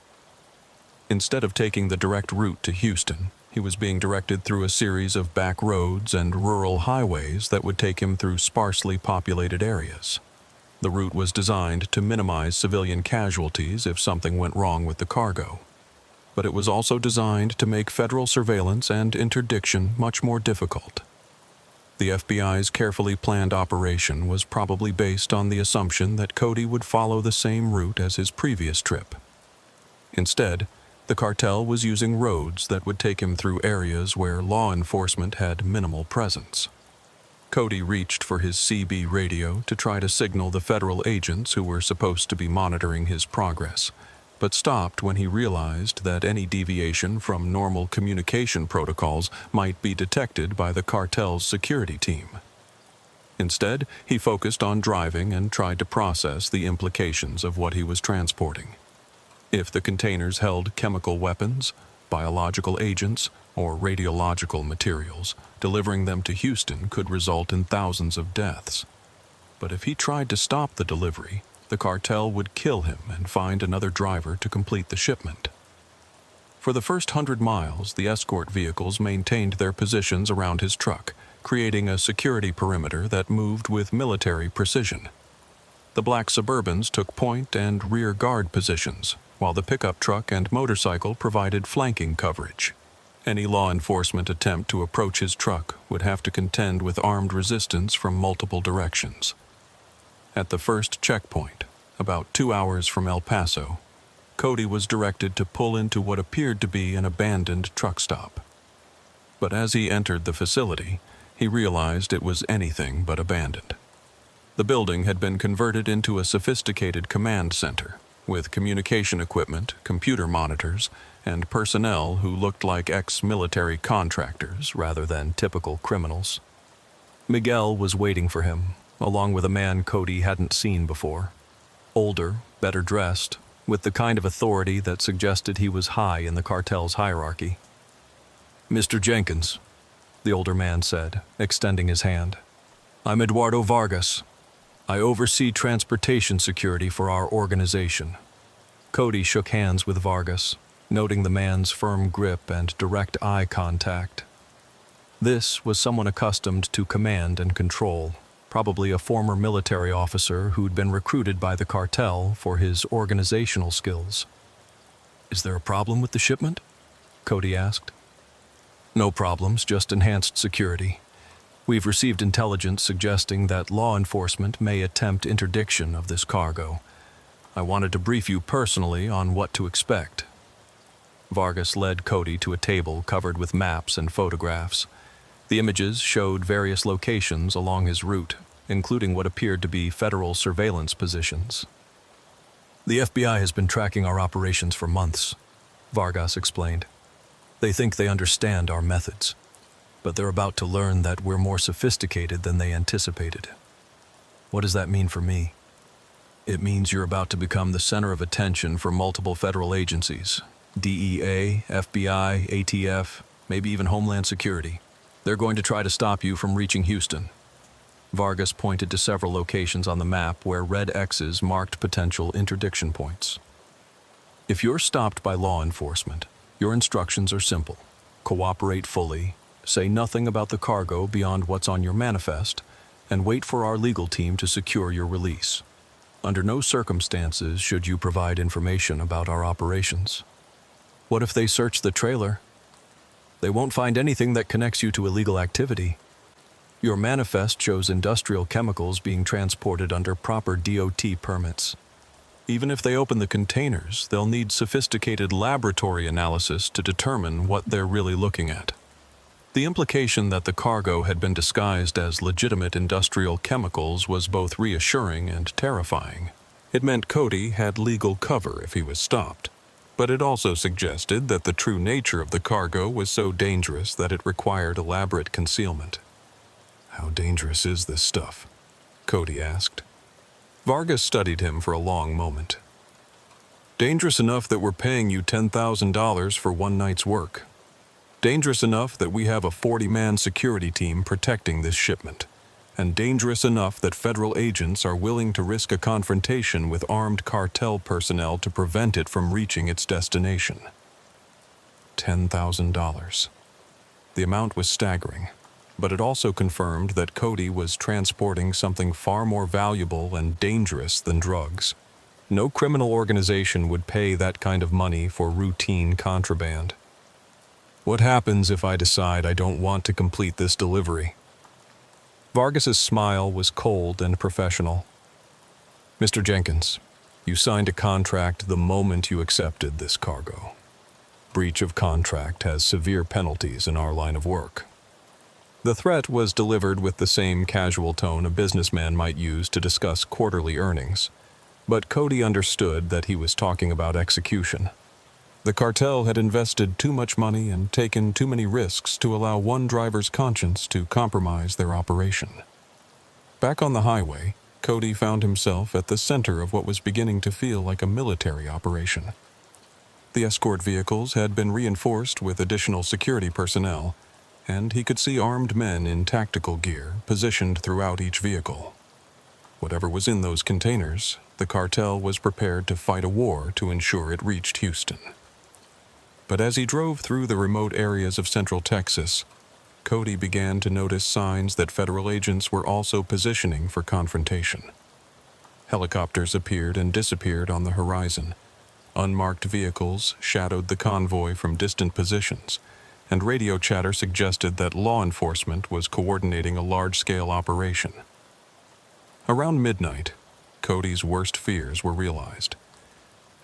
S1: Instead of taking the direct route to Houston, he was being directed through a series of back roads and rural highways that would take him through sparsely populated areas. The route was designed to minimize civilian casualties if something went wrong with the cargo. But it was also designed to make federal surveillance and interdiction much more difficult. The FBI's carefully planned operation was probably based on the assumption that Cody would follow the same route as his previous trip. Instead, the cartel was using roads that would take him through areas where law enforcement had minimal presence. Cody reached for his CB radio to try to signal the federal agents who were supposed to be monitoring his progress, but stopped when he realized that any deviation from normal communication protocols might be detected by the cartel's security team. Instead, he focused on driving and tried to process the implications of what he was transporting. If the containers held chemical weapons, biological agents, or radiological materials, delivering them to Houston could result in thousands of deaths. But if he tried to stop the delivery, the cartel would kill him and find another driver to complete the shipment. For the first 100 miles, the escort vehicles maintained their positions around his truck, creating a security perimeter that moved with military precision. The black Suburbans took point and rear guard positions, while the pickup truck and motorcycle provided flanking coverage. Any law enforcement attempt to approach his truck would have to contend with armed resistance from multiple directions. At the first checkpoint, about 2 hours from El Paso, Cody was directed to pull into what appeared to be an abandoned truck stop. But as he entered the facility, he realized it was anything but abandoned. The building had been converted into a sophisticated command center, with communication equipment, computer monitors, and personnel who looked like ex-military contractors rather than typical criminals. Miguel was waiting for him, along with a man Cody hadn't seen before. Older, better dressed, with the kind of authority that suggested he was high in the cartel's hierarchy. "Mr. Jenkins," the older man said, extending his hand. "I'm Eduardo Vargas. I oversee transportation security for our organization." Cody shook hands with Vargas, noting the man's firm grip and direct eye contact. This was someone accustomed to command and control, probably a former military officer who'd been recruited by the cartel for his organizational skills. "Is there a problem with the shipment?" Cody asked. "No problems, just enhanced security. We've received intelligence suggesting that law enforcement may attempt interdiction of this cargo. I wanted to brief you personally on what to expect." Vargas led Cody to a table covered with maps and photographs. The images showed various locations along his route, including what appeared to be federal surveillance positions. "The FBI has been tracking our operations for months," Vargas explained. "They think they understand our methods, but they're about to learn that we're more sophisticated than they anticipated. What does that mean for me? It means you're about to become the center of attention for multiple federal agencies, DEA, FBI, ATF, maybe even Homeland Security. They're going to try to stop you from reaching Houston." Vargas pointed to several locations on the map where red X's marked potential interdiction points. "If you're stopped by law enforcement, your instructions are simple. Cooperate fully, say nothing about the cargo beyond what's on your manifest, and wait for our legal team to secure your release. Under no circumstances should you provide information about our operations." "What if they search the trailer?" "They won't find anything that connects you to illegal activity. Your manifest shows industrial chemicals being transported under proper DOT permits. Even if they open the containers, they'll need sophisticated laboratory analysis to determine what they're really looking at." The implication that the cargo had been disguised as legitimate industrial chemicals was both reassuring and terrifying. It meant Cody had legal cover if he was stopped, but it also suggested that the true nature of the cargo was so dangerous that it required elaborate concealment. "How dangerous is this stuff?" Cody asked. Vargas studied him for a long moment. "Dangerous enough that we're paying you $10,000 for one night's work. Dangerous enough that we have a 40-man security team protecting this shipment. And dangerous enough that federal agents are willing to risk a confrontation with armed cartel personnel to prevent it from reaching its destination." $10,000. The amount was staggering, but it also confirmed that Cody was transporting something far more valuable and dangerous than drugs. No criminal organization would pay that kind of money for routine contraband. "What happens if I decide I don't want to complete this delivery?" Vargas's smile was cold and professional. "Mr. Jenkins, you signed a contract the moment you accepted this cargo. Breach of contract has severe penalties in our line of work." The threat was delivered with the same casual tone a businessman might use to discuss quarterly earnings, but Cody understood that he was talking about execution. The cartel had invested too much money and taken too many risks to allow one driver's conscience to compromise their operation. Back on the highway, Cody found himself at the center of what was beginning to feel like a military operation. The escort vehicles had been reinforced with additional security personnel, and he could see armed men in tactical gear positioned throughout each vehicle. Whatever was in those containers, the cartel was prepared to fight a war to ensure it reached Houston. But as he drove through the remote areas of central Texas, Cody began to notice signs that federal agents were also positioning for confrontation. Helicopters appeared and disappeared on the horizon. Unmarked vehicles shadowed the convoy from distant positions, and radio chatter suggested that law enforcement was coordinating a large-scale operation. Around midnight, Cody's worst fears were realized.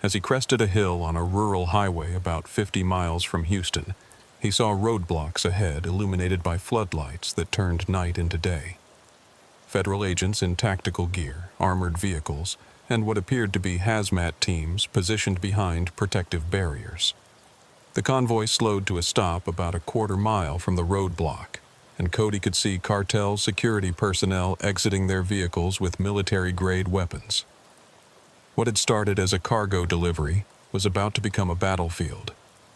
S1: As he crested a hill on a rural highway about 50 miles from Houston, he saw roadblocks ahead illuminated by floodlights that turned night into day. Federal agents in tactical gear, armored vehicles, and what appeared to be hazmat teams positioned behind protective barriers. The convoy slowed to a stop about a quarter mile from the roadblock, and Cody could see cartel security personnel exiting their vehicles with military-grade weapons. What had started as a cargo delivery was about to become a battlefield,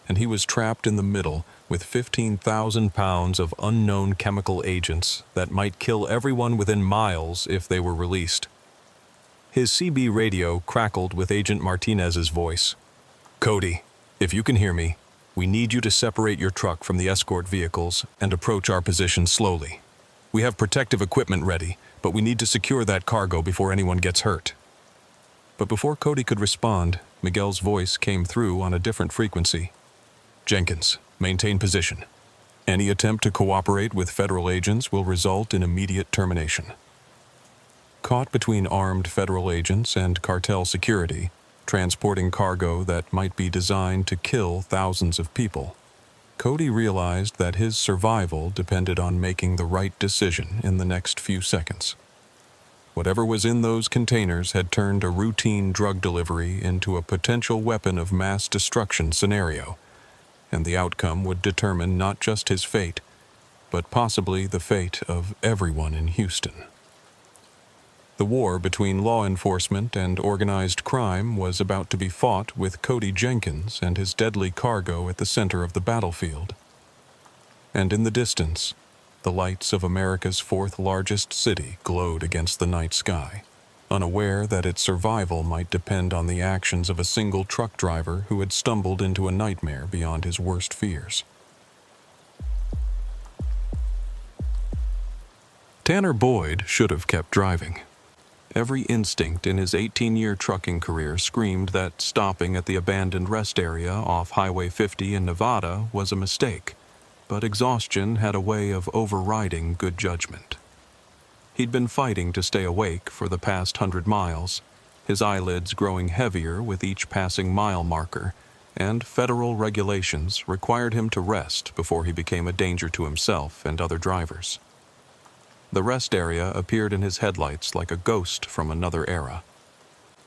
S1: and he was trapped in the middle with 15,000 pounds of unknown chemical agents that might kill everyone within miles if they were released. His CB radio crackled with Agent Martinez's voice. "Cody, if you can hear me, we need you to separate your truck from the escort vehicles and approach our position slowly. We have protective equipment ready, but we need to secure that cargo before anyone gets hurt." But before Cody could respond, Miguel's voice came through on a different frequency. "Jenkins, maintain position. Any attempt to cooperate with federal agents will result in immediate termination." Caught between armed federal agents and cartel security, transporting cargo that might be designed to kill thousands of people, Cody realized that his survival depended on making the right decision in the next few seconds. Whatever was in those containers had turned a routine drug delivery into a potential weapon of mass destruction scenario, and the outcome would determine not just his fate, but possibly the fate of everyone in Houston. The war between law enforcement and organized crime was about to be fought with Cody Jenkins and his deadly cargo at the center of the battlefield. And in the distance, the lights of America's fourth largest city glowed against the night sky, unaware that its survival might depend on the actions of a single truck driver who had stumbled into a nightmare beyond his worst fears. Tanner Boyd should have kept driving. Every instinct in his 18-year trucking career screamed that stopping at the abandoned rest area off Highway 50 in Nevada was a mistake, but exhaustion had a way of overriding good judgment. He'd been fighting to stay awake for the past 100 miles, his eyelids growing heavier with each passing mile marker, and federal regulations required him to rest before he became a danger to himself and other drivers. The rest area appeared in his headlights like a ghost from another era.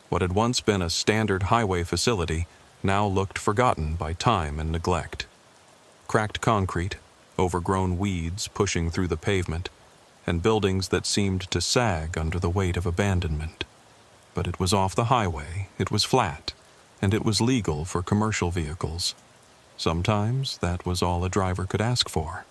S1: What had once been a standard highway facility now looked forgotten by time and neglect. Cracked concrete, overgrown weeds pushing through the pavement, and buildings that seemed to sag under the weight of abandonment. But it was off the highway, it was flat, and it was legal for commercial vehicles. Sometimes that was all a driver could ask for.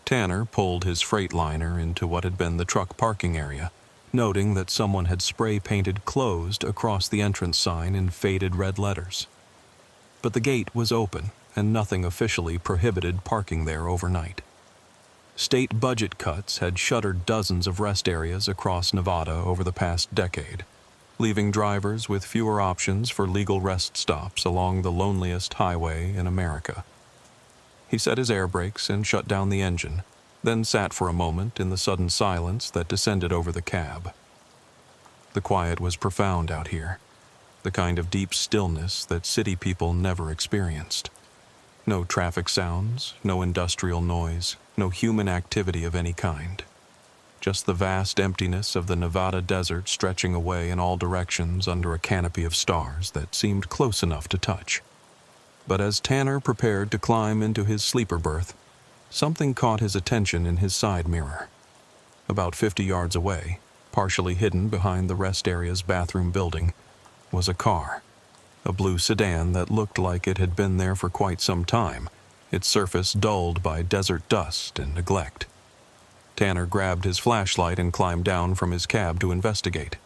S1: Tanner pulled his Freightliner into what had been the truck parking area, noting that someone had spray-painted "closed" across the entrance sign in faded red letters. But the gate was open, and nothing officially prohibited parking there overnight. State budget cuts had shuttered dozens of rest areas across Nevada over the past decade, leaving drivers with fewer options for legal rest stops along the loneliest highway in America. He set his air brakes and shut down the engine, then sat for a moment in the sudden silence that descended over the cab. The quiet was profound out here, the kind of deep stillness that city people never experienced. No traffic sounds, no industrial noise, no human activity of any kind. Just the vast emptiness of the Nevada desert stretching away in all directions under a canopy of stars that seemed close enough to touch. But as Tanner prepared to climb into his sleeper berth, something caught his attention in his side mirror. About 50 yards away, partially hidden behind the rest area's bathroom building, was a car. A blue sedan that looked like it had been there for quite some time, its surface dulled by desert dust and neglect. Tanner grabbed his flashlight and climbed down from his cab to investigate.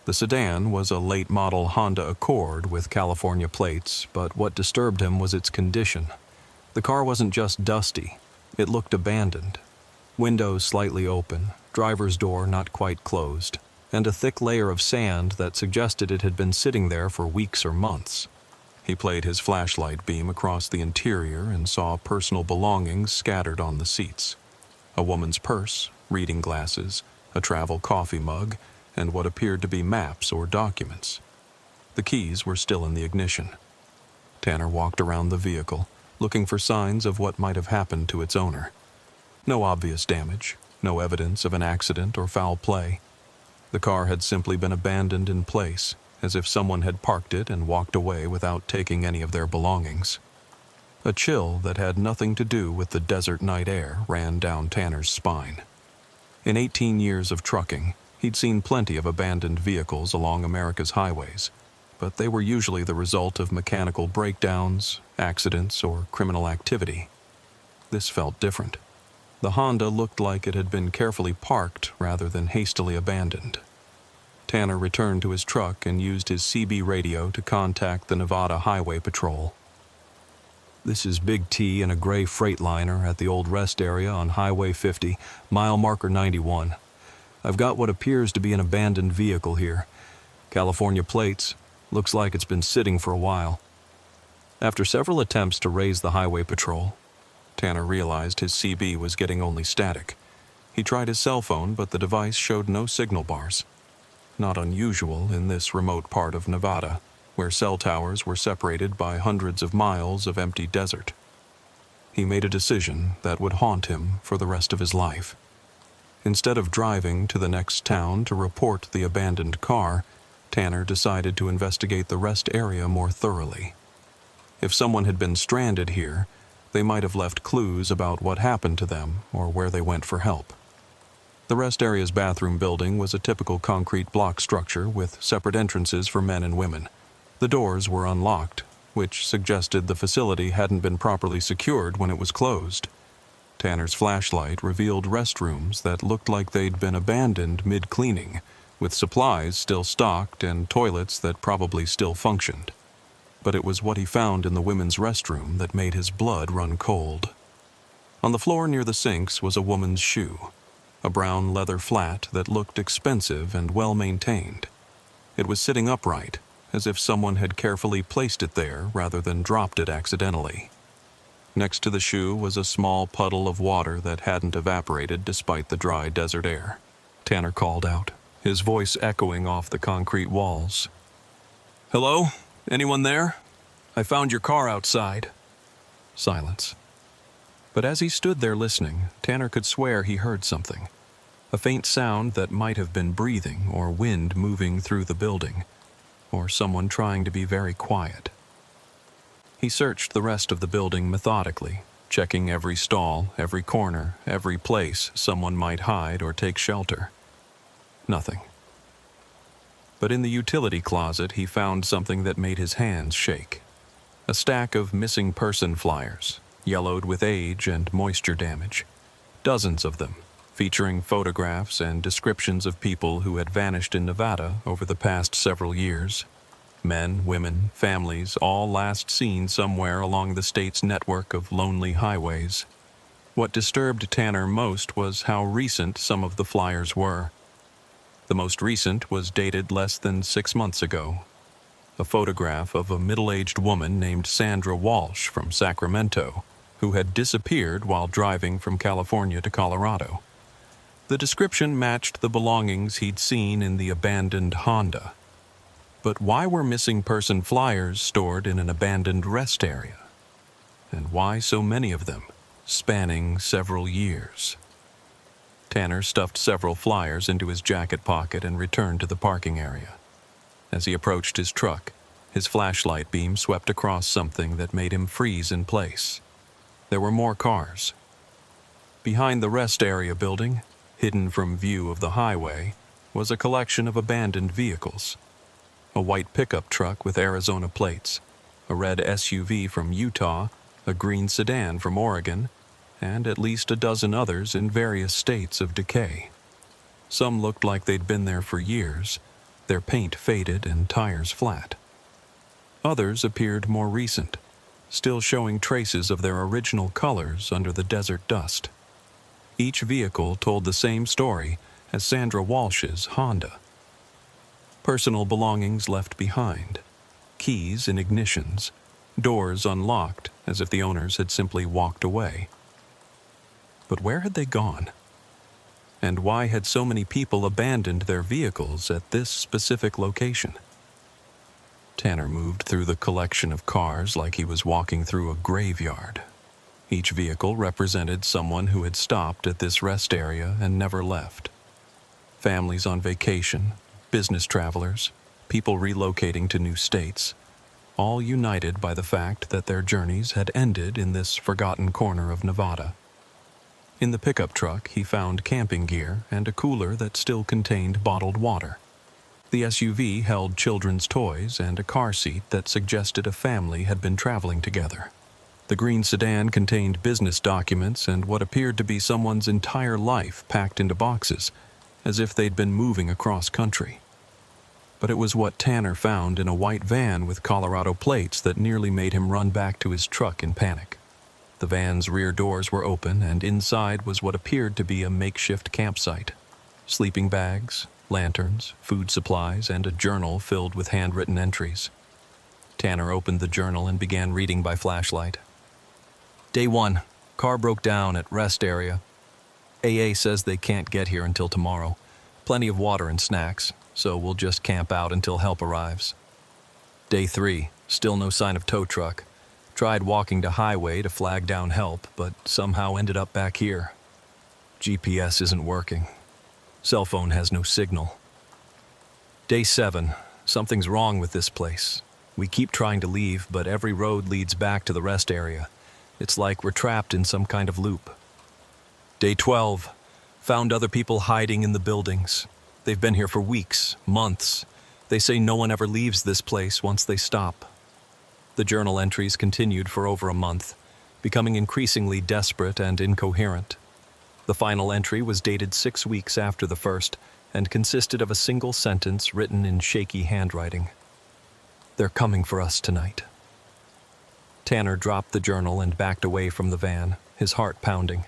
S1: The sedan was a late-model Honda Accord with California plates, but what disturbed him was its condition. The car wasn't just dusty, it looked abandoned. Windows slightly open, driver's door not quite closed, and a thick layer of sand that suggested it had been sitting there for weeks or months. He played his flashlight beam across the interior and saw personal belongings scattered on the seats. A woman's purse, reading glasses, a travel coffee mug, and what appeared to be maps or documents. The keys were still in the ignition. Tanner walked around the vehicle, looking for signs of what might have happened to its owner. No obvious damage, no evidence of an accident or foul play. The car had simply been abandoned in place, as if someone had parked it and walked away without taking any of their belongings. A chill that had nothing to do with the desert night air ran down Tanner's spine. In 18 years of trucking, he'd seen plenty of abandoned vehicles along America's highways, but they were usually the result of mechanical breakdowns, accidents, or criminal activity. This felt different. The Honda looked like it had been carefully parked rather than hastily abandoned. Tanner returned to his truck and used his CB radio to contact the Nevada Highway Patrol. "This is Big T in a gray Freightliner at the old rest area on Highway 50, mile marker 91. I've got what appears to be an abandoned vehicle here. California plates. Looks like it's been sitting for a while." After several attempts to raise the highway patrol, Tanner realized his CB was getting only static. He tried his cell phone, but the device showed no signal bars. Not unusual in this remote part of Nevada, where cell towers were separated by hundreds of miles of empty desert. He made a decision that would haunt him for the rest of his life. Instead of driving to the next town to report the abandoned car, Tanner decided to investigate the rest area more thoroughly. If someone had been stranded here, they might have left clues about what happened to them or where they went for help. The rest area's bathroom building was a typical concrete block structure with separate entrances for men and women. The doors were unlocked, which suggested the facility hadn't been properly secured when it was closed. Tanner's flashlight revealed restrooms that looked like they'd been abandoned mid-cleaning, with supplies still stocked and toilets that probably still functioned. But it was what he found in the women's restroom that made his blood run cold. On the floor near the sinks was a woman's shoe, a brown leather flat that looked expensive and well-maintained. It was sitting upright, as if someone had carefully placed it there rather than dropped it accidentally. Next to the shoe was a small puddle of water that hadn't evaporated despite the dry desert air. Tanner called out, his voice echoing off the concrete walls. "Hello? Anyone there? I found your car outside." Silence. But as he stood there listening, Tanner could swear he heard something. A faint sound that might have been breathing or wind moving through the building, or someone trying to be very quiet. He searched the rest of the building methodically, checking every stall, every corner, every place someone might hide or take shelter. Nothing. But in the utility closet, he found something that made his hands shake. A stack of missing person flyers, yellowed with age and moisture damage. Dozens of them, featuring photographs and descriptions of people who had vanished in Nevada over the past several years. Men, women, families, all last seen somewhere along the state's network of lonely highways. What disturbed Tanner most was how recent some of the flyers were. The most recent was dated less than 6 months ago. A photograph of a middle-aged woman named Sandra Walsh from Sacramento, who had disappeared while driving from California to Colorado. The description matched the belongings he'd seen in the abandoned Honda. But why were missing person flyers stored in an abandoned rest area? And why so many of them, spanning several years? Tanner stuffed several flyers into his jacket pocket and returned to the parking area. As he approached his truck, his flashlight beam swept across something that made him freeze in place. There were more cars. Behind the rest area building, hidden from view of the highway, was a collection of abandoned vehicles. A white pickup truck with Arizona plates, a red SUV from Utah, a green sedan from Oregon, and at least a dozen others in various states of decay. Some looked like they'd been there for years, their paint faded and tires flat. Others appeared more recent, still showing traces of their original colors under the desert dust. Each vehicle told the same story as Sandra Walsh's Honda. Personal belongings left behind, keys in ignitions, doors unlocked as if the owners had simply walked away. But where had they gone? And why had so many people abandoned their vehicles at this specific location? Tanner moved through the collection of cars like he was walking through a graveyard. Each vehicle represented someone who had stopped at this rest area and never left. Families on vacation, business travelers, people relocating to new states, all united by the fact that their journeys had ended in this forgotten corner of Nevada. In the pickup truck, he found camping gear and a cooler that still contained bottled water. The SUV held children's toys and a car seat that suggested a family had been traveling together. The green sedan contained business documents and what appeared to be someone's entire life packed into boxes, as if they'd been moving across country. But it was what Tanner found in a white van with Colorado plates that nearly made him run back to his truck in panic. The van's rear doors were open, and inside was what appeared to be a makeshift campsite. Sleeping bags, lanterns, food supplies, and a journal filled with handwritten entries. Tanner opened the journal and began reading by flashlight. Day 1. Car broke down at rest area. AA says they can't get here until tomorrow. Plenty of water and snacks, so we'll just camp out until help arrives. Day 3. Still no sign of tow truck. Tried walking to highway to flag down help, but somehow ended up back here. GPS isn't working. Cell phone has no signal. Day 7. Something's wrong with this place. We keep trying to leave, but every road leads back to the rest area. It's like we're trapped in some kind of loop. Day 12. Found other people hiding in the buildings. They've been here for weeks, months. They say no one ever leaves this place once they stop. The journal entries continued for over a month, becoming increasingly desperate and incoherent. The final entry was dated 6 weeks after the first and consisted of a single sentence written in shaky handwriting. They're coming for us tonight. Tanner dropped the journal and backed away from the van, his heart pounding.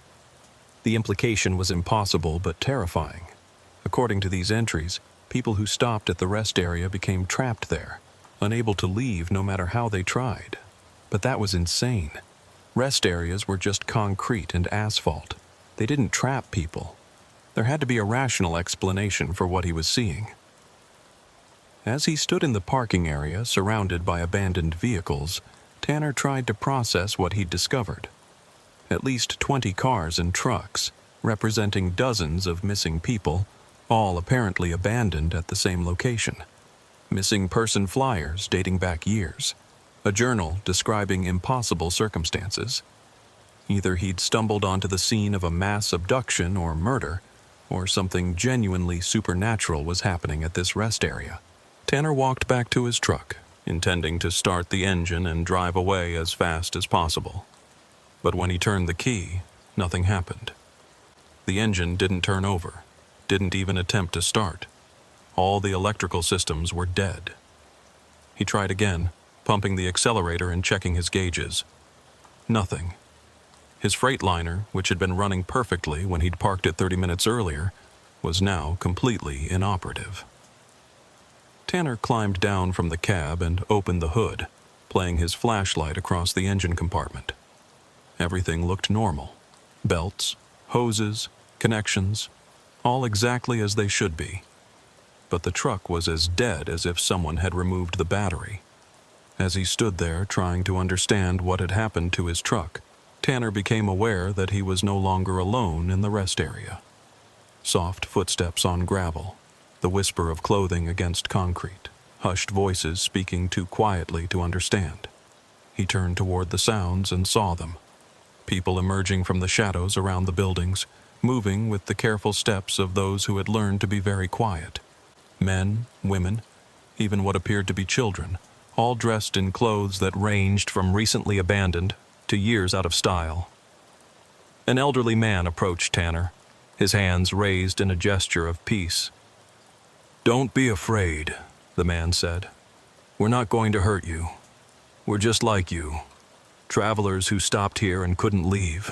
S1: The implication was impossible but terrifying. According to these entries, people who stopped at the rest area became trapped there, unable to leave no matter how they tried. But that was insane. Rest areas were just concrete and asphalt. They didn't trap people. There had to be a rational explanation for what he was seeing. As he stood in the parking area surrounded by abandoned vehicles, Tanner tried to process what he'd discovered. At least 20 cars and trucks, representing dozens of missing people, all apparently abandoned at the same location. Missing person flyers dating back years. A journal describing impossible circumstances. Either he'd stumbled onto the scene of a mass abduction or murder, or something genuinely supernatural was happening at this rest area. Tanner walked back to his truck, intending to start the engine and drive away as fast as possible. But when he turned the key, nothing happened. The engine didn't turn over, didn't even attempt to start. All the electrical systems were dead. He tried again, pumping the accelerator and checking his gauges. Nothing. His Freightliner, which had been running perfectly when he'd parked it 30 minutes earlier, was now completely inoperative. Tanner climbed down from the cab and opened the hood, playing his flashlight across the engine compartment. Everything looked normal. Belts, hoses, connections, all exactly as they should be. But the truck was as dead as if someone had removed the battery. As he stood there trying to understand what had happened to his truck, Tanner became aware that he was no longer alone in the rest area. Soft footsteps on gravel, the whisper of clothing against concrete, hushed voices speaking too quietly to understand. He turned toward the sounds and saw them. People emerging from the shadows around the buildings, moving with the careful steps of those who had learned to be very quiet. Men, women, even what appeared to be children, all dressed in clothes that ranged from recently abandoned to years out of style. An elderly man approached Tanner, his hands raised in a gesture of peace. "Don't be afraid," the man said. "We're not going to hurt you. We're just like you, travelers who stopped here and couldn't leave."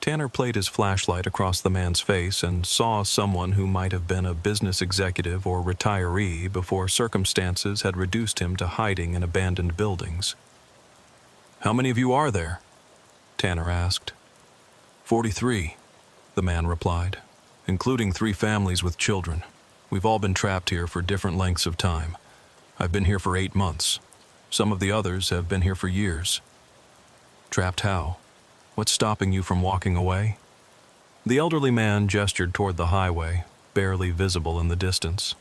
S1: Tanner played his flashlight across the man's face and saw someone who might have been a business executive or retiree before circumstances had reduced him to hiding in abandoned buildings. "How many of you are there?" Tanner asked. 43, the man replied, "including 3 families with children. We've all been trapped here for different lengths of time. I've been here for 8 months. Some of the others have been here for years." "Trapped how? What's stopping you from walking away?" The elderly man gestured toward the highway, barely visible in the distance.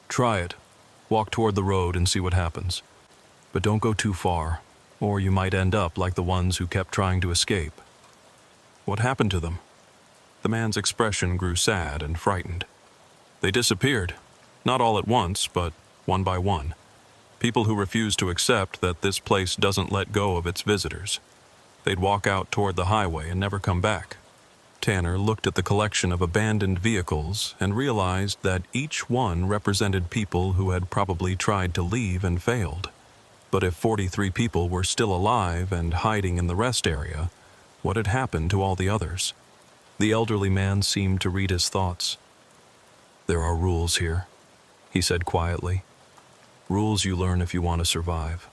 S1: "Try it. Walk toward the road and see what happens. But don't go too far, or you might end up like the ones who kept trying to escape." "What happened to them?" The man's expression grew sad and frightened. "They disappeared. Not all at once, but one by one. People who refuse to accept that this place doesn't let go of its visitors. They'd walk out toward the highway and never come back." Tanner looked at the collection of abandoned vehicles and realized that each one represented people who had probably tried to leave and failed. But if 43 people were still alive and hiding in the rest area, what had happened to all the others? The elderly man seemed to read his thoughts. "There are rules here," he said quietly. "Rules you learn if you want to survive.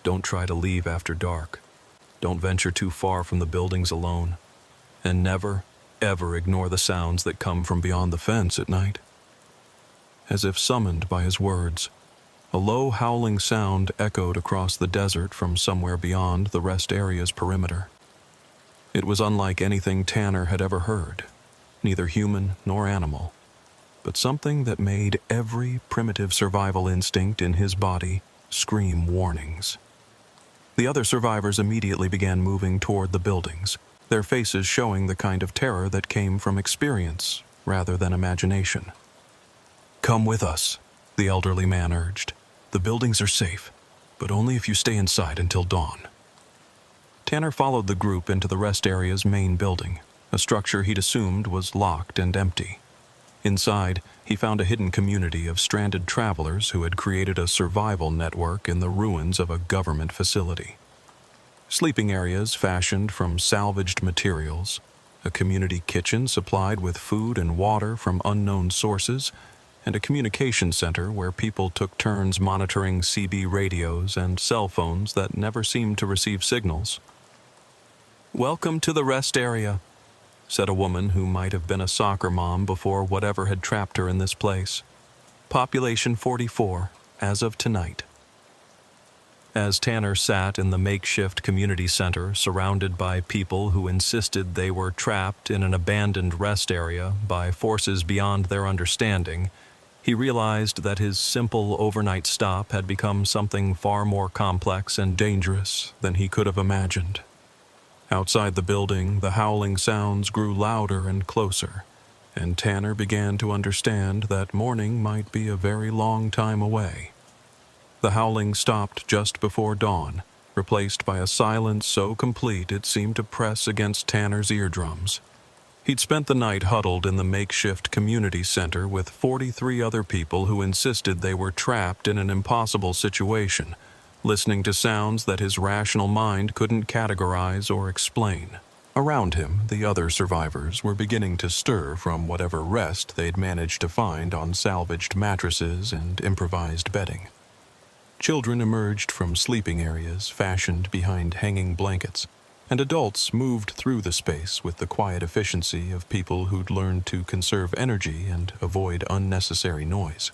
S1: Don't try to leave after dark. Don't venture too far from the buildings alone. And never, ever ignore the sounds that come from beyond the fence at night." As if summoned by his words, a low howling sound echoed across the desert from somewhere beyond the rest area's perimeter. It was unlike anything Tanner had ever heard, neither human nor animal, but something that made every primitive survival instinct in his body scream warnings. The other survivors immediately began moving toward the buildings, their faces showing the kind of terror that came from experience rather than imagination. "Come with us," the elderly man urged. "The buildings are safe, but only if you stay inside until dawn." Tanner followed the group into the rest area's main building, a structure he'd assumed was locked and empty. Inside, he found a hidden community of stranded travelers who had created a survival network in the ruins of a government facility. Sleeping areas fashioned from salvaged materials, a community kitchen supplied with food and water from unknown sources, and a communication center where people took turns monitoring CB radios and cell phones that never seemed to receive signals. "Welcome to the rest area," said a woman who might have been a soccer mom before whatever had trapped her in this place. "Population 44, as of tonight." As Tanner sat in the makeshift community center surrounded by people who insisted they were trapped in an abandoned rest area by forces beyond their understanding, he realized that his simple overnight stop had become something far more complex and dangerous than he could have imagined. Outside the building, the howling sounds grew louder and closer, and Tanner began to understand that morning might be a very long time away. The howling stopped just before dawn, replaced by a silence so complete it seemed to press against Tanner's eardrums. He'd spent the night huddled in the makeshift community center with 43 other people who insisted they were trapped in an impossible situation, listening to sounds that his rational mind couldn't categorize or explain. Around him, the other survivors were beginning to stir from whatever rest they'd managed to find on salvaged mattresses and improvised bedding. Children emerged from sleeping areas fashioned behind hanging blankets, and adults moved through the space with the quiet efficiency of people who'd learned to conserve energy and avoid unnecessary noise.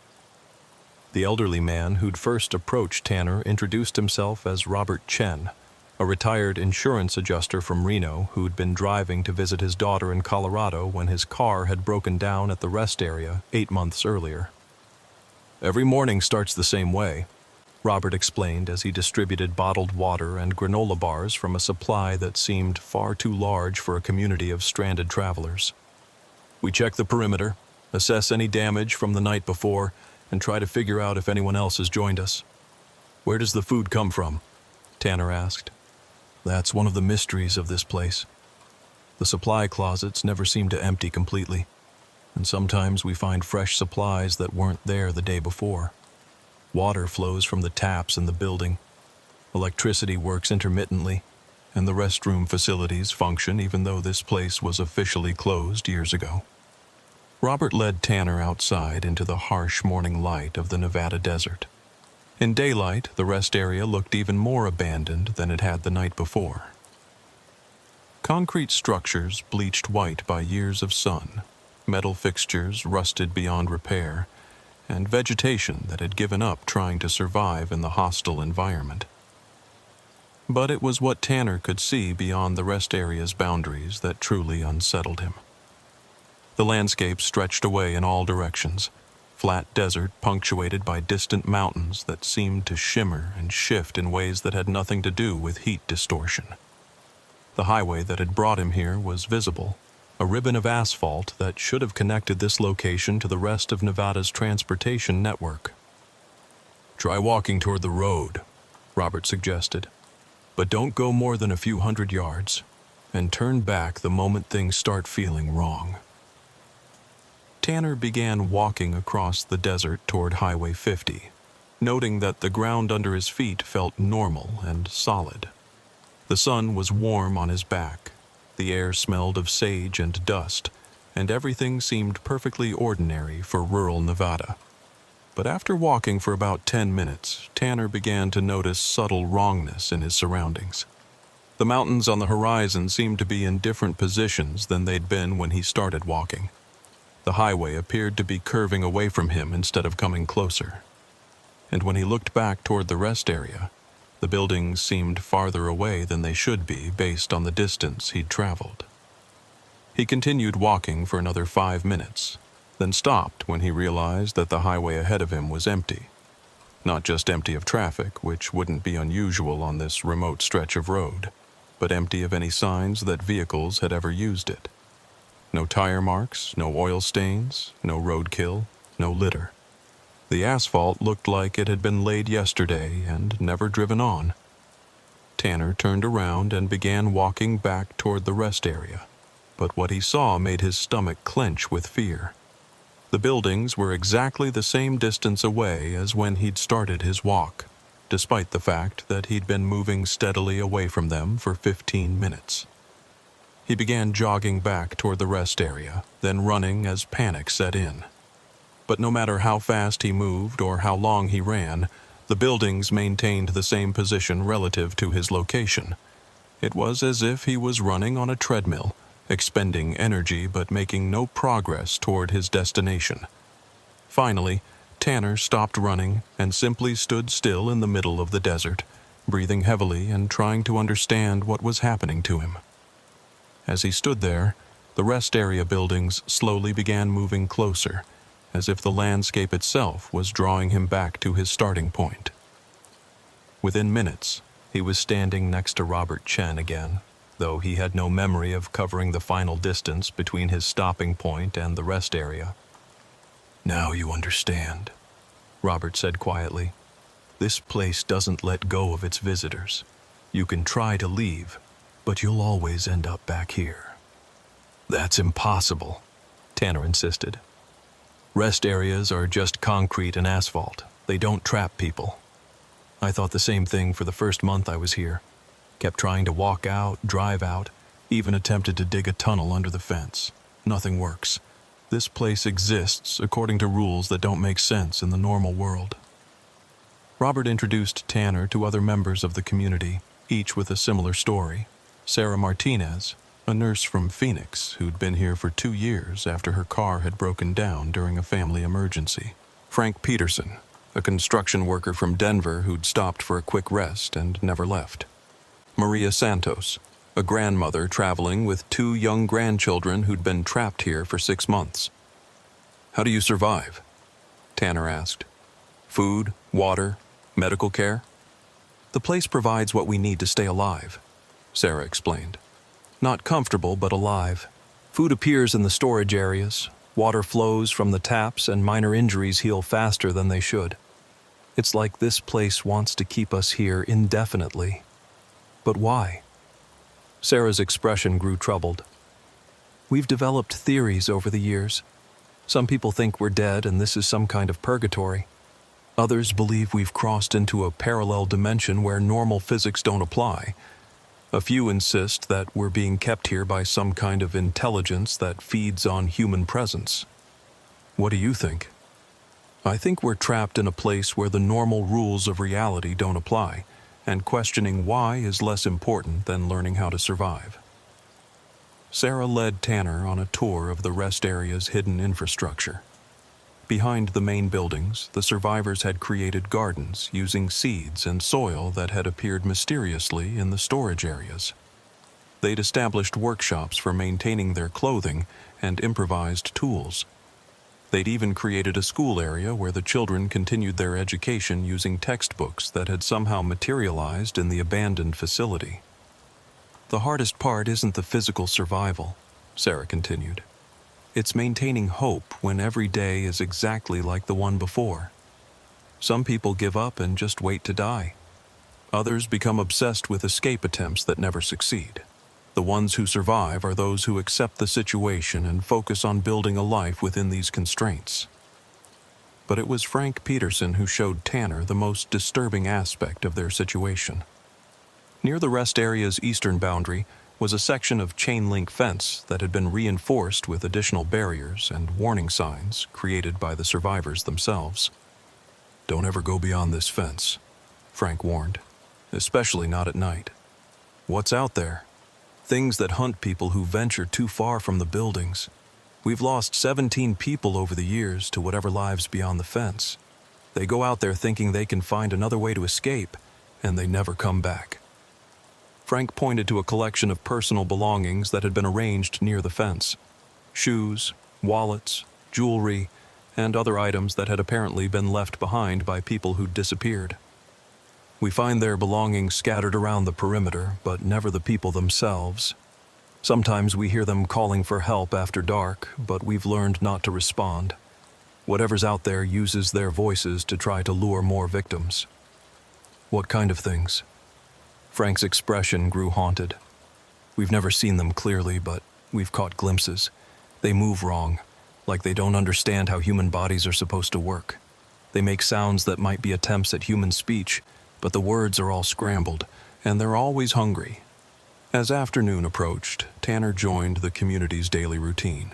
S1: The elderly man who'd first approached Tanner introduced himself as Robert Chen, a retired insurance adjuster from Reno who'd been driving to visit his daughter in Colorado when his car had broken down at the rest area 8 months earlier. "Every morning starts the same way," Robert explained as he distributed bottled water and granola bars from a supply that seemed far too large for a community of stranded travelers. "We check the perimeter, assess any damage from the night before, and try to figure out if anyone else has joined us." "Where does the food come from?" Tanner asked. "That's one of the mysteries of this place. The supply closets never seem to empty completely, and sometimes we find fresh supplies that weren't there the day before. Water flows from the taps in the building. Electricity works intermittently, and the restroom facilities function even though this place was officially closed years ago. Robert led Tanner outside into the harsh morning light of the Nevada desert. In daylight, the rest area looked even more abandoned than it had the night before. Concrete structures bleached white by years of sun, metal fixtures rusted beyond repair, and vegetation that had given up trying to survive in the hostile environment. But it was what Tanner could see beyond the rest area's boundaries that truly unsettled him. The landscape stretched away in all directions, flat desert punctuated by distant mountains that seemed to shimmer and shift in ways that had nothing to do with heat distortion. The highway that had brought him here was visible, a ribbon of asphalt that should have connected this location to the rest of Nevada's transportation network. "Try walking toward the road," Robert suggested. "But don't go more than a few hundred yards, and turn back the moment things start feeling wrong." Tanner began walking across the desert toward Highway 50, noting that the ground under his feet felt normal and solid. The sun was warm on his back, the air smelled of sage and dust, and everything seemed perfectly ordinary for rural Nevada. But after walking for about 10 minutes, Tanner began to notice subtle wrongness in his surroundings. The mountains on the horizon seemed to be in different positions than they'd been when he started walking. The highway appeared to be curving away from him instead of coming closer. And when he looked back toward the rest area, the buildings seemed farther away than they should be based on the distance he'd traveled. He continued walking for another 5 minutes, then stopped when he realized that the highway ahead of him was empty. Not just empty of traffic, which wouldn't be unusual on this remote stretch of road, but empty of any signs that vehicles had ever used it. No tire marks, no oil stains, no roadkill, no litter. The asphalt looked like it had been laid yesterday and never driven on. Tanner turned around and began walking back toward the rest area, but what he saw made his stomach clench with fear. The buildings were exactly the same distance away as when he'd started his walk, despite the fact that he'd been moving steadily away from them for 15 minutes. He began jogging back toward the rest area, then running as panic set in. But no matter how fast he moved or how long he ran, the buildings maintained the same position relative to his location. It was as if he was running on a treadmill, expending energy but making no progress toward his destination. Finally, Tanner stopped running and simply stood still in the middle of the desert, breathing heavily and trying to understand what was happening to him. As he stood there, the rest area buildings slowly began moving closer, as if the landscape itself was drawing him back to his starting point. Within minutes, he was standing next to Robert Chen again, though he had no memory of covering the final distance between his stopping point and the rest area. "Now you understand," Robert said quietly. "This place doesn't let go of its visitors. You can try to leave, but you'll always end up back here." "That's impossible," Tanner insisted. "Rest areas are just concrete and asphalt. They don't trap people. I thought the same thing for the first month I was here. Kept trying to walk out, drive out, even attempted to dig a tunnel under the fence. Nothing works. This place exists according to rules that don't make sense in the normal world." Robert introduced Tanner to other members of the community, each with a similar story. Sarah Martinez, a nurse from Phoenix who'd been here for 2 years after her car had broken down during a family emergency. Frank Peterson, a construction worker from Denver who'd stopped for a quick rest and never left. Maria Santos, a grandmother traveling with 2 young grandchildren who'd been trapped here for 6 months. "How do you survive?" Tanner asked. "Food, water, medical care?" "The place provides what we need to stay alive," Sarah explained. "Not comfortable, but alive. Food appears in the storage areas, water flows from the taps, and minor injuries heal faster than they should. It's like this place wants to keep us here indefinitely. But why?" Sarah's expression grew troubled. "We've developed theories over the years. Some people think we're dead and this is some kind of purgatory. Others believe we've crossed into a parallel dimension where normal physics don't apply. A few insist that we're being kept here by some kind of intelligence that feeds on human presence. What do you think? I think we're trapped in a place where the normal rules of reality don't apply, and questioning why is less important than learning how to survive. Sarah led Tanner on a tour of the rest area's hidden infrastructure. Behind the main buildings, the survivors had created gardens using seeds and soil that had appeared mysteriously in the storage areas. They'd established workshops for maintaining their clothing and improvised tools. They'd even created a school area where the children continued their education using textbooks that had somehow materialized in the abandoned facility. The hardest part isn't the physical survival, Sarah continued. It's maintaining hope when every day is exactly like the one before. Some people give up and just wait to die. Others become obsessed with escape attempts that never succeed. The ones who survive are those who accept the situation and focus on building a life within these constraints. But it was Frank Peterson who showed Tanner the most disturbing aspect of their situation. Near the rest area's eastern boundary was a section of chain-link fence that had been reinforced with additional barriers and warning signs created by the survivors themselves. "Don't ever go beyond this fence," Frank warned, "especially not at night. What's out there? Things that hunt people who venture too far from the buildings. We've lost 17 people over the years to whatever lives beyond the fence. They go out there thinking they can find another way to escape, and they never come back." Frank pointed to a collection of personal belongings that had been arranged near the fence. Shoes, wallets, jewelry, and other items that had apparently been left behind by people who'd disappeared. "We find their belongings scattered around the perimeter, but never the people themselves. Sometimes we hear them calling for help after dark, but we've learned not to respond. Whatever's out there uses their voices to try to lure more victims." "What kind of things?" Frank's expression grew haunted. "We've never seen them clearly, but we've caught glimpses. They move wrong, like they don't understand how human bodies are supposed to work. They make sounds that might be attempts at human speech, but the words are all scrambled, and they're always hungry." As afternoon approached, Tanner joined the community's daily routine.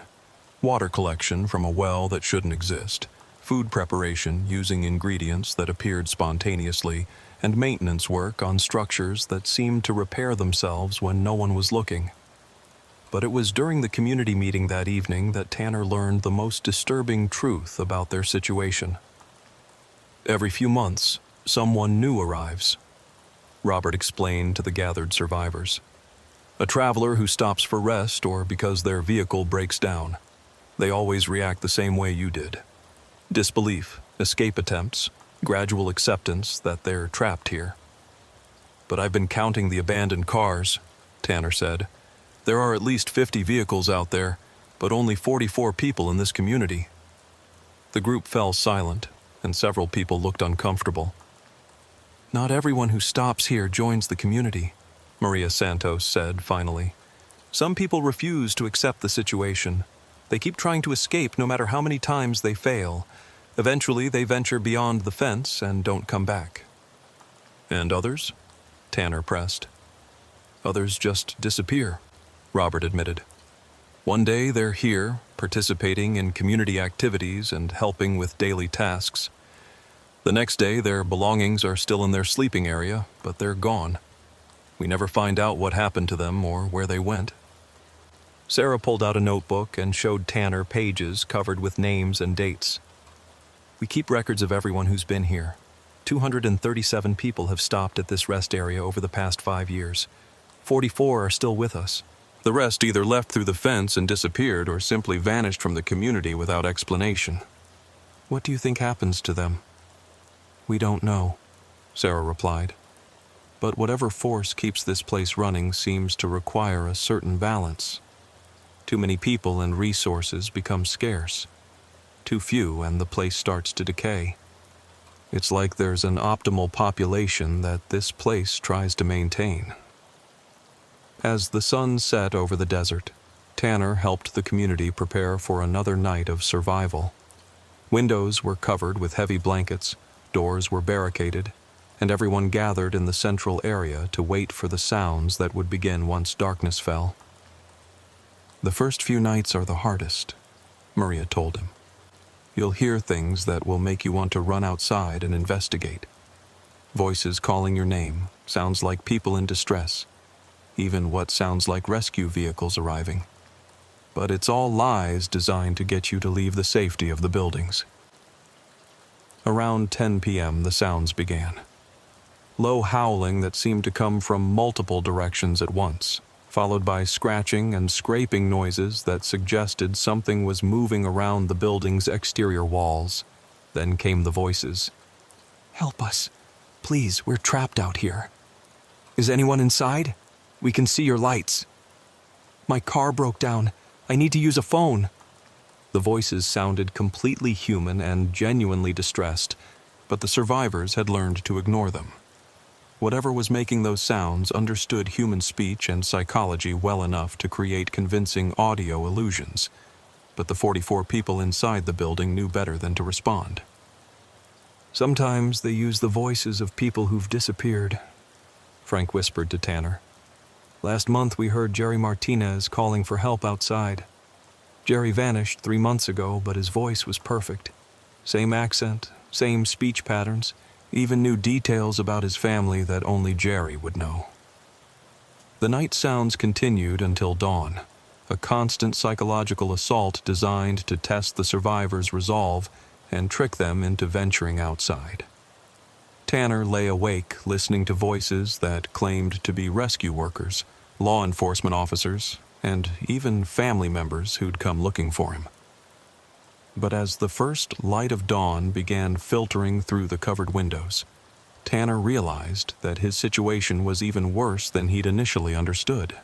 S1: Water collection from a well that shouldn't exist, food preparation using ingredients that appeared spontaneously, and maintenance work on structures that seemed to repair themselves when no one was looking. But it was during the community meeting that evening that Tanner learned the most disturbing truth about their situation. "Every few months, someone new arrives," Robert explained to the gathered survivors. "A traveler who stops for rest or because their vehicle breaks down. They always react the same way you did. Disbelief, escape attempts, gradual acceptance that they're trapped here." "But I've been counting the abandoned cars," Tanner said. "There are at least 50 vehicles out there, but only 44 people in this community." The group fell silent, and several people looked uncomfortable. "Not everyone who stops here joins the community," Maria Santos said finally. "Some people refuse to accept the situation. They keep trying to escape no matter how many times they fail. Eventually, they venture beyond the fence and don't come back." "And others?" Tanner pressed. "Others just disappear," Robert admitted. "One day they're here, participating in community activities and helping with daily tasks. The next day, their belongings are still in their sleeping area, but they're gone. We never find out what happened to them or where they went." Sarah pulled out a notebook and showed Tanner pages covered with names and dates. "We keep records of everyone who's been here. 237 people have stopped at this rest area over the past 5 years. 44 are still with us. The rest either left through the fence and disappeared or simply vanished from the community without explanation." "What do you think happens to them?" "We don't know," Sarah replied. "But whatever force keeps this place running seems to require a certain balance. Too many people and resources become scarce. Too few and the place starts to decay. It's like there's an optimal population that this place tries to maintain." As the sun set over the desert, Tanner helped the community prepare for another night of survival. Windows were covered with heavy blankets, doors were barricaded, and everyone gathered in the central area to wait for the sounds that would begin once darkness fell. "The first few nights are the hardest," Maria told him. "You'll hear things that will make you want to run outside and investigate. Voices calling your name, sounds like people in distress, even what sounds like rescue vehicles arriving. But it's all lies designed to get you to leave the safety of the buildings." Around 10 p.m. the sounds began. Low howling that seemed to come from multiple directions at once, followed by scratching and scraping noises that suggested something was moving around the building's exterior walls. Then came the voices. "Help us. Please, we're trapped out here. Is anyone inside? We can see your lights. My car broke down. I need to use a phone." The voices sounded completely human and genuinely distressed, but the survivors had learned to ignore them. Whatever was making those sounds understood human speech and psychology well enough to create convincing audio illusions, but the 44 people inside the building knew better than to respond. "Sometimes they use the voices of people who've disappeared," Frank whispered to Tanner. "Last month we heard Jerry Martinez calling for help outside. Jerry vanished 3 months ago, but his voice was perfect. Same accent, same speech patterns, even knew details about his family that only Jerry would know." The night sounds continued until dawn, a constant psychological assault designed to test the survivors' resolve and trick them into venturing outside. Tanner lay awake listening to voices that claimed to be rescue workers, law enforcement officers, and even family members who'd come looking for him. But as the first light of dawn began filtering through the covered windows, Tanner realized that his situation was even worse than he'd initially understood.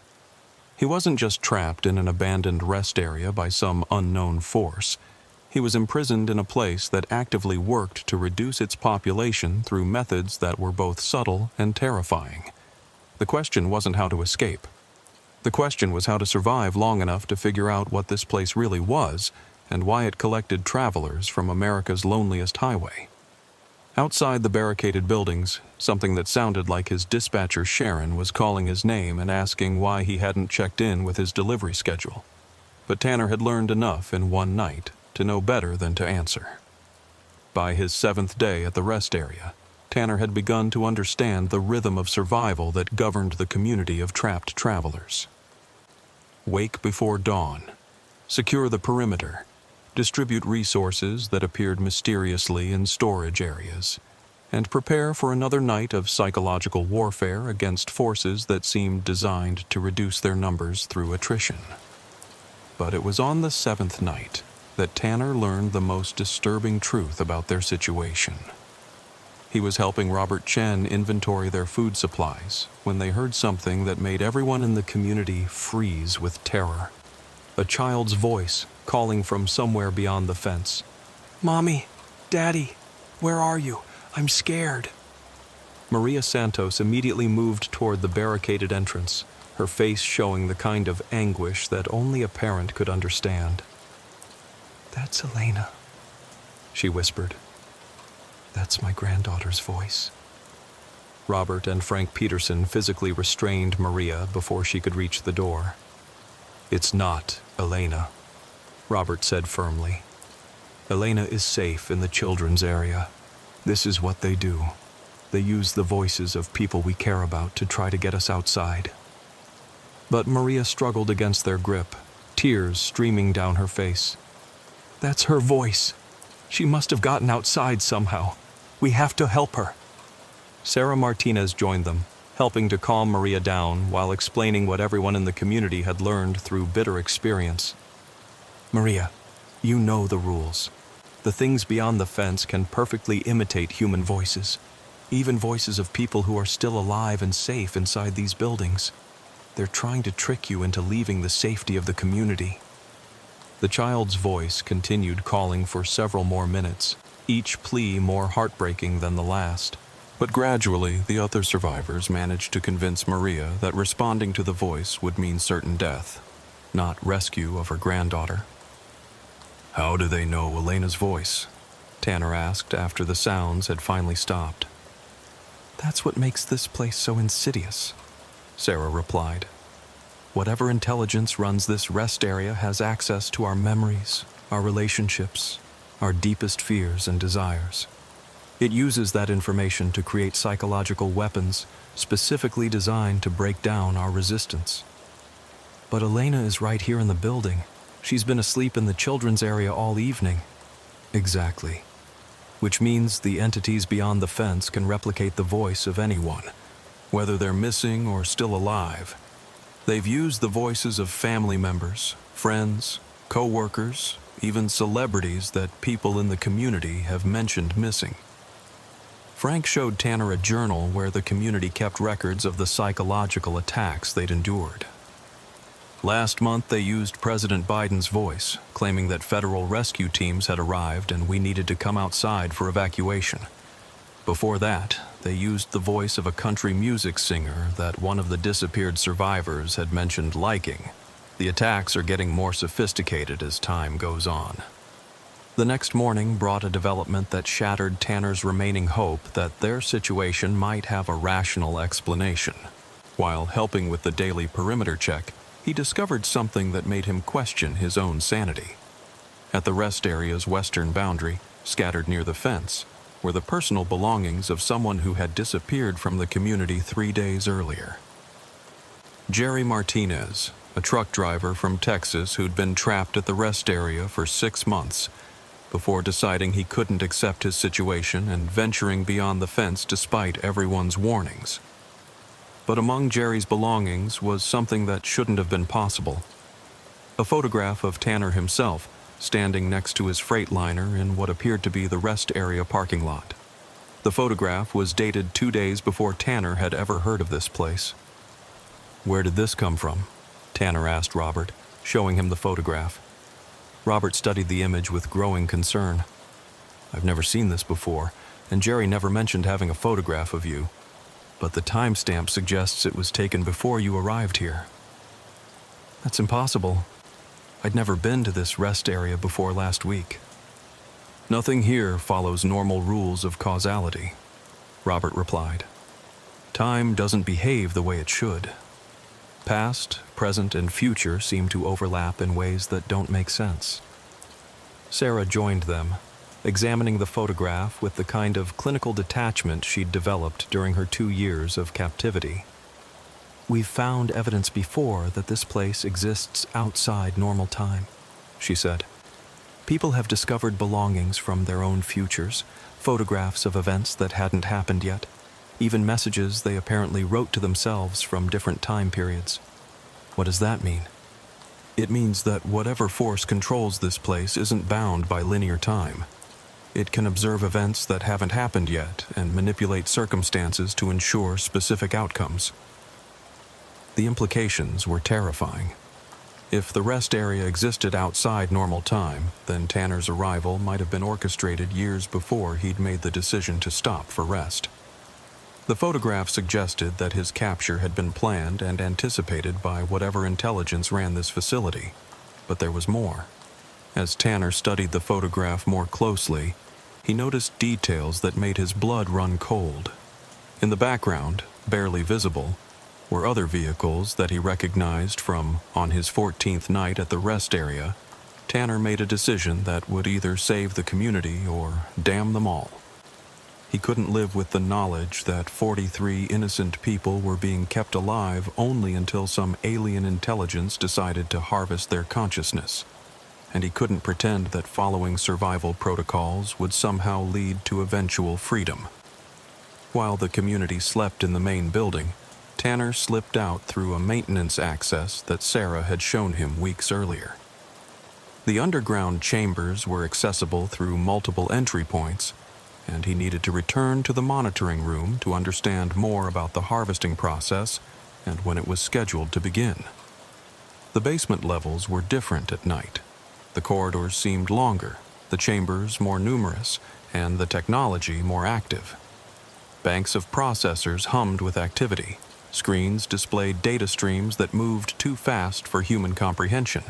S1: He wasn't just trapped in an abandoned rest area by some unknown force. He was imprisoned in a place that actively worked to reduce its population through methods that were both subtle and terrifying. The question wasn't how to escape. The question was how to survive long enough to figure out what this place really was and why it collected travelers from America's loneliest highway. Outside the barricaded buildings, something that sounded like his dispatcher Sharon was calling his name and asking why he hadn't checked in with his delivery schedule. But Tanner had learned enough in one night to know better than to answer. By his 7th day at the rest area, Tanner had begun to understand the rhythm of survival that governed the community of trapped travelers. Wake before dawn, secure the perimeter, distribute resources that appeared mysteriously in storage areas, and prepare for another night of psychological warfare against forces that seemed designed to reduce their numbers through attrition. But it was on the 7th night that Tanner learned the most disturbing truth about their situation. He was helping Robert Chen inventory their food supplies when they heard something that made everyone in the community freeze with terror. A child's voice calling from somewhere beyond the fence. "Mommy, Daddy, where are you? I'm scared." Maria Santos immediately moved toward the barricaded entrance, her face showing the kind of anguish that only a parent could understand. "That's Elena," she whispered. "That's my granddaughter's voice." Robert and Frank Peterson physically restrained Maria before she could reach the door. "It's not Elena," Robert said firmly. "Elena is safe in the children's area. This is what they do. They use the voices of people we care about to try to get us outside." But Maria struggled against their grip, tears streaming down her face. "That's her voice. She must have gotten outside somehow. We have to help her." Sarah Martinez joined them, helping to calm Maria down while explaining what everyone in the community had learned through bitter experience. "Maria, you know the rules. The things beyond the fence can perfectly imitate human voices, even voices of people who are still alive and safe inside these buildings. They're trying to trick you into leaving the safety of the community." The child's voice continued calling for several more minutes, each plea more heartbreaking than the last. But gradually, the other survivors managed to convince Maria that responding to the voice would mean certain death, not rescue of her granddaughter. "How do they know Elena's voice?" Tanner asked after the sounds had finally stopped. That's what makes this place so insidious, Sarah replied. Whatever intelligence runs this rest area has access to our memories, our relationships, our deepest fears and desires. It uses that information to create psychological weapons specifically designed to break down our resistance. But Elena is right here in the building. She's been asleep in the children's area all evening. Exactly. Which means the entities beyond the fence can replicate the voice of anyone, whether they're missing or still alive. They've used the voices of family members, friends, co-workers, even celebrities that people in the community have mentioned missing. Frank showed Tanner a journal where the community kept records of the psychological attacks they'd endured. Last month, they used President Biden's voice, claiming that federal rescue teams had arrived and we needed to come outside for evacuation. Before that, they used the voice of a country music singer that one of the disappeared survivors had mentioned liking. The attacks are getting more sophisticated as time goes on. The next morning brought a development that shattered Tanner's remaining hope that their situation might have a rational explanation. While helping with the daily perimeter check, he discovered something that made him question his own sanity. At the rest area's western boundary, scattered near the fence, were the personal belongings of someone who had disappeared from the community 3 days earlier. Jerry Martinez, a truck driver from Texas who'd been trapped at the rest area for 6 months, before deciding he couldn't accept his situation and venturing beyond the fence despite everyone's warnings. But among Jerry's belongings was something that shouldn't have been possible. A photograph of Tanner himself, standing next to his Freightliner in what appeared to be the rest area parking lot. The photograph was dated 2 days before Tanner had ever heard of this place. "Where did this come from?" Tanner asked Robert, showing him the photograph. Robert studied the image with growing concern. "I've never seen this before, and Jerry never mentioned having a photograph of you. But the timestamp suggests it was taken before you arrived here." "That's impossible. I'd never been to this rest area before last week." "Nothing here follows normal rules of causality," Robert replied. "Time doesn't behave the way it should. Past, present, and future seem to overlap in ways that don't make sense." Sarah joined them, examining the photograph with the kind of clinical detachment she'd developed during her 2 years of captivity. "We've found evidence before that this place exists outside normal time," she said. "People have discovered belongings from their own futures, photographs of events that hadn't happened yet, even messages they apparently wrote to themselves from different time periods." "What does that mean?" "It means that whatever force controls this place isn't bound by linear time. It can observe events that haven't happened yet and manipulate circumstances to ensure specific outcomes." The implications were terrifying. If the rest area existed outside normal time, then Tanner's arrival might have been orchestrated years before he'd made the decision to stop for rest. The photograph suggested that his capture had been planned and anticipated by whatever intelligence ran this facility, but there was more. As Tanner studied the photograph more closely, he noticed details that made his blood run cold. In the background, barely visible, were other vehicles that he recognized from on his 14th night at the rest area. Tanner made a decision that would either save the community or damn them all. He couldn't live with the knowledge that 43 innocent people were being kept alive only until some alien intelligence decided to harvest their consciousness. And he couldn't pretend that following survival protocols would somehow lead to eventual freedom. While the community slept in the main building, Tanner slipped out through a maintenance access that Sarah had shown him weeks earlier. The underground chambers were accessible through multiple entry points, and he needed to return to the monitoring room to understand more about the harvesting process and when it was scheduled to begin. The basement levels were different at night. The corridors seemed longer, the chambers more numerous, and the technology more active. Banks of processors hummed with activity. Screens displayed data streams that moved too fast for human comprehension,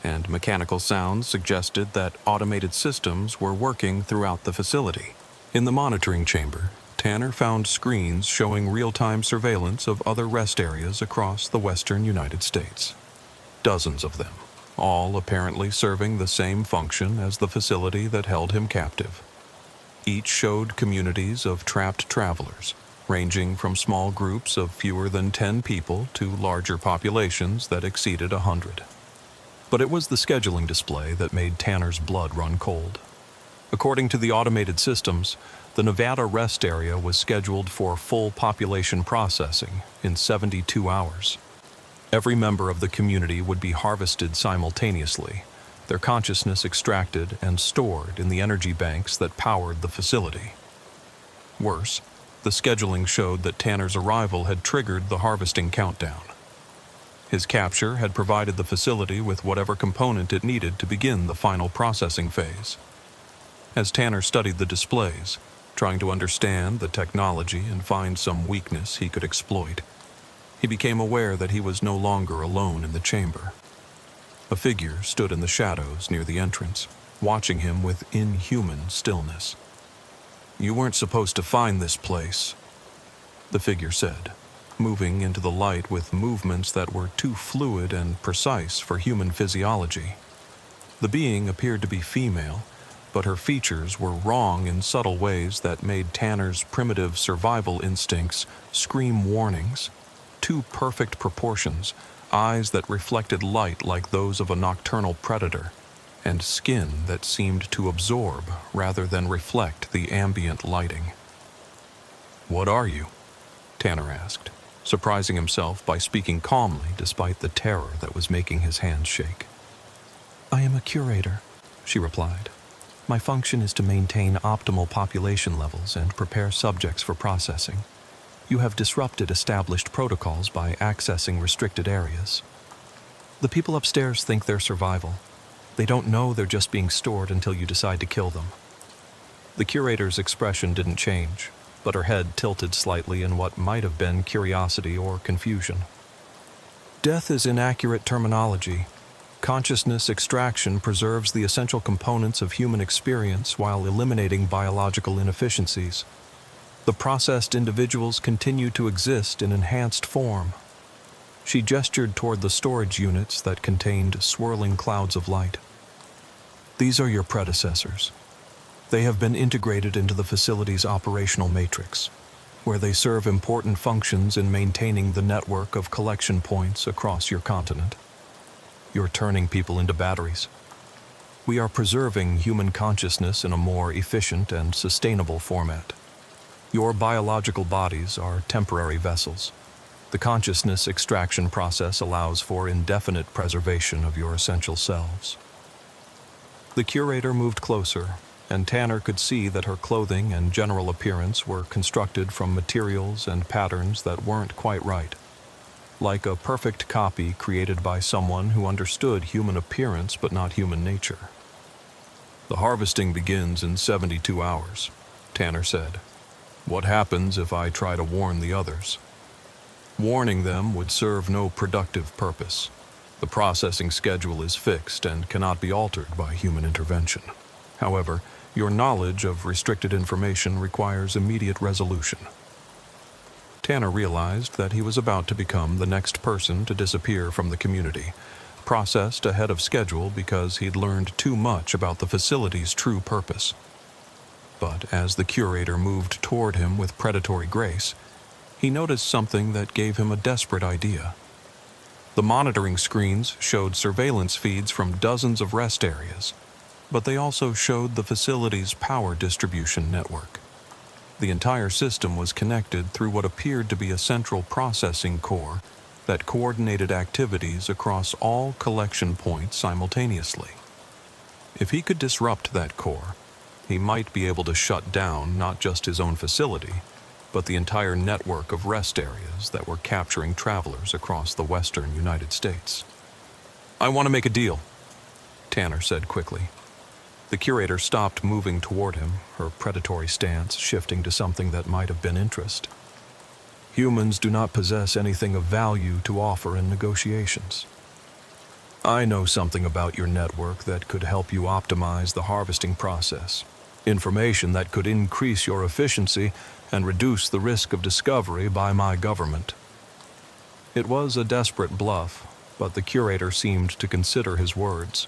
S1: and mechanical sounds suggested that automated systems were working throughout the facility. In the monitoring chamber, Tanner found screens showing real-time surveillance of other rest areas across the western United States. Dozens of them, all apparently serving the same function as the facility that held him captive. Each showed communities of trapped travelers, ranging from small groups of fewer than 10 people to larger populations that exceeded 100. But it was the scheduling display that made Tanner's blood run cold. According to the automated systems, the Nevada rest area was scheduled for full population processing in 72 hours. Every member of the community would be harvested simultaneously, their consciousness extracted and stored in the energy banks that powered the facility. Worse, the scheduling showed that Tanner's arrival had triggered the harvesting countdown. His capture had provided the facility with whatever component it needed to begin the final processing phase. As Tanner studied the displays, trying to understand the technology and find some weakness he could exploit, he became aware that he was no longer alone in the chamber. A figure stood in the shadows near the entrance, watching him with inhuman stillness. "You weren't supposed to find this place," the figure said, moving into the light with movements that were too fluid and precise for human physiology. The being appeared to be female, but her features were wrong in subtle ways that made Tanner's primitive survival instincts scream warnings. Too perfect proportions, eyes that reflected light like those of a nocturnal predator, and skin that seemed to absorb rather than reflect the ambient lighting. "What are you?" Tanner asked, surprising himself by speaking calmly despite the terror that was making his hands shake. "I am a curator," she replied. "My function is to maintain optimal population levels and prepare subjects for processing. You have disrupted established protocols by accessing restricted areas. The people upstairs think they're survival. They don't know they're just being stored until you decide to kill them." The curator's expression didn't change, but her head tilted slightly in what might have been curiosity or confusion. "Death is inaccurate terminology. Consciousness extraction preserves the essential components of human experience while eliminating biological inefficiencies. The processed individuals continue to exist in enhanced form." She gestured toward the storage units that contained swirling clouds of light. "These are your predecessors. They have been integrated into the facility's operational matrix, where they serve important functions in maintaining the network of collection points across your continent. You're turning people into batteries. We are preserving human consciousness in a more efficient and sustainable format. Your biological bodies are temporary vessels. The consciousness extraction process allows for indefinite preservation of your essential selves." The curator moved closer, and Tanner could see that her clothing and general appearance were constructed from materials and patterns that weren't quite right. Like a perfect copy created by someone who understood human appearance but not human nature. "The harvesting begins in 72 hours, Tanner said. "What happens if I try to warn the others?" "Warning them would serve no productive purpose. The processing schedule is fixed and cannot be altered by human intervention. However, your knowledge of restricted information requires immediate resolution." Tanner realized that he was about to become the next person to disappear from the community, processed ahead of schedule because he'd learned too much about the facility's true purpose. But as the curator moved toward him with predatory grace, he noticed something that gave him a desperate idea. The monitoring screens showed surveillance feeds from dozens of rest areas, but they also showed the facility's power distribution network. The entire system was connected through what appeared to be a central processing core that coordinated activities across all collection points simultaneously. If he could disrupt that core, he might be able to shut down not just his own facility, but the entire network of rest areas that were capturing travelers across the western United States. "I want to make a deal," Tanner said quickly. The curator stopped moving toward him, her predatory stance shifting to something that might have been interest. "Humans do not possess anything of value to offer in negotiations. I know something about your network that could help you optimize the harvesting process. Information that could increase your efficiency and reduce the risk of discovery by my government. It was a desperate bluff, but the curator seemed to consider his words.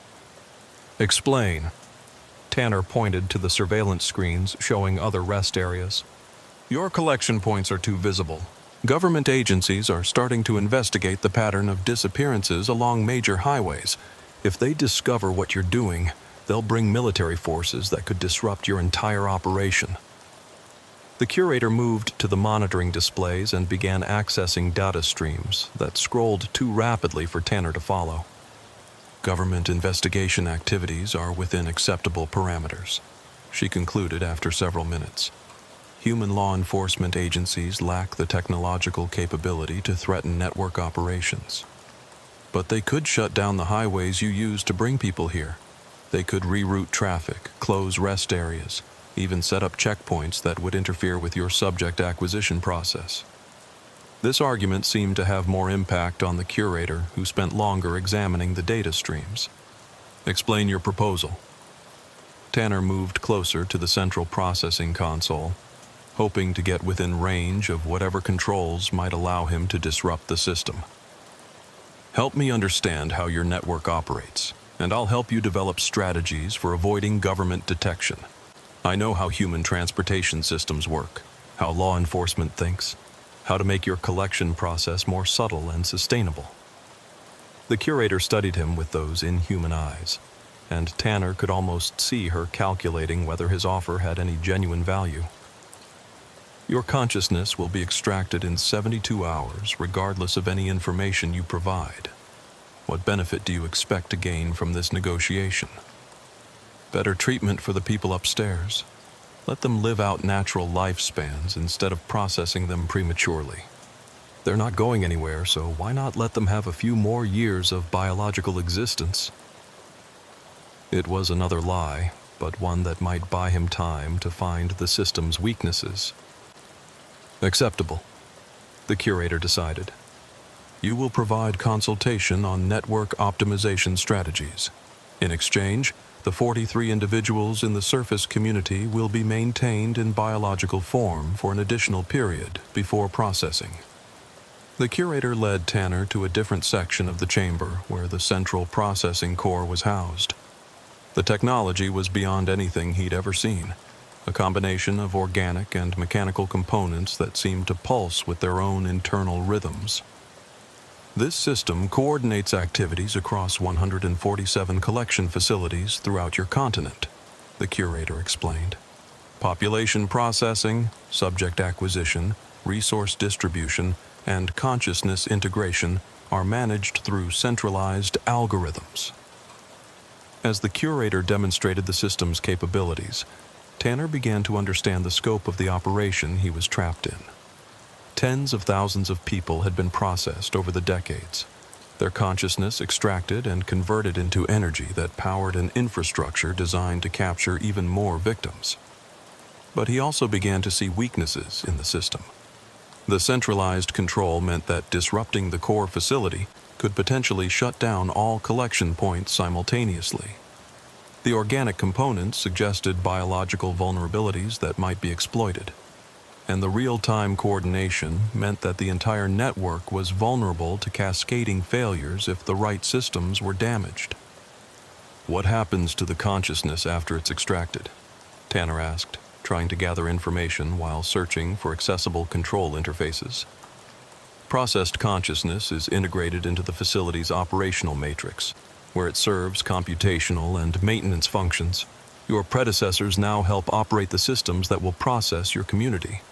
S1: Explain. Tanner pointed to the surveillance screens showing other rest areas. Your collection points are too visible. Government agencies are starting to investigate the pattern of disappearances along major highways. If they discover what you're doing, they'll bring military forces that could disrupt your entire operation. The curator moved to the monitoring displays and began accessing data streams that scrolled too rapidly for Tanner to follow. Government investigation activities are within acceptable parameters, she concluded after several minutes. Human law enforcement agencies lack the technological capability to threaten network operations. But they could shut down the highways you use to bring people here. They could reroute traffic, close rest areas, even set up checkpoints that would interfere with your subject acquisition process. This argument seemed to have more impact on the curator, who spent longer examining the data streams. Explain your proposal. Tanner moved closer to the central processing console, hoping to get within range of whatever controls might allow him to disrupt the system. Help me understand how your network operates, and I'll help you develop strategies for avoiding government detection. I know how human transportation systems work, how law enforcement thinks, how to make your collection process more subtle and sustainable. The curator studied him with those inhuman eyes, and Tanner could almost see her calculating whether his offer had any genuine value. Your consciousness will be extracted in 72 hours, regardless of any information you provide. What benefit do you expect to gain from this negotiation? Better treatment for the people upstairs. Let them live out natural lifespans instead of processing them prematurely. They're not going anywhere, so why not let them have a few more years of biological existence? It was another lie, but one that might buy him time to find the system's weaknesses. Acceptable, the curator decided. You will provide consultation on network optimization strategies. In exchange, the 43 individuals in the surface community will be maintained in biological form for an additional period before processing. The curator led Tanner to a different section of the chamber where the central processing core was housed. The technology was beyond anything he'd ever seen. A combination of organic and mechanical components that seemed to pulse with their own internal rhythms. This system coordinates activities across 147 collection facilities throughout your continent, the curator explained. Population processing, subject acquisition, resource distribution, and consciousness integration are managed through centralized algorithms. As the curator demonstrated the system's capabilities, Tanner began to understand the scope of the operation he was trapped in. Tens of thousands of people had been processed over the decades, their consciousness extracted and converted into energy that powered an infrastructure designed to capture even more victims. But he also began to see weaknesses in the system. The centralized control meant that disrupting the core facility could potentially shut down all collection points simultaneously. The organic components suggested biological vulnerabilities that might be exploited, and the real-time coordination meant that the entire network was vulnerable to cascading failures if the right systems were damaged. What happens to the consciousness after it's extracted? Tanner asked, trying to gather information while searching for accessible control interfaces. Processed consciousness is integrated into the facility's operational matrix, where it serves computational and maintenance functions. Your predecessors now help operate the systems that will process your community.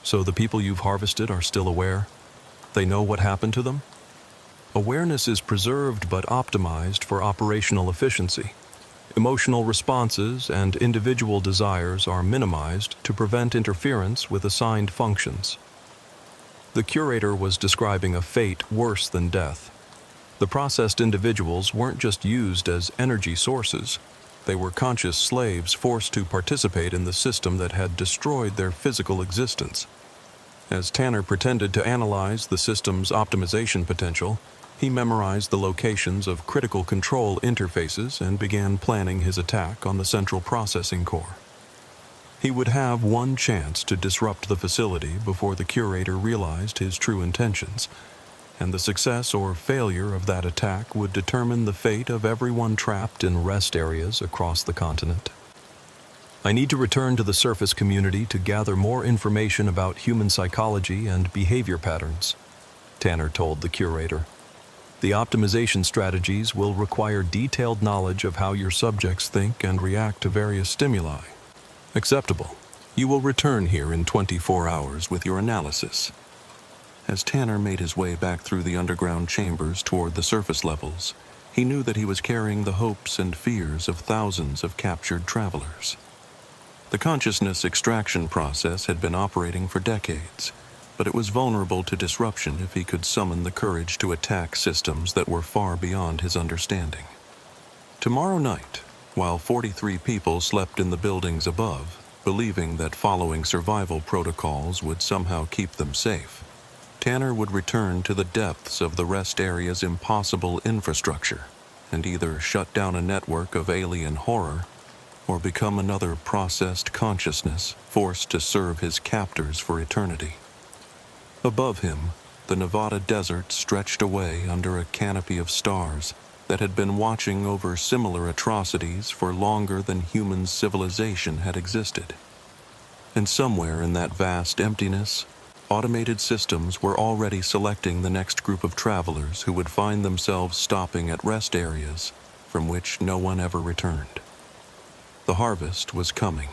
S1: So the people you've harvested are still aware? They know what happened to them? Awareness is preserved but optimized for operational efficiency. Emotional responses and individual desires are minimized to prevent interference with assigned functions. The curator was describing a fate worse than death. The processed individuals weren't just used as energy sources. They were conscious slaves forced to participate in the system that had destroyed their physical existence. As Tanner pretended to analyze the system's optimization potential, he memorized the locations of critical control interfaces and began planning his attack on the central processing core. He would have one chance to disrupt the facility before the curator realized his true intentions, and the success or failure of that attack would determine the fate of everyone trapped in rest areas across the continent. I need to return to the surface community to gather more information about human psychology and behavior patterns, Tanner told the curator. The optimization strategies will require detailed knowledge of how your subjects think and react to various stimuli. Acceptable. You will return here in 24 hours with your analysis. As Tanner made his way back through the underground chambers toward the surface levels, he knew that he was carrying the hopes and fears of thousands of captured travelers. The consciousness extraction process had been operating for decades, but it was vulnerable to disruption if he could summon the courage to attack systems that were far beyond his understanding. Tomorrow night, while 43 people slept in the buildings above, believing that following survival protocols would somehow keep them safe, Tanner would return to the depths of the rest area's impossible infrastructure and either shut down a network of alien horror or become another processed consciousness forced to serve his captors for eternity. Above him, the Nevada desert stretched away under a canopy of stars that had been watching over similar atrocities for longer than human civilization had existed. And somewhere in that vast emptiness, automated systems were already selecting the next group of travelers who would find themselves stopping at rest areas from which no one ever returned. The harvest was coming,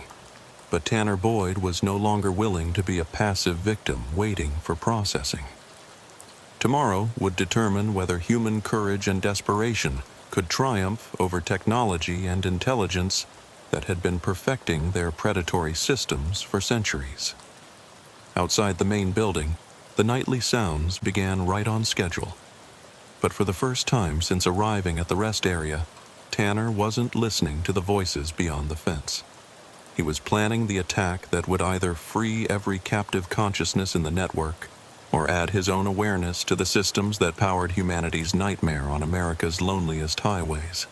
S1: but Tanner Boyd was no longer willing to be a passive victim waiting for processing. Tomorrow would determine whether human courage and desperation could triumph over technology and intelligence that had been perfecting their predatory systems for centuries. Outside the main building, the nightly sounds began right on schedule. But for the first time since arriving at the rest area, Tanner wasn't listening to the voices beyond the fence. He was planning the attack that would either free every captive consciousness in the network or add his own awareness to the systems that powered humanity's nightmare on America's loneliest highways.